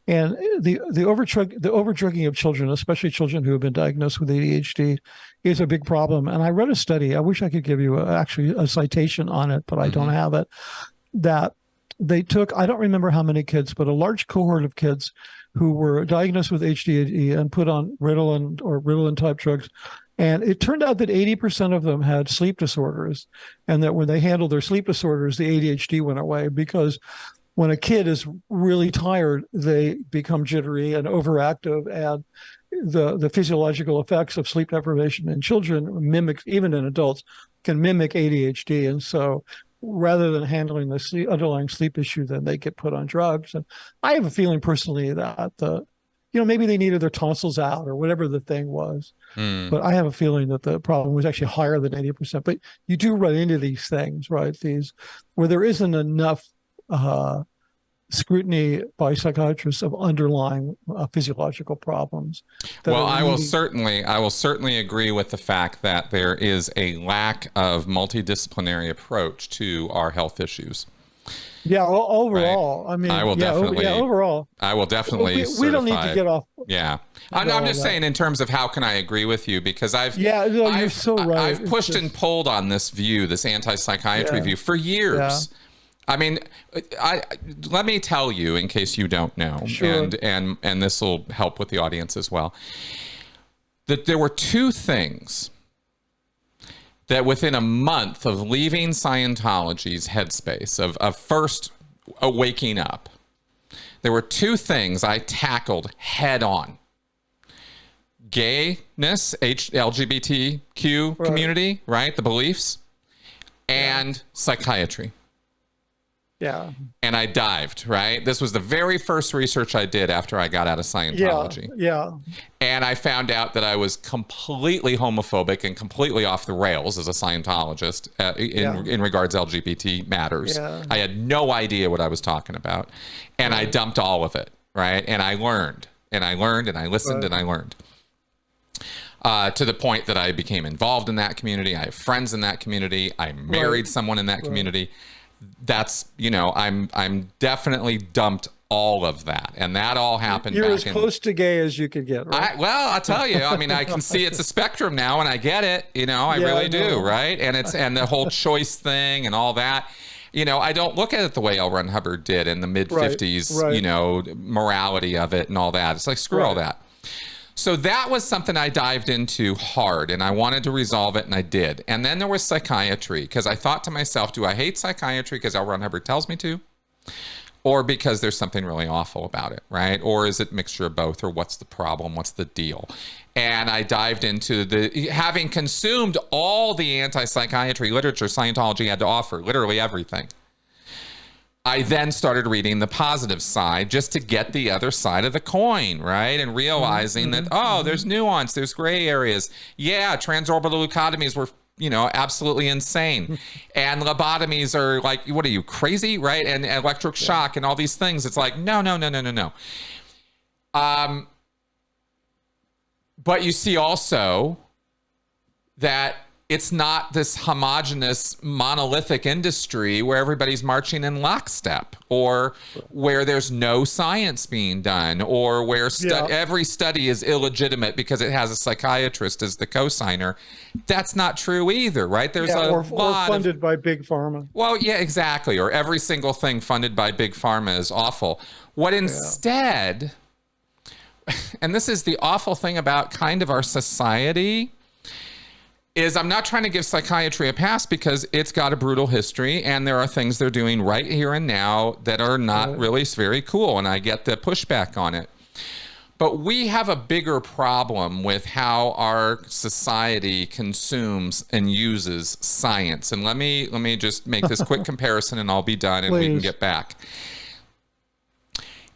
and the overdrugging of children, especially children who have been diagnosed with ADHD, is a big problem. And I read a study. I wish I could give you actually a citation on it, but I don't have it. That they took, I don't remember how many kids, but a large cohort of kids who were diagnosed with ADHD and put on Ritalin or Ritalin type drugs. And it turned out that 80% of them had sleep disorders, and that when they handled their sleep disorders, the ADHD went away, because when a kid is really tired, they become jittery and overactive, and the physiological effects of sleep deprivation in children mimic, even in adults, can mimic ADHD. And so rather than handling the underlying sleep issue, then they get put on drugs. And I have a feeling personally that maybe they needed their tonsils out or whatever the thing was. But I have a feeling that the problem was actually higher than 80%. But you do run into these things, right? Where there isn't enough scrutiny by psychiatrists of underlying physiological problems. Well, I will certainly agree with the fact that there is a lack of multidisciplinary approach to our health issues. Yeah, overall. Right? I mean, I will definitely. Overall. I will definitely. We don't need to get off. Yeah, I'm just saying in terms of how can I agree with you, because you're so right. I've pushed and pulled on this view, this anti-psychiatry view, for years. Yeah. I mean, let me tell you, in case you don't know, sure. and this will help with the audience as well, that there were two things that within a month of leaving Scientology's headspace, of first waking up, there were two things I tackled head on. Gayness, LGBTQ community, right? The beliefs, and psychiatry. Yeah. And I dived, right? This was the very first research I did after I got out of Scientology. Yeah. And I found out that I was completely homophobic and completely off the rails as a Scientologist in regards to LGBT matters. Yeah. I had no idea what I was talking about. And I dumped all of it, right? And I learned, and I listened, and I learned. To the point that I became involved in that community. I have friends in that community. I married someone in that community. That's, I'm definitely dumped all of that. And that all happened You're as close to gay as you could get, right? I'll tell you, I mean, I can see it's a spectrum now, and I get it, I really do, right? And the whole choice thing and all that. I don't look at it the way L. Ron Hubbard did in the mid-50s, morality of it and all that. It's like, screw all that. So that was something I dived into hard, and I wanted to resolve it, and I did. And then there was psychiatry, because I thought to myself, do I hate psychiatry because L. Ron Hubbard tells me to? Or because there's something really awful about it, right? Or is it a mixture of both? Or what's the problem? What's the deal? And I dived into having consumed all the anti-psychiatry literature Scientology had to offer, literally everything. I then started reading the positive side just to get the other side of the coin, right? And realizing that, there's nuance, there's gray areas. Yeah, transorbital leucotomies were, absolutely insane. And lobotomies are like, what are you, crazy, right? And electric shock and all these things. It's like, no. But you see also that it's not this homogenous monolithic industry where everybody's marching in lockstep, or where there's no science being done, or where every study is illegitimate because it has a psychiatrist as the co-signer. That's not true either, right? There's or funded by big pharma. Well, yeah, exactly. Or every single thing funded by big pharma is awful. What instead, and this is the awful thing about kind of our society, is I'm not trying to give psychiatry a pass because it's got a brutal history and there are things they're doing right here and now that are not really very cool, and I get the pushback on it. But we have a bigger problem with how our society consumes and uses science. And let me just make this quick comparison and I'll be done and we can get back.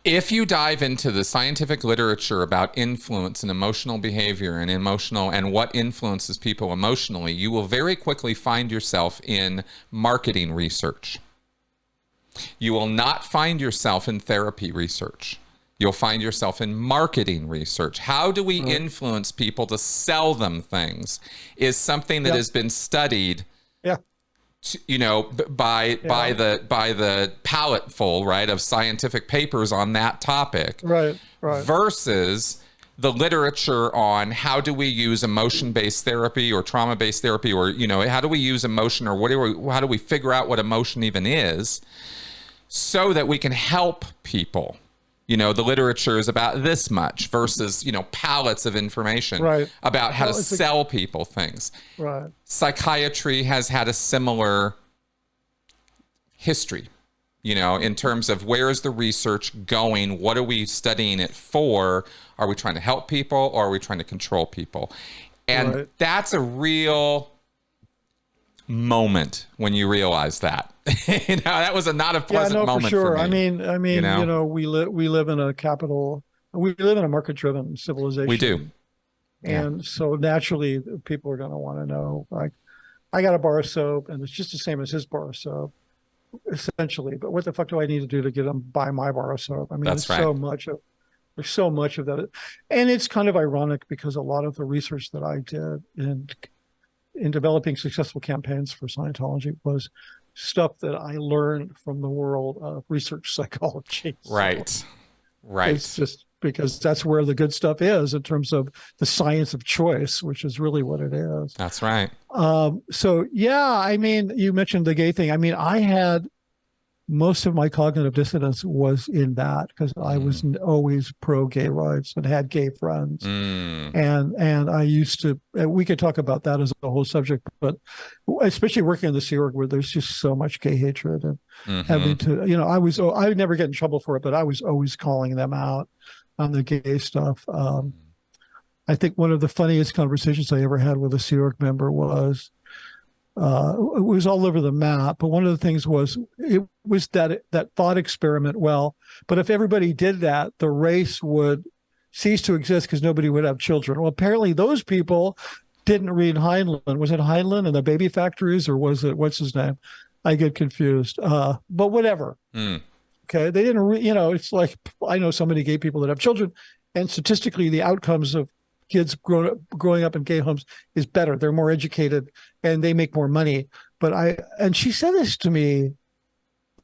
If you dive into the scientific literature about influence and emotional behavior and what influences people emotionally, you will very quickly find yourself in marketing research. You will not find yourself in therapy research. You'll find yourself in marketing research. How do we influence people to sell them things is something that has been studied by the palletful, right, of scientific papers on that topic, right, versus the literature on how do we use emotion-based therapy or trauma-based therapy, or how do we use emotion, or how do we figure out what emotion even is, so that we can help people. The literature is about this much versus, pallets of information about how to sell people things. Right. Psychiatry has had a similar history, in terms of where is the research going? What are we studying it for? Are we trying to help people or are we trying to control people? And that's a real moment when you realize that. That was not a pleasant moment for sure. I mean, we live in a capital, we live in a market-driven civilization. We do. And so naturally people are going to want to know, like, I got a bar of soap and it's just the same as his bar of soap, essentially. But what the fuck do I need to do to get him buy my bar of soap? I mean, there's so much of that. And it's kind of ironic because a lot of the research that I did in developing successful campaigns for Scientology was stuff that I learned from the world of research psychology. Right. It's just because that's where the good stuff is in terms of the science of choice, which is really what it is. That's right. So, I mean, you mentioned the gay thing. I mean, I had most of my cognitive dissonance was in that because I was always pro gay rights and had gay friends. And I used to, we could talk about that as a whole subject, but especially working in the Sea Org where there's just so much gay hatred and having to, I would never get in trouble for it, but I was always calling them out on the gay stuff. I think one of the funniest conversations I ever had with a Sea Org member was, it was all over the map, but one of the things was that thought experiment. Well, but if everybody did that, the race would cease to exist because nobody would have children. Well, apparently those people didn't read Heinlein. Was it Heinlein and the baby factories, or was it what's his name? I get confused. But whatever. Okay, they didn't. It's like I know so many gay people that have children, and statistically, the outcomes of kids growing up in gay homes is better. They're more educated and they make more money. And she said this to me,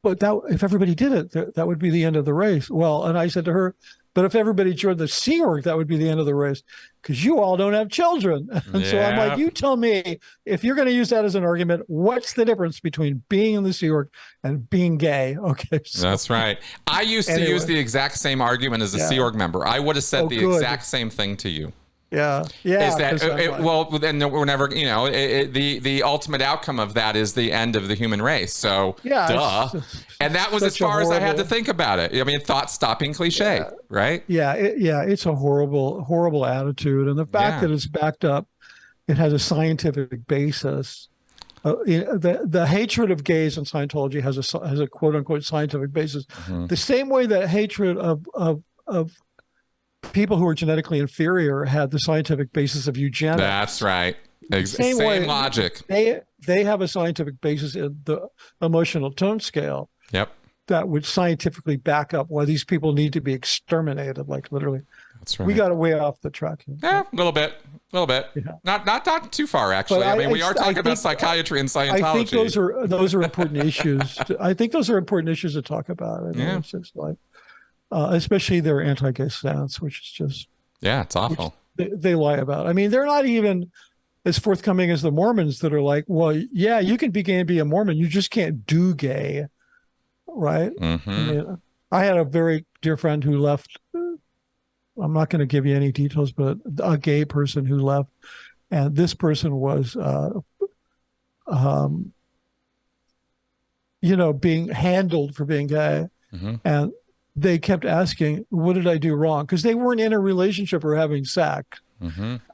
but that if everybody did it, that would be the end of the race. Well, and I said to her, but if everybody joined the Sea Org, that would be the end of the race because you all don't have children. And so I'm like, you tell me, if you're going to use that as an argument, what's the difference between being in the Sea Org and being gay? Okay. That's right. I used to use the exact same argument as a Sea Org member. I would have said the exact same thing to you. Yeah. Is that then we're never, the ultimate outcome of that is the end of the human race. So, duh. And that was as far as I had to think about it. I mean, thought-stopping cliche, right? Yeah, it's a horrible, horrible attitude, and the fact that it's backed up, it has a scientific basis. The hatred of gays in Scientology has a quote-unquote scientific basis. The same way that hatred of people who are genetically inferior had the scientific basis of eugenics. That's right. Same logic. They have a scientific basis in the emotional tone scale. Yep. That would scientifically back up why these people need to be exterminated, like literally. That's right. We got way off the track here. Yeah, a little bit. Yeah. Not too far, actually. I mean, we are talking about psychiatry and Scientology. I think those are important issues. I think those are important issues to talk about. I mean, it's just like, especially their anti-gay stance, which is just it's awful. They lie about. I mean, they're not even as forthcoming as the Mormons that are like, well, yeah, you can be gay and be a Mormon, you just can't do gay, right? Mm-hmm. I mean, I had a very dear friend who left. I'm not going to give you any details, but a gay person who left, and this person was, being handled for being gay, and they kept asking, "What did I do wrong?" Because they weren't in a relationship or having sex.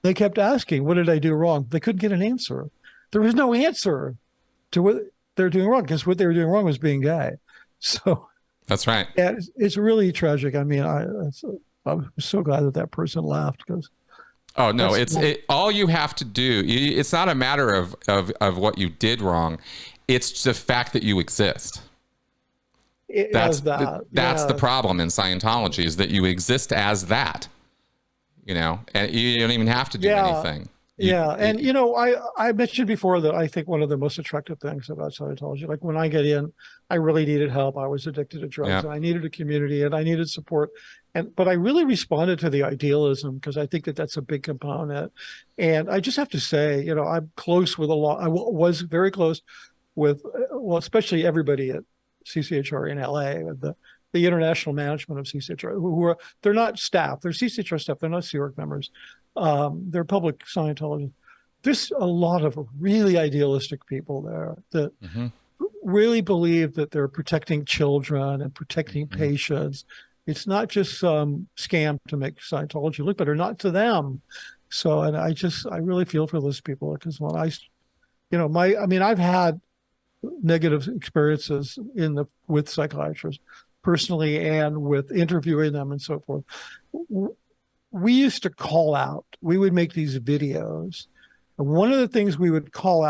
They kept asking, "What did I do wrong?" They couldn't get an answer. There was no answer to what they're doing wrong, because what they were doing wrong was being gay. So that's right. Yeah, it's really tragic. I mean, I'm so glad that person left, because. Oh no! All you have to do. It's not a matter of what you did wrong. It's the fact that you exist. That's the problem in Scientology, is that you exist as that. And you don't even have to do anything. I mentioned before that I think one of the most attractive things about Scientology, like when I get in, I really needed help. I was addicted to drugs, and I needed a community, and I needed support. But I really responded to the idealism, because I think that that's a big component. And I just have to say, I'm close with a lot. I was very close with, especially everybody at CCHR in LA, with the international management of CCHR, they're not staff, they're CCHR staff, they're not Sea Org members. They're public Scientology. There's a lot of really idealistic people there that really believe that they're protecting children and protecting patients. It's not just some scam to make Scientology look better, not to them. So, and I really feel for those people, because when I've had negative experiences with psychiatrists personally, and with interviewing them and so forth. We used to call out. We would make these videos. And one of the things we would call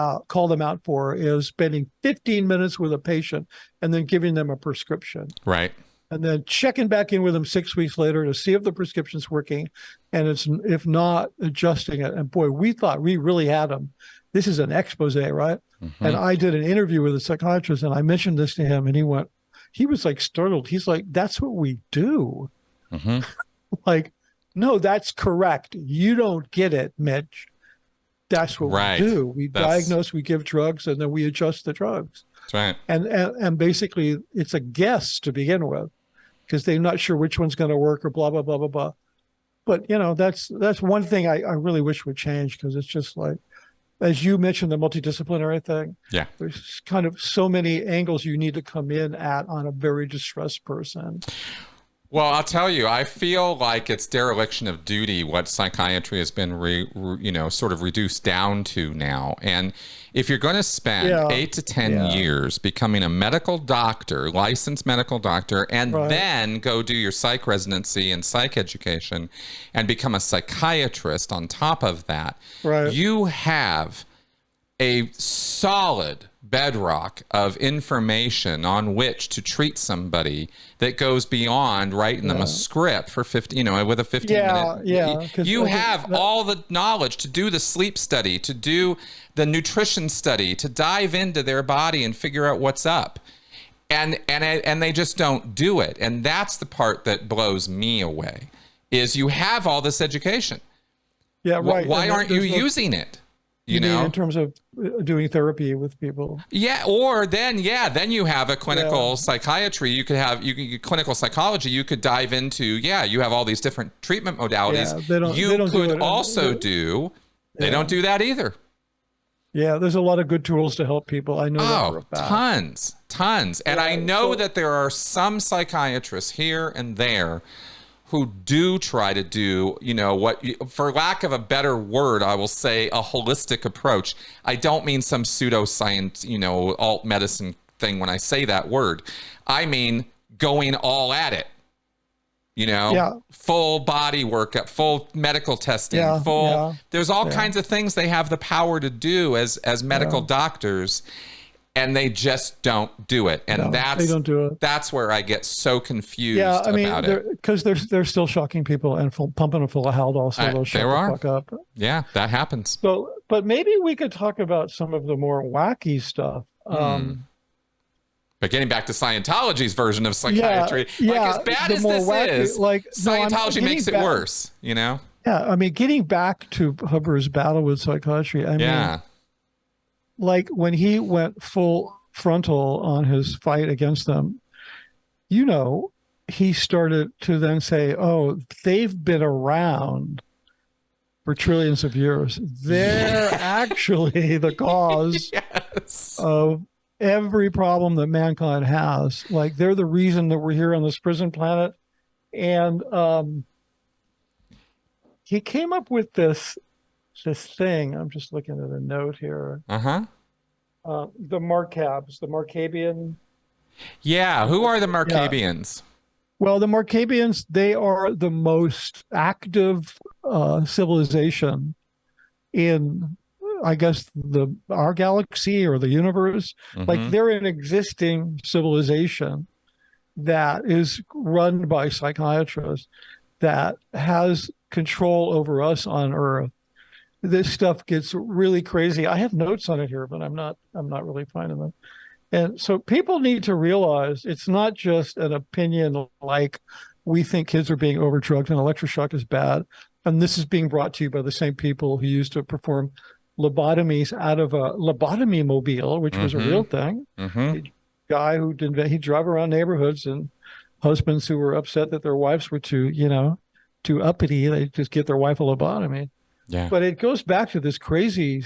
them out for, is spending 15 minutes with a patient and then giving them a prescription. Right. And then checking back in with them 6 weeks later to see if the prescription's working, and if not, adjusting it. And boy, we thought we really had them. This is an expose, right? And I did an interview with a psychiatrist, and I mentioned this to him, and he was like startled. He's like, "That's what we do." Like, no, that's correct. You don't get it, Mitch. That's what we do. We diagnose, we give drugs, and then we adjust the drugs. That's right. And basically, it's a guess to begin with, because they're not sure which one's going to work, or blah, blah, blah, blah, blah. But, that's one thing I really wish would change, because it's just like, as you mentioned, the multidisciplinary thing. Yeah. There's kind of so many angles you need to come in at on a very distressed person. Well, I'll tell you, I feel like it's dereliction of duty what psychiatry has been, sort of reduced down to now. And if you're going to spend 8 to 10 years becoming a medical doctor, licensed medical doctor, and then go do your psych residency and psych education and become a psychiatrist on top of that, you have a solid bedrock of information on which to treat somebody that goes beyond writing them a script for 50, with a 15-minute. You have all the knowledge to do the sleep study, to do the nutrition study, to dive into their body and figure out what's up. And they just don't do it. And that's the part that blows me away, is you have all this education. Yeah, right. Why aren't you using it? You know, in terms of doing therapy with people. Yeah, or then you have a clinical psychiatry. You could have clinical psychology. You could dive into you have all these different treatment modalities. They don't do that either. Yeah, there's a lot of good tools to help people. I know that for a fact. Tons. And I know that there are some psychiatrists here and there who do try to do, what, for lack of a better word, I will say a holistic approach. I don't mean some pseudoscience, alt medicine thing when I say that word. I mean going all at it, full body workup, full medical testing, there's all kinds of things they have the power to do as medical doctors. and they just don't do it. And they don't do it. That's where I get so confused about it. Because they're still shocking people and pumping them full of Haldol, so they'll shut the fuck up. Yeah, that happens. So, but maybe we could talk about some of the more wacky stuff. But getting back to Scientology's version of psychiatry, as bad as this is, Scientology makes it worse, you know? Yeah, I mean, getting back to Hubbard's battle with psychiatry, I mean, like when he went full frontal on his fight against them, you know, he started to then say, oh, they've been around for trillions of years. They're actually the cause of every problem that mankind has. Like, they're the reason that we're here on this prison planet. And he came up with this thing. I'm just looking at a note here. The Markabs, the Markabian. Yeah, who are the Markabians? Well, the Markabians, they are the most active civilization in, I guess, our galaxy or the universe. Like, they're an existing civilization that is run by psychiatrists that has control over us on Earth. This stuff gets really crazy. I have notes on it here, but I'm not really finding them. And so people need to realize it's not just an opinion like we think kids are being overdrugged and electroshock is bad. And this is being brought to you by the same people who used to perform lobotomies out of a lobotomy mobile, which was a real thing. A guy who he'd drive around neighborhoods, and husbands who were upset that their wives were too uppity, they just get their wife a lobotomy. Yeah. But it goes back to this crazy,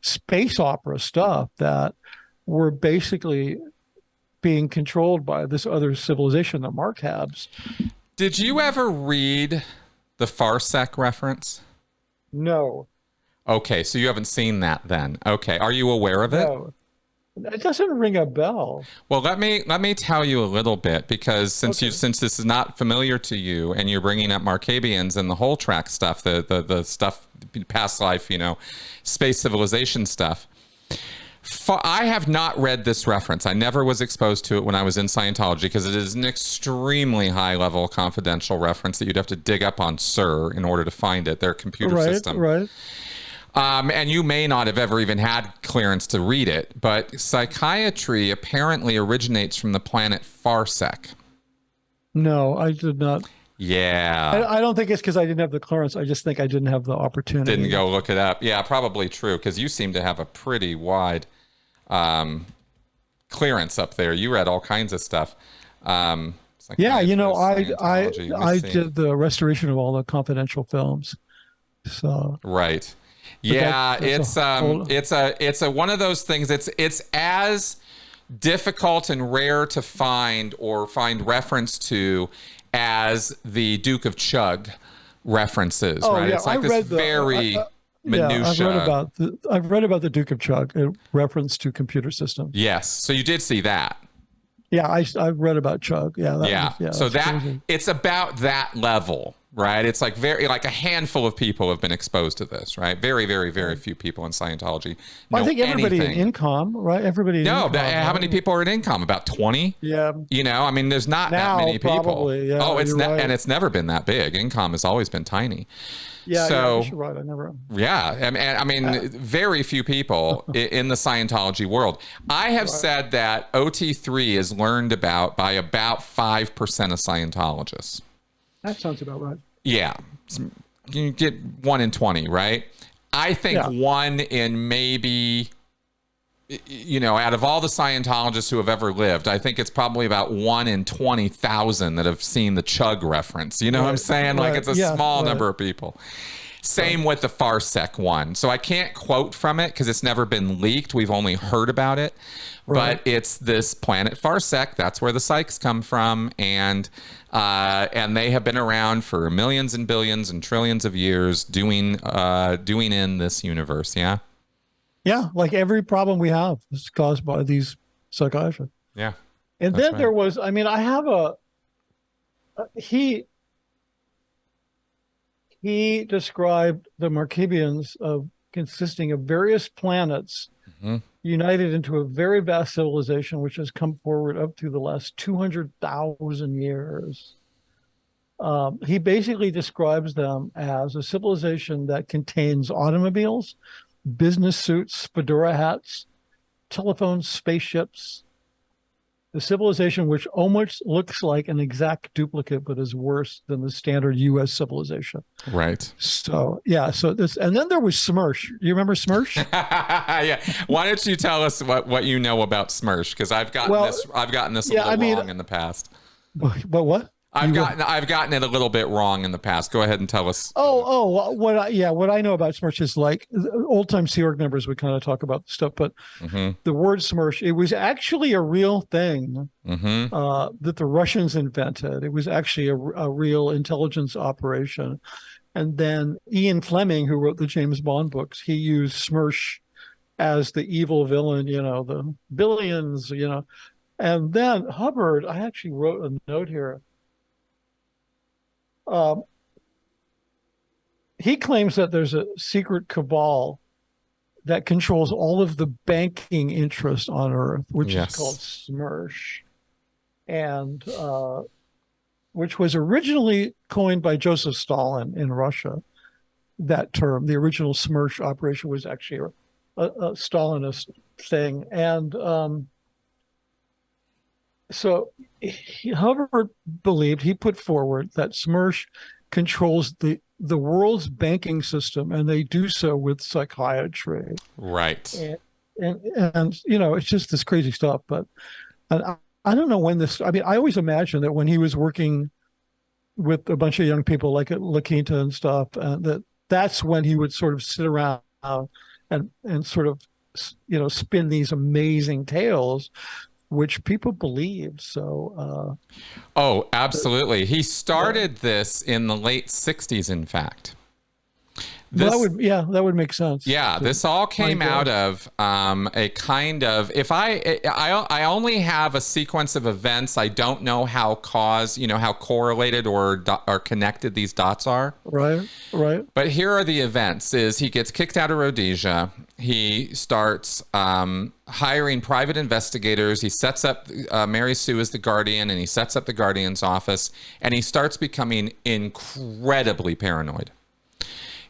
space opera stuff that we're basically being controlled by this other civilization, the Markabs. Did you ever read the Farsec reference? No. Okay, so you haven't seen that then. Okay, are you aware of it? No. It doesn't ring a bell. Well, let me tell you a little bit, because since this is not familiar to you, and you're bringing up Markabians and the whole track stuff, the stuff, past life, space civilization stuff. I have not read this reference. I never was exposed to it when I was in Scientology, because it is an extremely high-level confidential reference that you'd have to dig up on SIR in order to find it, their computer system. Right. And you may not have ever even had clearance to read it, but psychiatry apparently originates from the planet Farsec. No, I did not. Yeah. I don't think it's because I didn't have the clearance. I just think I didn't have the opportunity. Didn't go look it up. Yeah, probably true, because you seem to have a pretty wide clearance up there. You read all kinds of stuff. I did the restoration of all the confidential films. So right. Yeah, it's a one of those things. It's as difficult and rare to find or find reference to as the Duke of Chug references, right? Yeah, it's like this very minutia. I've read about the Duke of Chug, a reference to computer systems. Yes, so you did see that. Yeah, I read about Chug. Yeah. So it's about that level, right? It's like a handful of people have been exposed to this, right? Very, very, very few people in Scientology know I think everybody anything. In Incom, right? Everybody. No, how many people are in Incom? About 20? Yeah. I mean, there's not that many people. Probably, yeah, and it's never been that big. Incom has always been tiny. Yeah, so, you're right. I never. Yeah, and I mean, very few people in the Scientology world. I have said that OT3 is learned about by about 5% of Scientologists. That sounds about right. Yeah, you get 1 in 20, right? I think 1 in maybe, out of all the Scientologists who have ever lived, I think it's probably about 1 in 20,000 that have seen the Chug reference. You know what I'm saying? Like, it's a small number of people. Same with the Farsec one. So I can't quote from it because it's never been leaked. We've only heard about it. But it's this planet Farsec. That's where the psychs come from. And they have been around for millions and billions and trillions of years doing in this universe. Yeah. Yeah, like every problem we have is caused by these psychiatrists. Yeah. And then there was, I have he described the Markabians of consisting of various planets, united into a very vast civilization, which has come forward up through the last 200,000 years. He basically describes them as a civilization that contains automobiles, business suits, fedora hats, telephones, spaceships. The civilization which almost looks like an exact duplicate, but is worse than the standard U.S. civilization. Right. So yeah, so this, and then there was Smersh. You remember Smersh? Yeah. Why don't you tell us what you know about Smersh? Because I've gotten this a little wrong in the past. But what? I've gotten it a little bit wrong in the past. Go ahead and tell us. What I know about Smersh is like old time Sea Org members would kind of talk about stuff, but the word Smersh, it was actually a real thing that the Russians invented. It was actually a real intelligence operation. And then Ian Fleming, who wrote the James Bond books, he used Smersh as the evil villain, the billions, And then Hubbard, I actually wrote a note here. He claims that there's a secret cabal that controls all of the banking interest on Earth, which is called Smersh, and which was originally coined by Joseph Stalin in Russia. That term, the original Smersh operation, was actually a Stalinist thing, and so Hubbard believed, he put forward, that Smersh controls the world's banking system, and they do so with psychiatry. Right. And it's just this crazy stuff. But I don't know when this. I mean, I always imagine that when he was working with a bunch of young people, like at La Quinta and stuff, that's when he would sort of sit around and sort of spin these amazing tales, which people believed. So oh, absolutely. He started this in the late 60s, in fact. That would make sense. Yeah, this all came out of a kind of, if I only have a sequence of events, I don't know how how correlated or connected these dots are. Right. But here are the events: is he gets kicked out of Rhodesia. He starts hiring private investigators. He sets up Mary Sue as the Guardian, and he sets up the Guardian's office, and he starts becoming incredibly paranoid.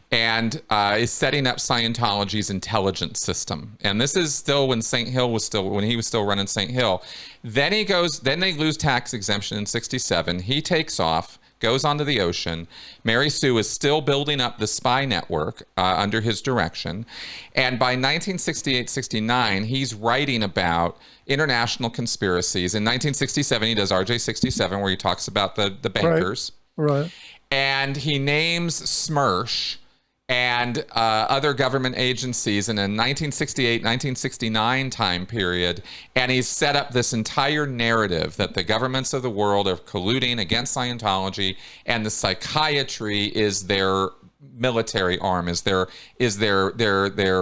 And is setting up Scientology's intelligence system. And this is still when when he was still running St. Hill. Then they lose tax exemption in 67. He takes off, goes onto the ocean. Mary Sue is still building up the spy network under his direction. And by 1968-69, he's writing about international conspiracies. In 1967, he does RJ-67, where he talks about the bankers. Right. And he names Smersh and other government agencies in a 1968-1969 time period, and he's set up this entire narrative that the governments of the world are colluding against Scientology, and the psychiatry is their military arm, is their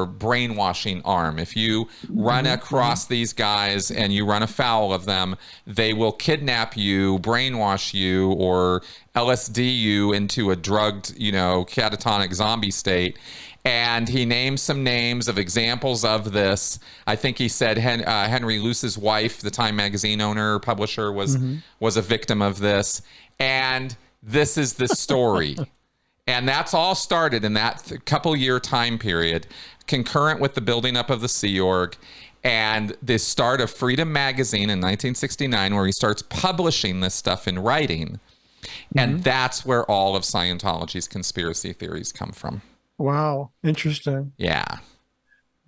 brainwashing arm. If you run across these guys and you run afoul of them, they will kidnap you, brainwash you, or LSD you into a drugged, catatonic zombie state. And he names some names of examples of this. I think he said Henry Luce's wife, the Time magazine owner, publisher, was a victim of this. And this is the story. And that's all started in that couple-year time period, concurrent with the building up of the Sea Org and the start of Freedom Magazine in 1969, where he starts publishing this stuff in writing. And that's where all of Scientology's conspiracy theories come from. Wow. Interesting. Yeah.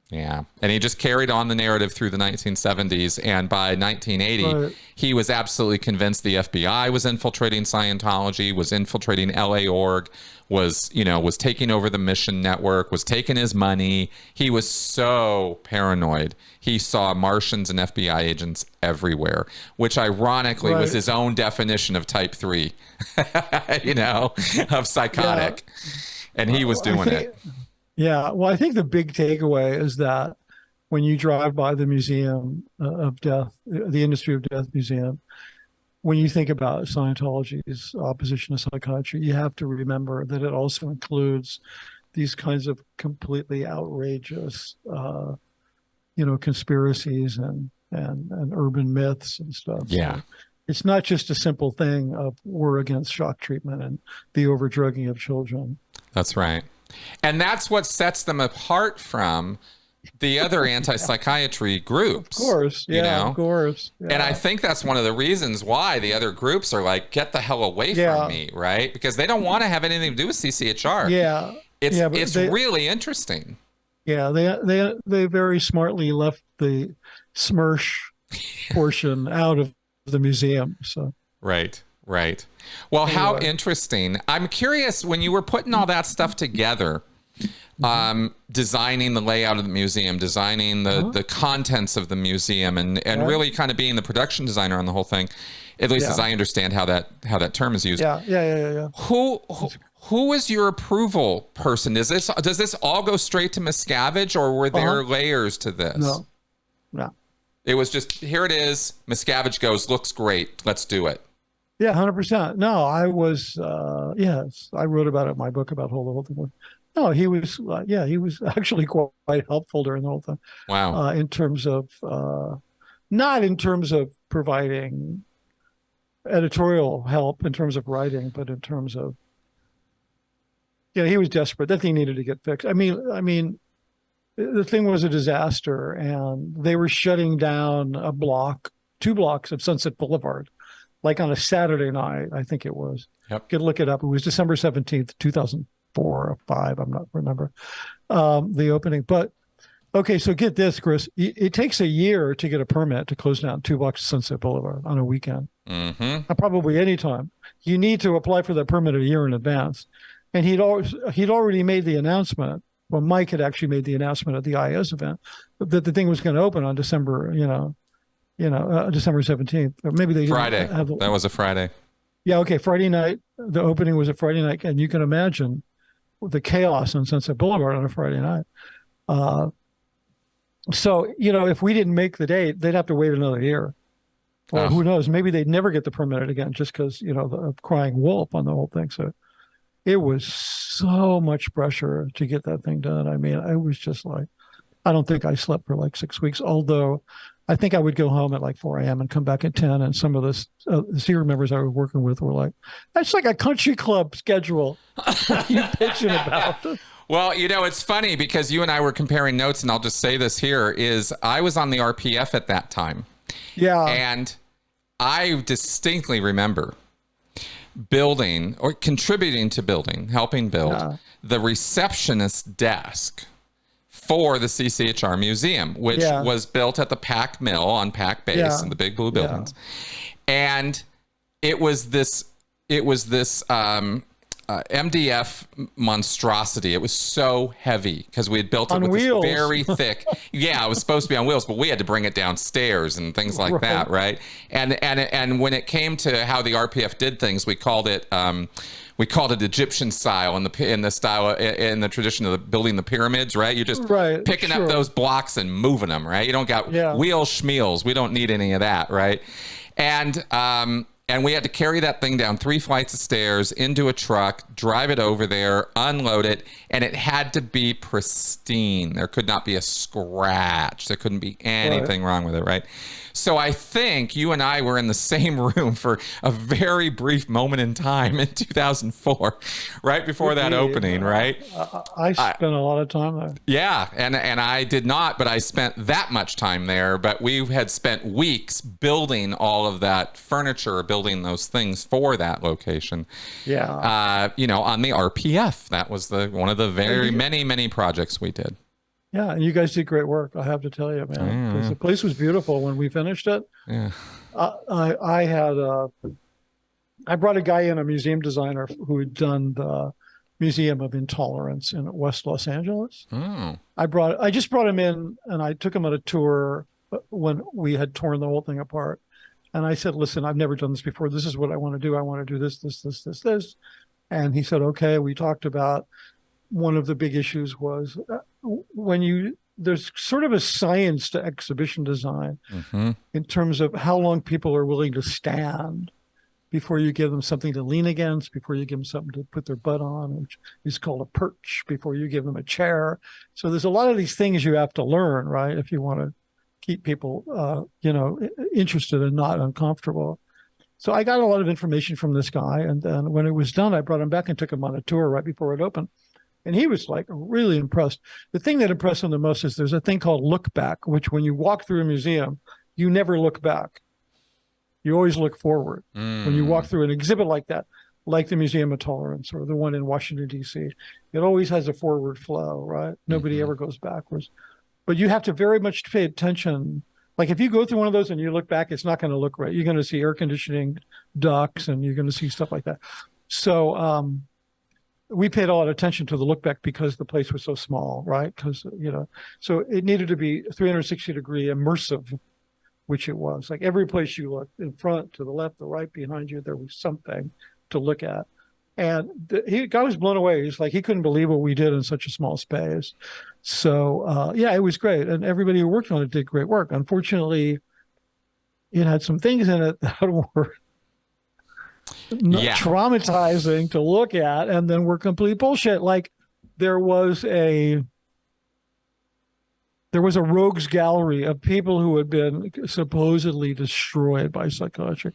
And he just carried on the narrative through the 1970s. And by 1980, he was absolutely convinced the FBI was infiltrating Scientology, was infiltrating LA Org, was taking over the mission network, was taking his money. He was so paranoid. He saw Martians and FBI agents everywhere, which ironically was his own definition of type 3, of psychotic. Yeah. And he was doing it. Yeah. Well, I think the big takeaway is that when you drive by the Museum of Death, the Industry of Death Museum, when you think about Scientology's opposition to psychiatry, you have to remember that it also includes these kinds of completely outrageous conspiracies and urban myths and stuff. Yeah. So it's not just a simple thing of we're against shock treatment and the overdrugging of children. That's right. And that's what sets them apart from the other anti-psychiatry groups. Of course. Yeah, of course. Yeah. And I think that's one of the reasons why the other groups are like, get the hell away from me, right? Because they don't want to have anything to do with CCHR. Yeah. It's really interesting. Yeah, they very smartly left the Smersh portion out of the museum. So Right. Well, anyway. How interesting. I'm curious, when you were putting all that stuff together, designing the layout of the museum, designing the contents of the museum, and really kind of being the production designer on the whole thing, at least as I understand how that term is used. Yeah. Who is your approval person? Does this all go straight to Miscavige, or were there layers to this? No. It was just, here it is. Miscavige goes, looks great. Let's do it. Yeah, 100%. No, I was, yes, I wrote about it in my book about the whole thing. No, he was actually quite helpful during the whole thing. Wow. In terms of, not in terms of providing editorial help in terms of writing, but in terms of, he was desperate. That thing needed to get fixed. I mean, the thing was a disaster, and they were shutting down two blocks of Sunset Boulevard, like on a Saturday night, I think it was. Yep. You could look it up. It was December 17th, 2004 or 5. I'm not remember the opening. But okay, so get this, Chris. It takes a year to get a permit to close down 2 blocks of Sunset Boulevard on a weekend. Probably any time. You need to apply for that permit a year in advance. And he'd already made the announcement. Well, Mike had actually made the announcement at the IS event that the thing was going to open on December, December 17th, or maybe they Friday. That was a Friday. Yeah. Okay. Friday night. The opening was a Friday night, and you can imagine the chaos on Sunset Boulevard on a Friday night. So if we didn't make the date, they'd have to wait another year, or who knows? Maybe they'd never get the permit again, just because the crying wolf on the whole thing. So it was so much pressure to get that thing done. I mean, I was just like, I don't think I slept for like 6 weeks, although I think I would go home at like 4 a.m. and come back at 10. And some of the senior members I was working with were like, that's like a country club schedule. What are you pitching about? Well, it's funny because you and I were comparing notes, and I'll just say this here, is I was on the RPF at that time. Yeah. And I distinctly remember building or contributing to building, helping build the receptionist desk for the CCHR Museum, which was built at the Pack Mill on Pack Base in the big blue buildings. And it was this MDF monstrosity. It was so heavy because we had built it with this very thick. Yeah, it was supposed to be on wheels, but we had to bring it downstairs and things like that, right? And when it came to how the RPF did things, we called it Egyptian style in the tradition of building the pyramids, right? You're just picking up those blocks and moving them, right? You don't got wheel schmeals. We don't need any of that, right? And we had to carry that thing down 3 flights of stairs into a truck, drive it over there, unload it, and it had to be pristine. There could not be a scratch. There couldn't be anything wrong with it, right? So I think you and I were in the same room for a very brief moment in time in 2004, right before that opening, right? I spent a lot of time there. Yeah, and I did not, but I spent that much time there. But we had spent weeks building all of that furniture, building those things for that location. Yeah. On the RPF. That was one of the very many projects we did. Yeah, and you guys did great work, I have to tell you, man. Because the place was beautiful when we finished it. Yeah. I brought a guy in, a museum designer who had done the Museum of Intolerance in West Los Angeles. I just brought him in, and I took him on a tour when we had torn the whole thing apart. And I said, listen, I've never done this before. This is what I want to do. I want to do this. And he said, okay. We talked about one of the big issues was there's sort of a science to exhibition design in terms of how long people are willing to stand before you give them something to lean against, before you give them something to put their butt on, which is called a perch, before you give them a chair. So there's a lot of these things you have to learn, right? If you want to keep people, interested and not uncomfortable. So I got a lot of information from this guy. And then when it was done, I brought him back and took him on a tour right before it opened. And he was like really impressed. The thing that impressed him the most is there's a thing called look back, which when you walk through a museum, you never look back. You always look forward. When you walk through an exhibit like that, like the Museum of Tolerance or the one in Washington, D.C., it always has a forward flow, right? Nobody ever goes backwards. But you have to very much pay attention. Like if you go through one of those and you look back, it's not going to look right. You're going to see air conditioning ducts and you're going to see stuff like that. So we paid a lot of attention to the look back because the place was so small, right? Because, so it needed to be 360-degree immersive, which it was. Like every place you looked, in front, to the left, the right, behind you, there was something to look at. And the guy was blown away. He's like, he couldn't believe what we did in such a small space. So, it was great. And everybody who worked on it did great work. Unfortunately, it had some things in it that were traumatizing to look at and then were complete bullshit. Like there was a rogues gallery of people who had been supposedly destroyed by psychiatry.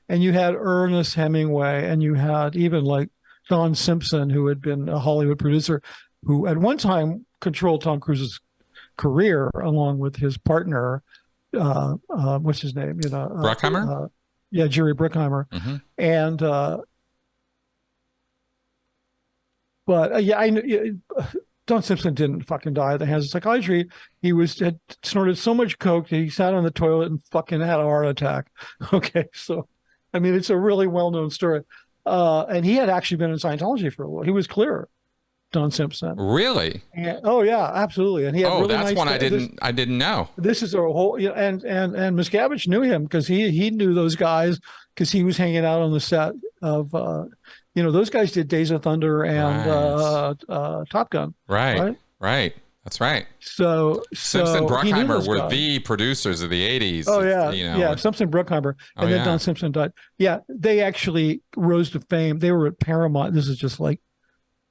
And you had Ernest Hemingway and you had even like Don Simpson, who had been a Hollywood producer, who at one time controlled Tom Cruise's career along with his partner, what's his name? Bruckheimer? Jerry Bruckheimer. And, Don Simpson didn't fucking die at the hands of psychiatry. He had snorted so much coke that he sat on the toilet and fucking had a heart attack. Okay, so, I mean, it's a really well-known story. And he had actually been in Scientology for a while. He was clear, Don Simpson. Really? And, yeah, absolutely. And he had really that's nice one I didn't know. This is a whole, and Miscavige knew him because he knew those guys because he was hanging out on the set of, those guys did Days of Thunder and Top Gun. Right. That's right. So Simpson and Bruckheimer were the producers of the 80s. Oh, yeah. Simpson, Bruckheimer. And then Don Simpson died. Yeah, they actually rose to fame. They were at Paramount. This is just like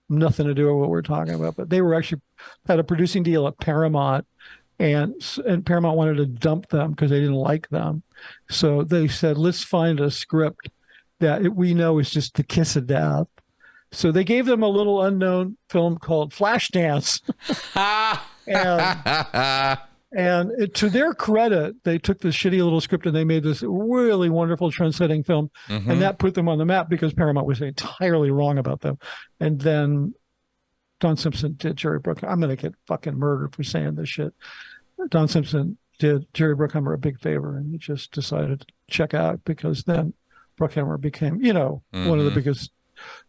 nothing to do with what we're talking about. But they were actually had a producing deal at Paramount. And Paramount wanted to dump them because they didn't like them. So they said, let's find a script that we know is just the kiss of death. So they gave them a little unknown film called Flashdance. and to their credit, they took this shitty little script and they made this really wonderful trend-setting film. And that put them on the map because Paramount was entirely wrong about them. And then Don Simpson did Jerry Bruckheimer. I'm going to get fucking murdered for saying this shit. Don Simpson did Jerry Bruckheimer a big favor and he just decided to check out because then Bruckheimer became, one of the biggest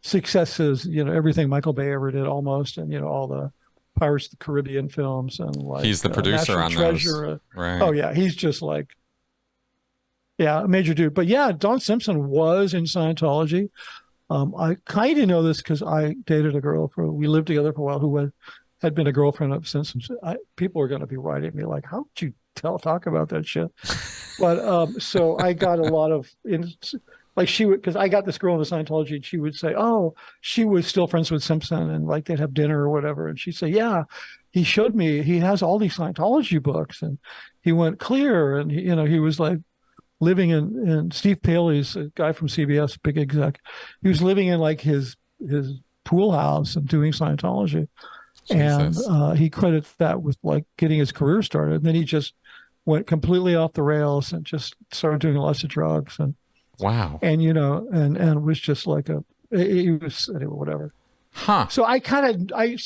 successes, everything Michael Bay ever did almost, and, all the Pirates of the Caribbean films and like he's the producer National on Treasure. those. Right. Oh yeah. He's just like, a major dude. But yeah, Don Simpson was in Scientology. I kind of know this because I dated a girl we lived together for a while who had been a girlfriend of Simpson's. People are going to be writing me like, how did you talk about that shit? But so I got a lot of like she would, because I got this girl into Scientology and she would say, oh, she was still friends with Simpson and like they'd have dinner or whatever. And she'd say, yeah, he showed me, he has all these Scientology books and he went clear. And, he was like living in Steve Paley's a guy from CBS, big exec. He was living in like his pool house and doing Scientology. Jesus. And he credits that with like getting his career started. And then he just went completely off the rails and just started doing lots of drugs and, wow. And, and was just like it was, anyway, whatever. Huh. So I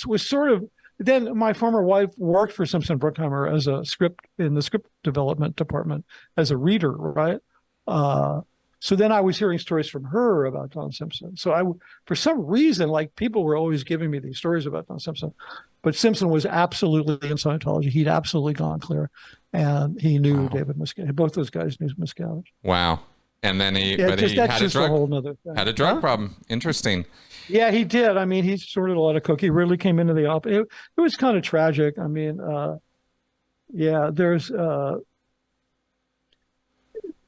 was sort of, then my former wife worked for Simpson Bruckheimer as in the script development department as a reader, right? So then I was hearing stories from her about Don Simpson. So for some reason, like people were always giving me these stories about Don Simpson, but Simpson was absolutely in Scientology. He'd absolutely gone clear and he knew David Miscavige. Both those guys knew Miscavige. Wow. And then he had a drug problem. Interesting. Yeah, he did. I mean, he snorted a lot of coke. He really came into the office. It was kind of tragic. I mean, there's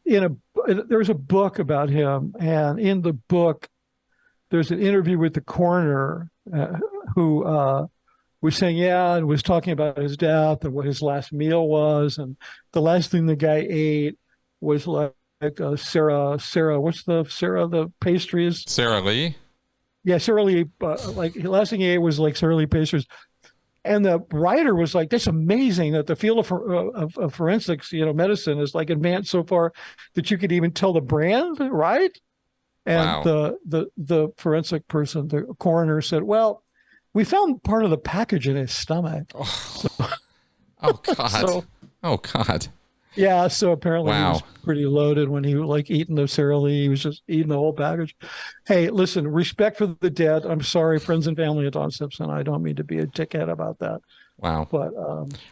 in there's a book about him, and in the book, there's an interview with the coroner who was saying, yeah, and was talking about his death and what his last meal was, and the last thing the guy ate was like Sarah, the pastries? Sarah Lee? Yeah, Sarah Lee, like the last thing he ate was like Sarah Lee pastries. And the writer was like, that's amazing that the field of forensics, medicine is like advanced so far that you could even tell the brand, right? And Wow. the forensic person, the coroner said, well, we found part of the package in his stomach. Oh God. So, Oh God. yeah, so apparently he Wow. was pretty loaded when he like eating the Sara Lee. He was just eating the whole package. Hey, listen, respect for the dead. I'm sorry, friends and family of Don Simpson. I don't mean to be a dickhead about that. Wow. But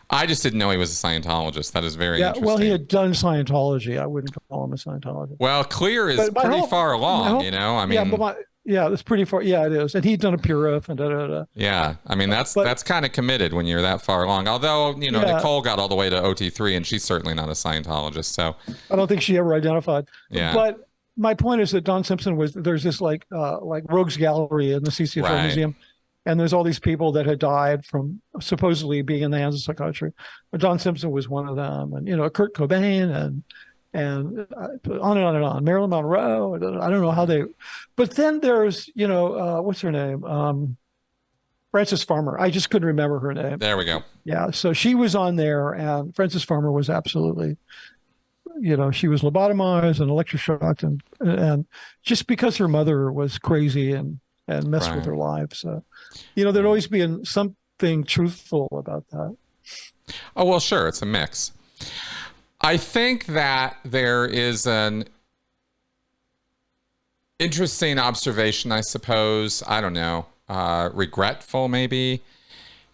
I just didn't know he was a Scientologist. That is very yeah, interesting. well, he had done Scientology. I wouldn't call him a Scientologist. Well, Clear is pretty far along, I mean, yeah, it's pretty far. Yeah, it is. And he'd done a Purif and da. Yeah, I mean that's kind of committed when you're that far along. Although Nicole got all the way to OT3, and she's certainly not a Scientologist. So I don't think she ever identified. Yeah. But my point is that Don Simpson there's this like Rogues Gallery in the CCFO Museum, and there's all these people that had died from supposedly being in the hands of psychiatry. But Don Simpson was one of them, and Kurt Cobain and on and on and on. Marilyn Monroe. I don't know how they, but then there's, what's her name? Frances Farmer. I just couldn't remember her name. There we go. Yeah. So she was on there, and Frances Farmer was absolutely, she was lobotomized and electroshocked and just because her mother was crazy and messed with her life. So, there'd always be something truthful about that. Oh, well, sure. It's a mix. I think that there is an interesting observation, I suppose. I don't know. Regretful, maybe.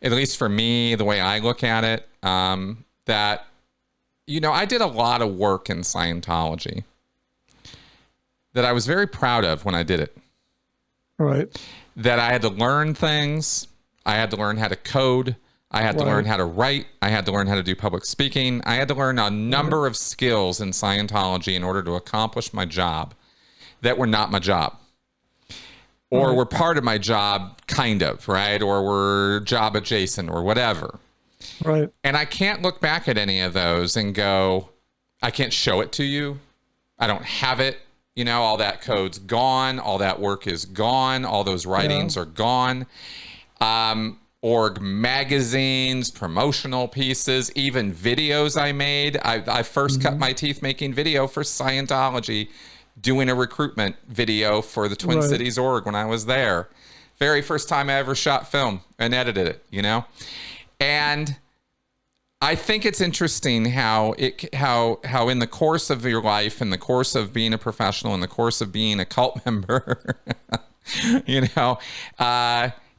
At least for me, the way I look at it, that, I did a lot of work in Scientology that I was very proud of when I did it. Right. That I had to learn things. I had to learn how to code. I had to learn how to write. I had to learn how to do public speaking. I had to learn a number of skills in Scientology in order to accomplish my job that were not my job. Or were part of my job, kind of, right? Or were job adjacent or whatever. Right. And I can't look back at any of those and go, I can't show it to you. I don't have it. All that code's gone. All that work is gone. All those writings are gone. Org magazines, promotional pieces, even videos I made. I first cut my teeth making video for Scientology, doing a recruitment video for the Twin Cities org when I was there. Very first time I ever shot film and edited it, And I think it's interesting how in the course of your life, in the course of being a professional, in the course of being a cult member,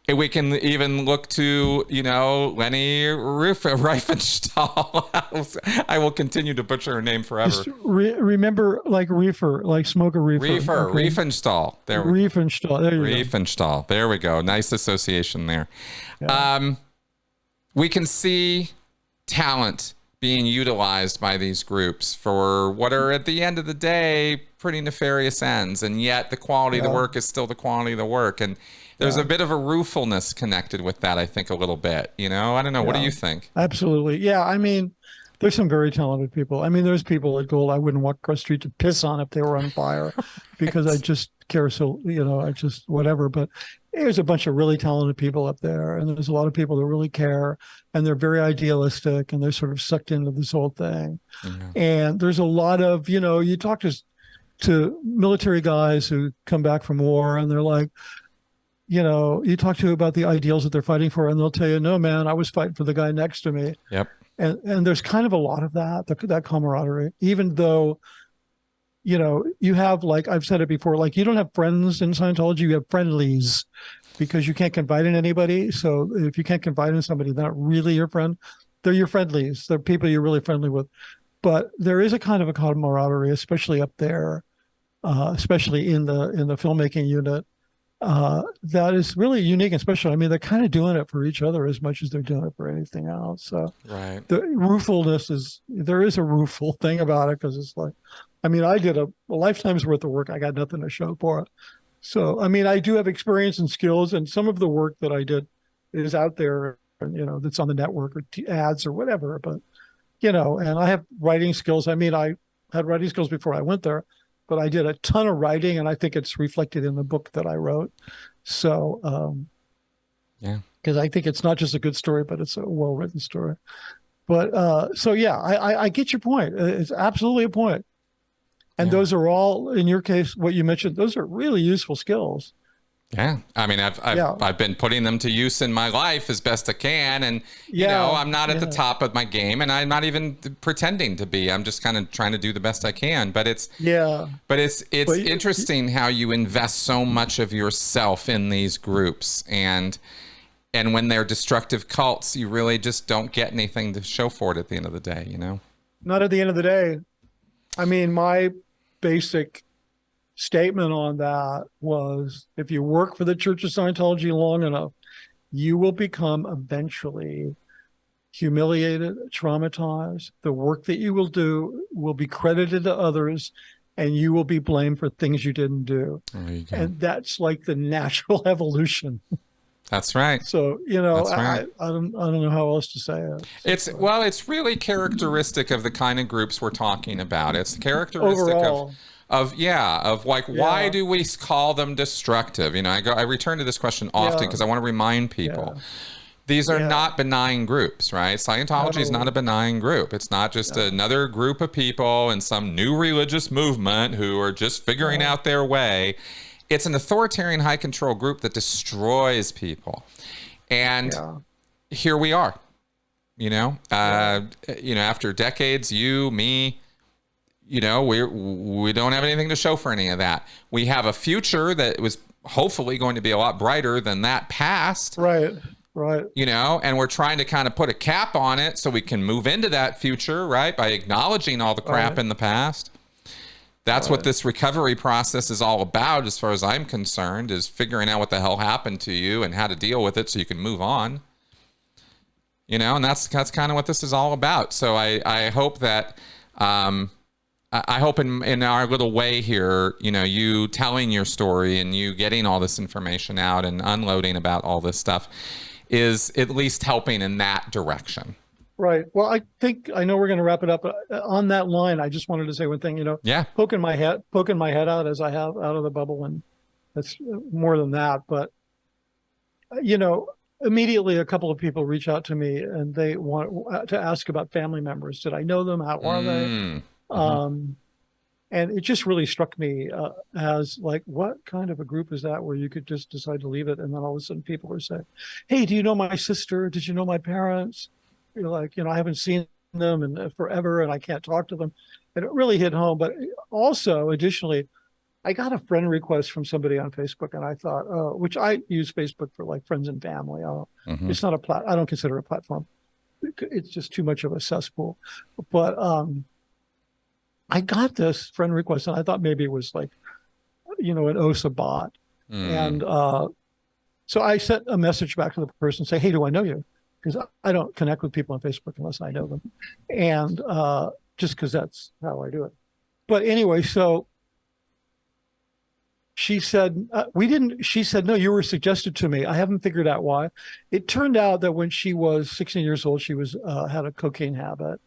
we can even look to, Leni Riefenstahl. I will continue to butcher her name forever. Just remember, like reefer, like smoke a reefer. Riefenstahl. Riefenstahl. There you go. Riefenstahl. There we go. Nice association there. Yeah. We can see talent being utilized by these groups for what are, at the end of the day, pretty nefarious ends. And yet the quality of the work is still the quality of the work. And there's a bit of a ruefulness connected with that, I think, a little bit. I don't know. What do you think? Absolutely. Yeah. I mean, there's some very talented people. I mean, there's people at Gold I wouldn't walk across the street to piss on if they were on fire because I just care so, I just whatever. But there's a bunch of really talented people up there. And there's a lot of people that really care. And they're very idealistic. And they're sort of sucked into this whole thing. Mm-hmm. And there's a lot of, you talk to military guys who come back from war and they're like, you talk to about the ideals that they're fighting for, and they'll tell you, no, man, I was fighting for the guy next to me. Yep. And there's kind of a lot of that camaraderie, even though, you have, like I've said it before, like you don't have friends in Scientology, you have friendlies because you can't confide in anybody. So if you can't confide in somebody, they're not really your friend. They're your friendlies. They're people you're really friendly with. But there is a kind of a camaraderie, especially up there, especially in the filmmaking unit. That is really unique and special. I mean, they're kind of doing it for each other as much as they're doing it for anything else. So the ruefulness there is a rueful thing about it because it's like, I mean, I did a lifetime's worth of work. I got nothing to show for it. So, I mean, I do have experience and skills, and some of the work that I did is out there, that's on the network or ads or whatever. But, and I have writing skills. I mean, I had writing skills before I went there, but I did a ton of writing, and I think it's reflected in the book that I wrote. So, Yeah. because I think it's not just a good story, but it's a well-written story. But so yeah, I get your point. It's absolutely a point. And those are all, in your case, what you mentioned, those are really useful skills. Yeah. I mean, I've been putting them to use in my life as best I can. And, I'm not at the top of my game, and I'm not even pretending to be. I'm just kind of trying to do the best I can. But it's interesting how you invest so much of yourself in these groups. And when they're destructive cults, you really just don't get anything to show for it at the end of the day, Not at the end of the day. I mean, my basic statement on that was, if you work for the Church of Scientology long enough, you will become eventually humiliated, traumatized. The work that you will do will be credited to others, and you will be blamed for things you didn't do. And that's like the natural evolution. That's right. So, I don't know how else to say it. It's really characteristic of the kind of groups we're talking about. It's characteristic overall. Why do we call them destructive? I return to this question often because I want to remind people. These are not benign groups, right? Scientology is not a benign group. It's not just another group of people in some new religious movement who are just figuring out their way. It's an authoritarian, high control group that destroys people. And here we are, after decades, you, me, we don't have anything to show for any of that. We have a future that was hopefully going to be a lot brighter than that past. Right. And we're trying to kind of put a cap on it so we can move into that future, right? By acknowledging all the crap in the past. That's what this recovery process is all about, as far as I'm concerned, is figuring out what the hell happened to you and how to deal with it so you can move on. And that's kind of what this is all about. So I hope that, I hope in our little way here, you telling your story and you getting all this information out and unloading about all this stuff is at least helping in that direction. Right. Well, I think I know we're going to wrap it up. But on that line, I just wanted to say one thing. Poking my head out as I have out of the bubble, and that's more than that. But immediately a couple of people reach out to me, and they want to ask about family members. Did I know them? How are they? And it just really struck me as like, what kind of a group is that where you could just decide to leave it, and then all of a sudden people are saying, "Hey, do you know my sister? Did you know my parents?" I haven't seen them in forever, and I can't talk to them. And it really hit home. But also, additionally, I got a friend request from somebody on Facebook, and I thought, which I use Facebook for like friends and family. It's not I don't consider it a platform. It's just too much of a cesspool. But I got this friend request, and I thought maybe it was like, an OSA bot. And so I sent a message back to the person, say, "Hey, do I know you?" Because I don't connect with people on Facebook unless I know them. And just because that's how I do it. But anyway, so she said, she said, "No, you were suggested to me. I haven't figured out why." It turned out that when she was 16 years old, she was had a cocaine habit,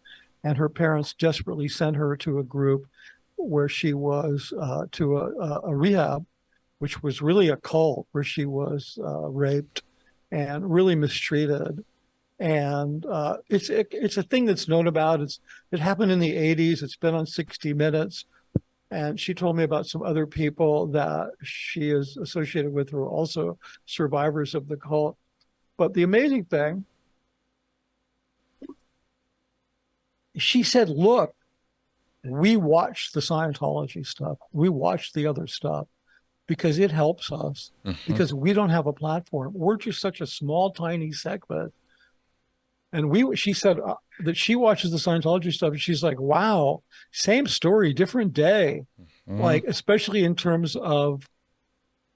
and her parents desperately sent her to a group where she was to a rehab, which was really a cult, where she was raped and really mistreated. And it's a thing that's known about. It happened in the 80s. It's been on 60 Minutes. And she told me about some other people that she is associated with who are also survivors of the cult. But the amazing thing, she said, "Look, we watch the Scientology stuff. We watch the other stuff because it helps us, because we don't have a platform. We're just such a small, tiny segment." And she said that she watches the Scientology stuff, and she's like, "Wow, same story, different day." Like, especially in terms of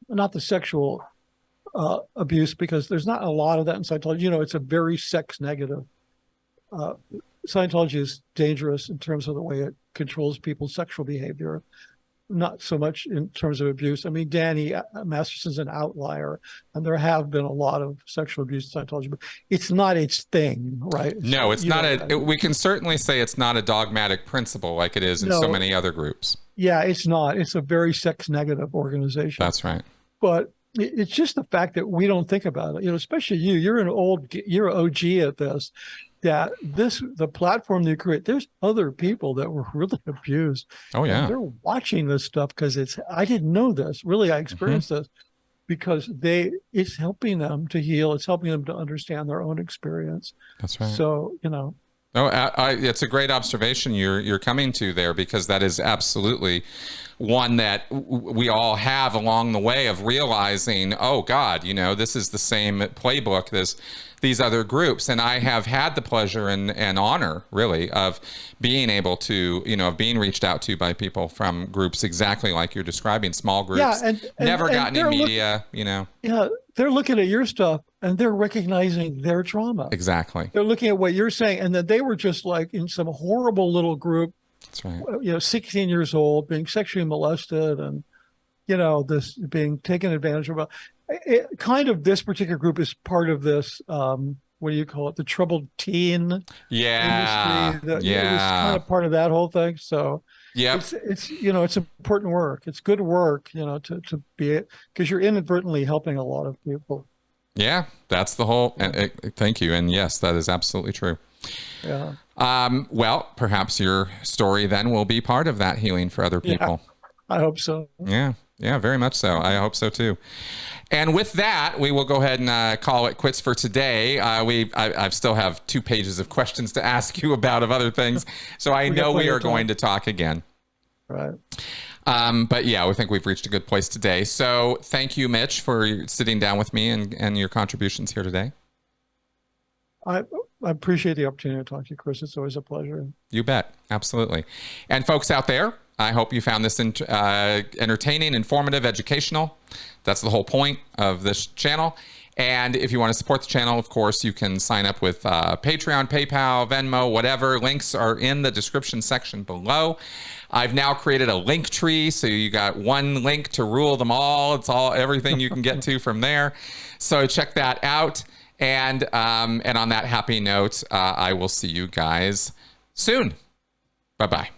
not the sexual abuse, because there's not a lot of that in Scientology. It's a very sex negative Scientology is dangerous in terms of the way it controls people's sexual behavior, not so much in terms of abuse. I mean, Danny Masterson's an outlier, and there have been a lot of sexual abuse in Scientology, but it's not its thing, right? No, it's not we can certainly say it's not a dogmatic principle like it is in so many other groups. Yeah, it's not. It's a very sex negative organization. That's right. But it's just the fact that we don't think about it, especially you're an OG at this, that the platform you create, there's other people that were really abused. Oh yeah. And they're watching this stuff because I didn't know this. Really, I experienced this because it's helping them to heal. It's helping them to understand their own experience. That's right. So, Oh, it's a great observation you're coming to there, because that is absolutely one that we all have along the way of realizing, oh God, this is the same playbook as these other groups. And I have had the pleasure and honor, really, of being able to, of being reached out to by people from groups exactly like you're describing, small groups, never got any media, Yeah, they're looking at your stuff and they're recognizing their trauma. Exactly. They're looking at what you're saying, and that they were just like in some horrible little group. That's right. 16 years old, being sexually molested, and this being taken advantage of. This particular group is part of this. What do you call it? The troubled teen industry. It was kind of part of that whole thing. So it's important work. It's good work, to be, because you're inadvertently helping a lot of people. Yeah, that's the whole. Thank you. And yes, that is absolutely true. Yeah. Well, perhaps your story then will be part of that healing for other people. Yeah, I hope so. Yeah, very much so. I hope so too. And with that, we will go ahead and call it quits for today. I still have 2 pages of questions to ask you about of other things, so I know we are going to talk again. Right. But yeah, we think we've reached a good place today. So thank you, Mitch, for sitting down with me and your contributions here today. I appreciate the opportunity to talk to you, Chris. It's always a pleasure. You bet. Absolutely. And folks out there, I hope you found this entertaining, informative, educational. That's the whole point of this channel. And if you want to support the channel, of course, you can sign up with Patreon, PayPal, Venmo, whatever. Links are in the description section below. I've now created a LINKTREE, so you got one link to rule them all. It's everything you can get to from there. So check that out. And on that happy note, I will see you guys soon. Bye-bye.